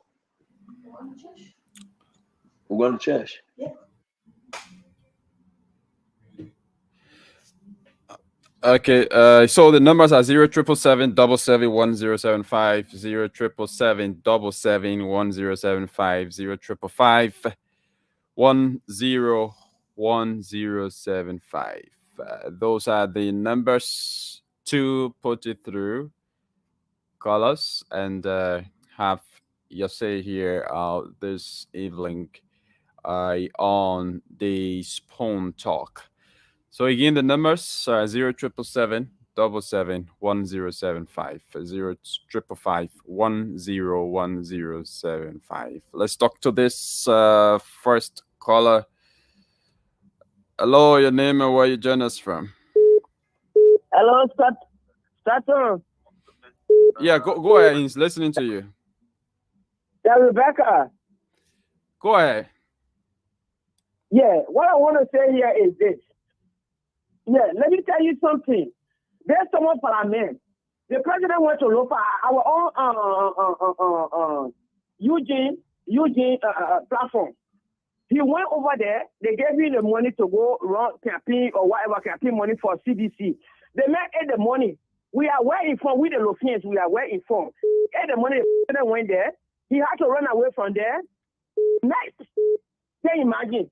We're going to church. Okay, so the numbers are 0777 1075, 0777 1075, 0555 101075. Those are the numbers to put it through. Call us and have your say here this evening on the Spoon Talk. So again, the numbers are 0777 1075, 0555 101075. Let's talk to this first caller. Hello, your name and where you join us from? Hello, Stato. Yeah, go ahead. He's listening to you. Yeah, Rebecca. Go ahead. Yeah, what I want to say here is this. Yeah, let me tell you something. There's someone parliament. The president went to Lofa, our own Eugene platform. He went over there. They gave him the money to go run campaign or whatever campaign money for CDC. They made the money. We are well informed. We the Lofians, we are well informed. Had the money. The president went there. He had to run away from there. Night. Can you imagine?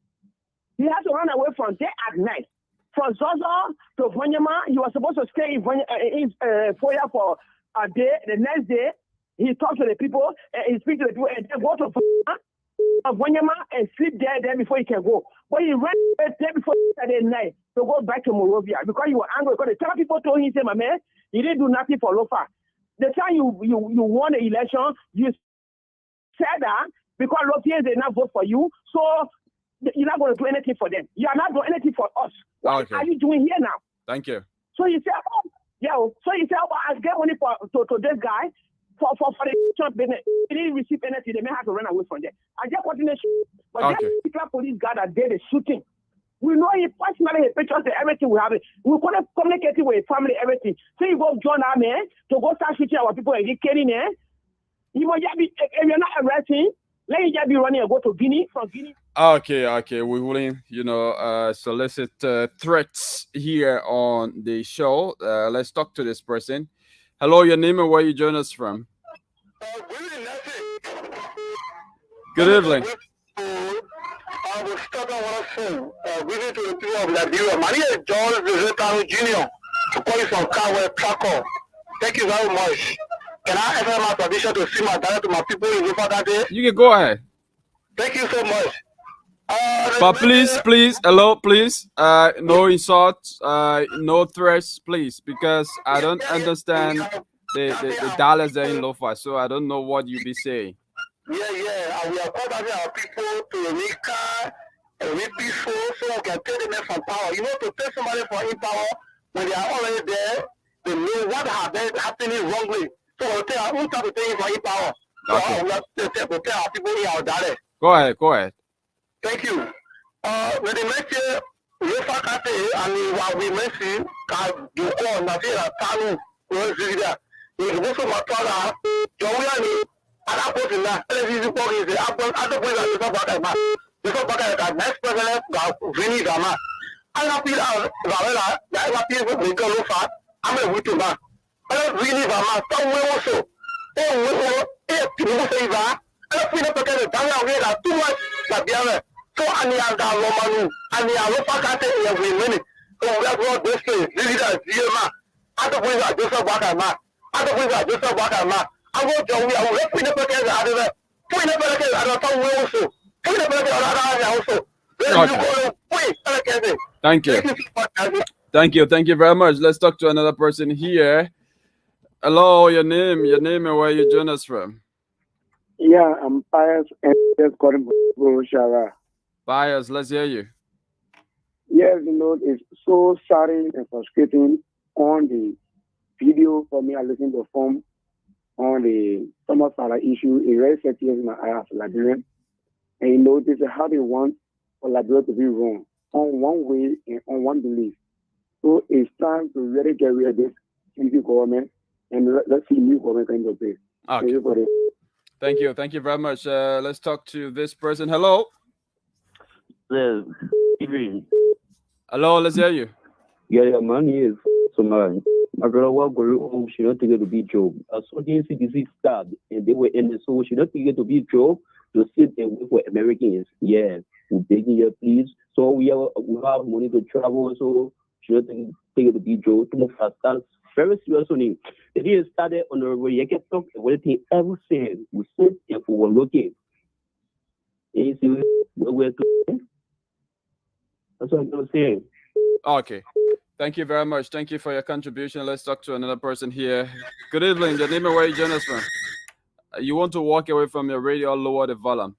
He had to run away from there at night. From Zozo to Vonyama, he was supposed to stay in Foya for a day. The next day, he talked to the people, he speak to the people, and then go to Vonyama and sleep there before he can go. But he ran there before Saturday night to go back to Monrovia because he was angry. Because the time people told him, say, my man, he didn't do nothing for Lofa. The time you won the election, you said that because Lofians did not vote for you, so you're not going to do anything for them. You are not doing anything for us. What are you doing here now? Thank you. So you say, I'll get money to this guy for the church business. He didn't receive anything. They may have to run away from there. I just continue. But that particular police guard that did the shooting, we know he personally, he pictures everything we have. We could have communicated with his family, everything. So you go join our man to go start shooting our people and get killing there. You might just be, if you're not arresting, let you just be running and go to Guinea, from Guinea. Okay. We wouldn't, solicit threats here on the show. Let's talk to this person. Hello, your name and where you join us from? Good evening. I will start on visit to the people of Liberia. My name is John Jr. to call you from Carwell Tracker. Thank you very much. Can I ever have permission to see my dad to my people in Lofa that day? You can go ahead. Thank you so much. But please, hello, please. No insults, no threats, please, because I don't understand the dollars there in Lofa, so I don't know what you be saying. Yeah. And we are calling our people to remain calm and remain peaceful so we can take them from power. You know, to take somebody from in power, when they are already there, they know what happening wrongly. So we'll try to take from in power. So we have to tell our people in our data. Go ahead. Thank you. When the next year, Lofa Kate and we mentioned you call Nazira Tanu, Rosida. You go to my father, Jowiani. Ada pos na televisi pori se ada pos na so pakai next president ga vini gama ala pila gawela ya la pila ko ko lo fa ame wutu ba ala vini gama so we also ti mo se va ala pila pakai da la we la too much la biave so ani ada lo manu ani alo pakate ya we mini so we have this place leader Zima ada pos na Joseph Bakama ada pos na Joseph Bakama I will join. I will let the package out of it. Put the package out of the also. Thank you. Thank you. Thank you very much. Let's talk to another person here. Hello, your name and where you join us from. Yeah, I'm Pius and just calling from Shara. Pius, let's hear you. Yes, it's so sorry and frustrating on the video for me. I listened to the form on the Thomas Farah issue. It really set in my eye as a Liberian. And this is how they want for Liberia to be wrong on one way and on one belief. So it's time to really get rid of this CDC government and let's see new government come into place. Okay. Thank you. Thank you very much. Let's talk to this person. Hello. Hello, let's hear you. Yeah, my name is Somali. My girl was going home. She not think it to be job. I saw the CDC stabbed, and they were in the so she not think it to be job to sit and wait for Americans. Yeah, we're begging you, please. So we have money to travel, so she not think it to be job. That's very serious on it. The day started on the way. You get talk what they ever said. We sit and we were looking. You see where we're going. That's what I'm gonna say. Okay. Thank you very much. Thank you for your contribution. Let's talk to another person here. Good evening. Your name and where you join us from. You want to walk away from your radio or lower the volume?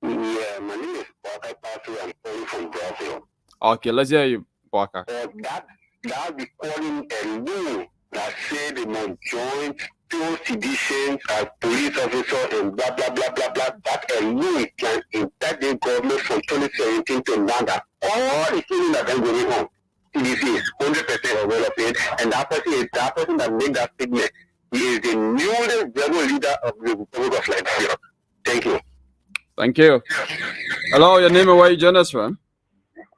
Yeah, my name is Walker Patrick. I'm calling from Brazil. Okay, let's hear you, Walker. That be calling a law that say they must join two seditions as police officer and blah blah blah blah blah. That a law can impact the government from 2017 to now. All the things that are going on. CDC is 100% aware of it, and that person that made that statement. He is the newest global leader of the Republic of Liberia. Thank you. Thank you. Hello, your name and where you join us from?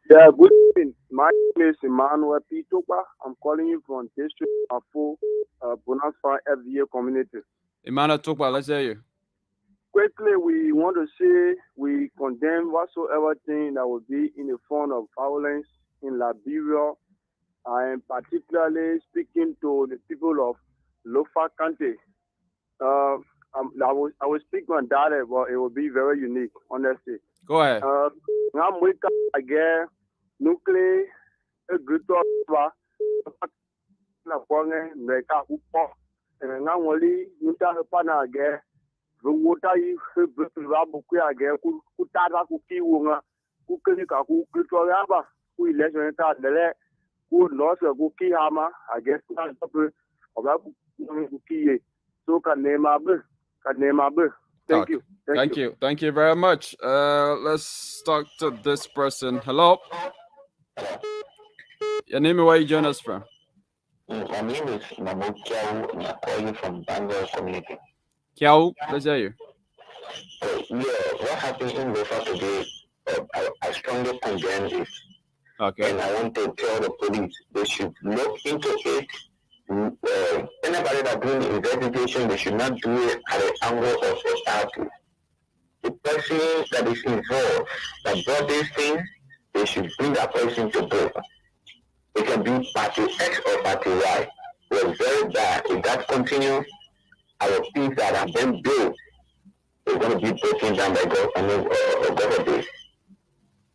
Yeah, good evening. My name is Emmanuel P. Topa. I'm calling you from District Afo, Bonasfa FVA community. Emmanuel Topa, let's hear you. Quickly, we want to say we condemn whatsoever thing that would be in the form of violence in Liberia, and particularly speaking to the people of Lofa County. I will speak on that, but it will be very unique, honestly. Go ahead. I'm wake up again, nuclear, a good talk, na kwange meka upo, and now only nuta hapana again. Ruota you rabu again, kutara kuki wunga, kukanika kukutoraba, who election the who lost a cookie hammer, I guess not about cookie. So can name a bill. Thank you. Thank you very much. Let's talk to this person. Hello. Your name and where you join us from? My name is Mamu Kiao, and I'm calling from Bangalore community. Kiao, let's hear you. Yeah, what happened in Lofa today, I strongly condemn this. Okay. And I want to tell the police they should look into it. Anybody that doing the investigation, they should not do it at the angle of society. The person that is involved, that brought these things, they should bring that person to book. It can be party X or party Y. We're very bad. If that continues, our things that have been built is going to be broken down by government.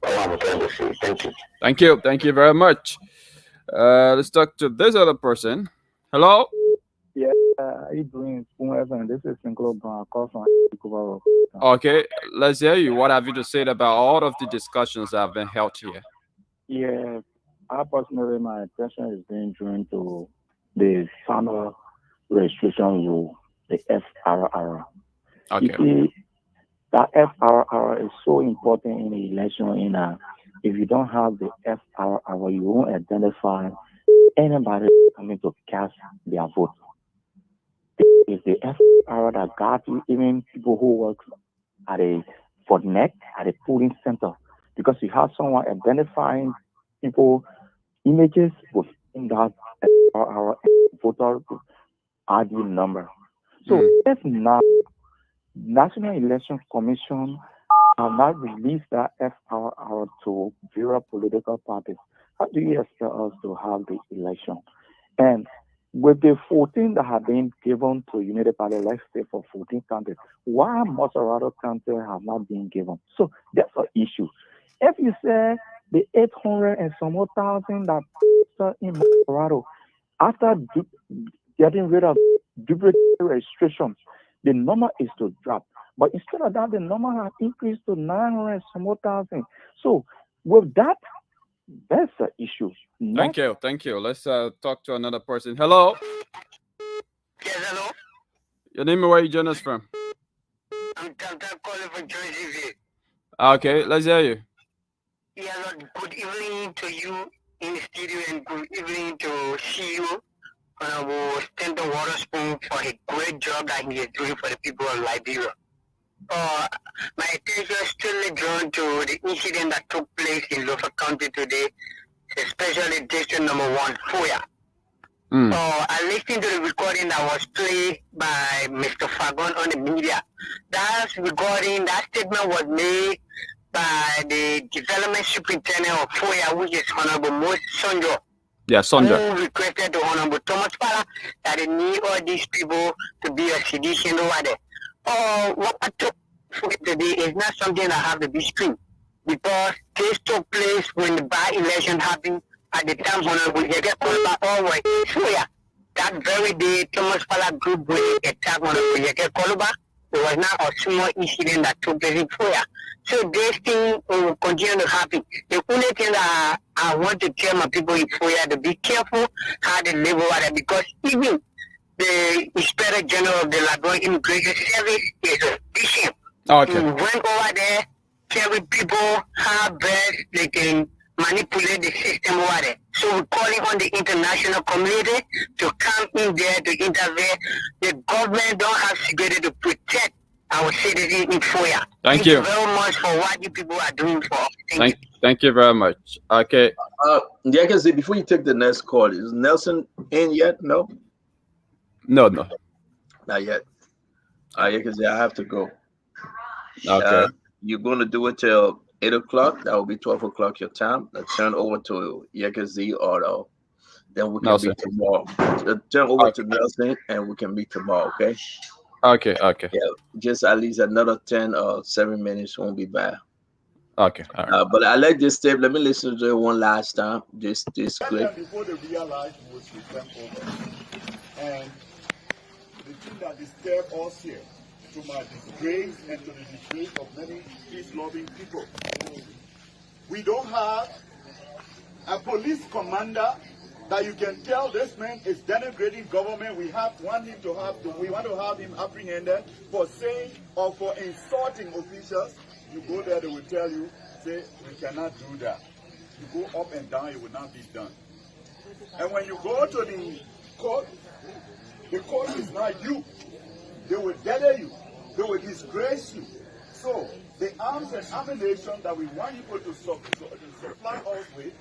That's what I'm trying to say. Thank you. Thank you. Thank you very much. Let's talk to this other person. Hello. Yeah, how you doing? This is Sinclair Brown. Call from Okay, let's hear you. What have you to say about all of the discussions that have been held here? Yeah, I personally, my attention is being drawn to the final restriction rule, the FRR. Okay. You see, that FRR is so important in the election. If you don't have the FRR, you won't identify anybody coming to cast their vote. It's the FRR that got you, even people who work at for NEC at a polling center, because you have someone identifying people images within that FRR voter ID number. So if now National Election Commission have not released that FRR to various political parties, how do you expect us to have the election? And with the 14 that have been given to United Party, let's say for 14 counties, why Montserrat County have not been given? So that's an issue. If you say the 800 and some more thousand that in Montserrat, after getting rid of duplicate restrictions, the number is to drop. But instead of that, the number has increased to 900 and some more thousand. So with that, that's an issue. Thank you. Let's talk to another person. Hello. Yes, hello. Your name and where you join us from? I'm calling from Jersey. Okay, let's hear you. Yeah, Lord, good evening to you in the studio and good evening to CEO Honorable Stanton Waterspoon for a great job that he is doing for the people of Liberia. My attention is still drawn to the incident that took place in Lofa County today, especially district number 1, Foya. I listened to the recording that was played by Mr. Fagon on the media. That statement was made by the development superintendent of Foya, which is Honorable Moses Sonjo. Yeah, Sonjo. Who requested to Honorable Thomas Pala that they need all these people to be a sedition over there. What I took today is not something that have to be screened, because this took place when the by-election happened at the time Honorable Yeke Koluba always Foya. That very day, Thomas Pala group will attack Honorable Yeke Koluba. It was not a small incident that took place in Foya. So this thing will continue to happen. The only thing that I want to tell my people in Foya to be careful how they live over there, because even the Inspector General of the Liberia Immigration Service is a bishop. Okay. He went over there, telling people how best they can manipulate the system over there. So we're calling on the international community to come in there to intervene. The government don't have security to protect our citizens in Foya. Thank you very much for what you people are doing for us. Thank you very much. Okay. Yeah, I can say before you take the next call, is Nelson in yet? No. No. Not yet. I can say I have to go. Okay. You're going to do it till 8 o'clock. That will be 12 o'clock your time. Let's turn over to Yekazi or then we can meet tomorrow. Turn over to Nelson and we can meet tomorrow, okay? Okay. Yeah, just at least another 10 or 7 minutes won't be bad. Okay. All right. But I like this tape. Let me listen to it one last time. This clip. Before they realized it was with them over. And the thing that disturbed us here, to my disgrace and to the disgrace of many peace-loving people, we don't have a police commander that you can tell this man is denigrating government. We want to have him apprehended for saying or for insulting officials. You go there, they will tell you, say, we cannot do that. You go up and down, it will not be done. And when you go to the court is not you. They will dare you. They will disgrace you. So, the arms and ammunition that we want people to supply us with,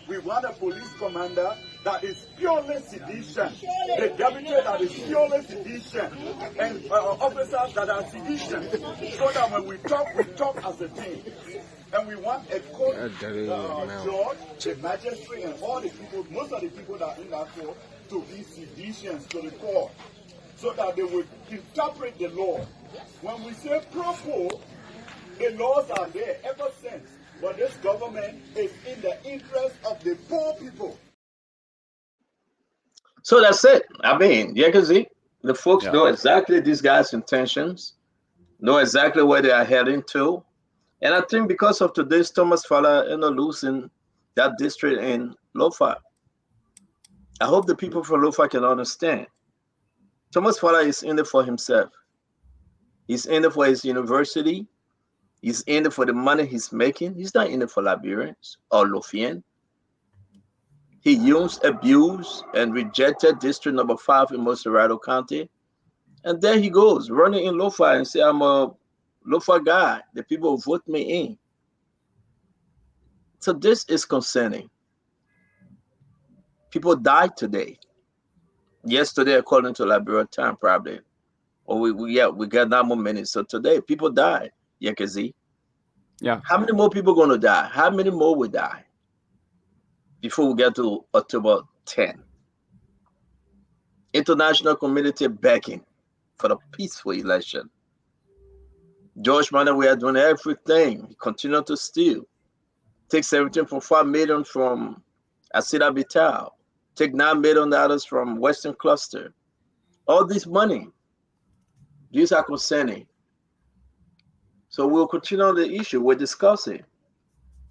we want a police commander that is purely sedition, a deputy that is purely sedition, and officers that are sedition, so that when we talk as a team. And we want a court judge, the magistrate, and all the people, most of the people that are in that court, to be seditions to the court, so that they would interpret the law. When we say pro-poor, the laws are there ever since. But this government is in the interest of the poor people. So that's it. I mean, Yekazi, the folks know exactly these guys' intentions, know exactly where they are heading to. And I think because of today's Thomas Fowler, losing that district in Lofa, I hope the people from Lofa can understand. Thomas Fowler is in it for himself. He's in it for his university. He's in it for the money he's making. He's not in it for Liberians or Lofian. He used, abused, and rejected District Number 5 in Montserrat County. And there he goes, running in Lofa and say, I'm a Lofa guy. The people vote me in. So this is concerning. People died today. Yesterday, according to Liberia time, probably. Or we got 9 more minutes. So today, people died. Yekazi. Yeah. How many more people going to die? How many more will die before we get to October 10? International community backing for the peaceful election. George Manda, we are doing everything. He continue to steal. Take 17.5 million from Asida Vital. Take $9 million from Western Cluster. All this money, these are concerning. So we'll continue on the issue. We're discussing.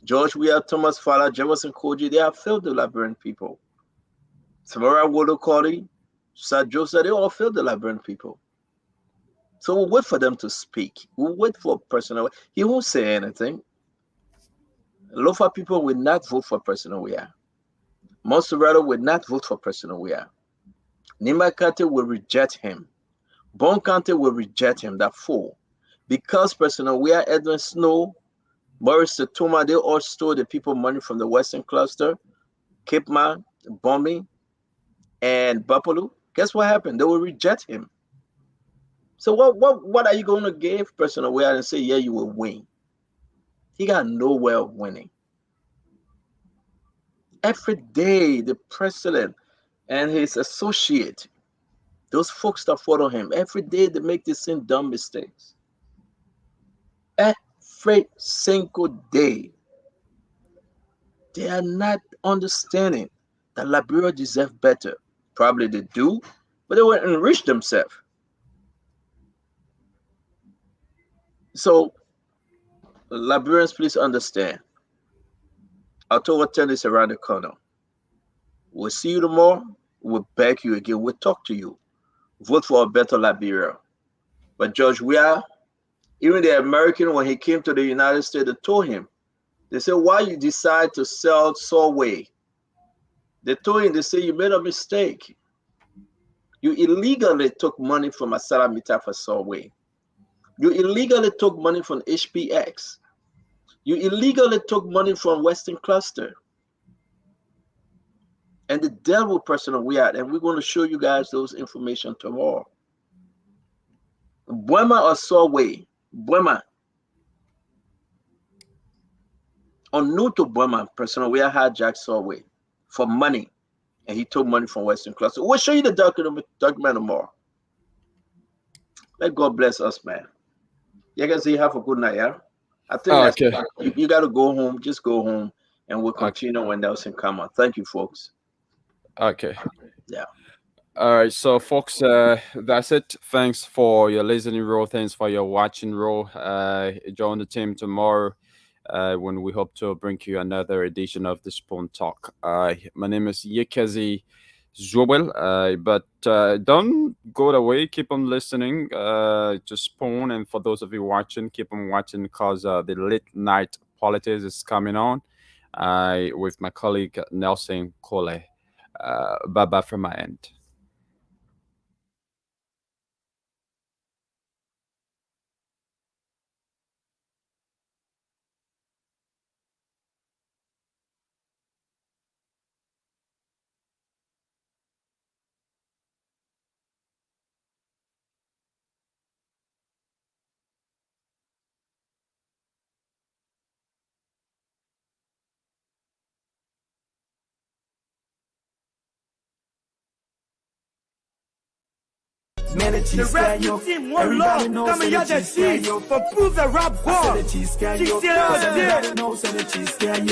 George Weah, Thomas Fowler, Jefferson Koji, they have failed the Liberian people. Samara Wodo Kori, Sir Joseph, they all failed the Liberian people. So we'll wait for them to speak. We'll wait for personal. He won't say anything. Lofa people will not vote for President Weah. Monserrato will not vote for President Weah. Nima Kante will reject him. Bon Kante will reject him, that fool. Because President Weah, Edwin Snow, Maurice Tuma, they all stole the people money from the Western Cluster, Cape Man, Bombing, and Buffalo. Guess what happened? They will reject him. So what are you going to give President Weah and say, yeah, you will win? He got no way of winning. Every day, the president and his associate, those folks that follow him, every day they make the same dumb mistakes. Every single day. They are not understanding that Liberia deserves better. Probably they do, but they will enrich themselves. So, Liberians, please understand. October 10th is around the corner. We'll see you tomorrow. We'll beg you again. We'll talk to you. Vote for a better Liberia. But George Weah, even the American, when he came to the United States, they told him, they said, why you decide to sell Solway? They told him, they said, you made a mistake. You illegally took money from Asada Mita for Solway. You illegally took money from HPX. You illegally took money from Western Cluster. And the devil person we are, and we're going to show you guys those information tomorrow. Buema or Solway? Buema. On new to Burma, President Weah hijacked Solway for money, and he took money from Western Cluster. We'll show you the document tomorrow. Let God bless us, man. You guys say have a good night, yeah? I think that's okay. You got to go home. Just go home, and we'll continue when Nelson come on. Thank you, folks. Okay. Yeah. All right, so folks, that's it. Thanks for your listening role. Thanks for your watching role. Join the team tomorrow. When we hope to bring you another edition of the Spoon Talk. My name is Yekezi Zobel, but don't go away. Keep on listening to Spoon, and for those of you watching, keep on watching because the late night politics is coming on with my colleague Nelson Kole. Bye-bye from my end. The rap team, one love, coming out the cheese, for prove the rap war. She's still out there.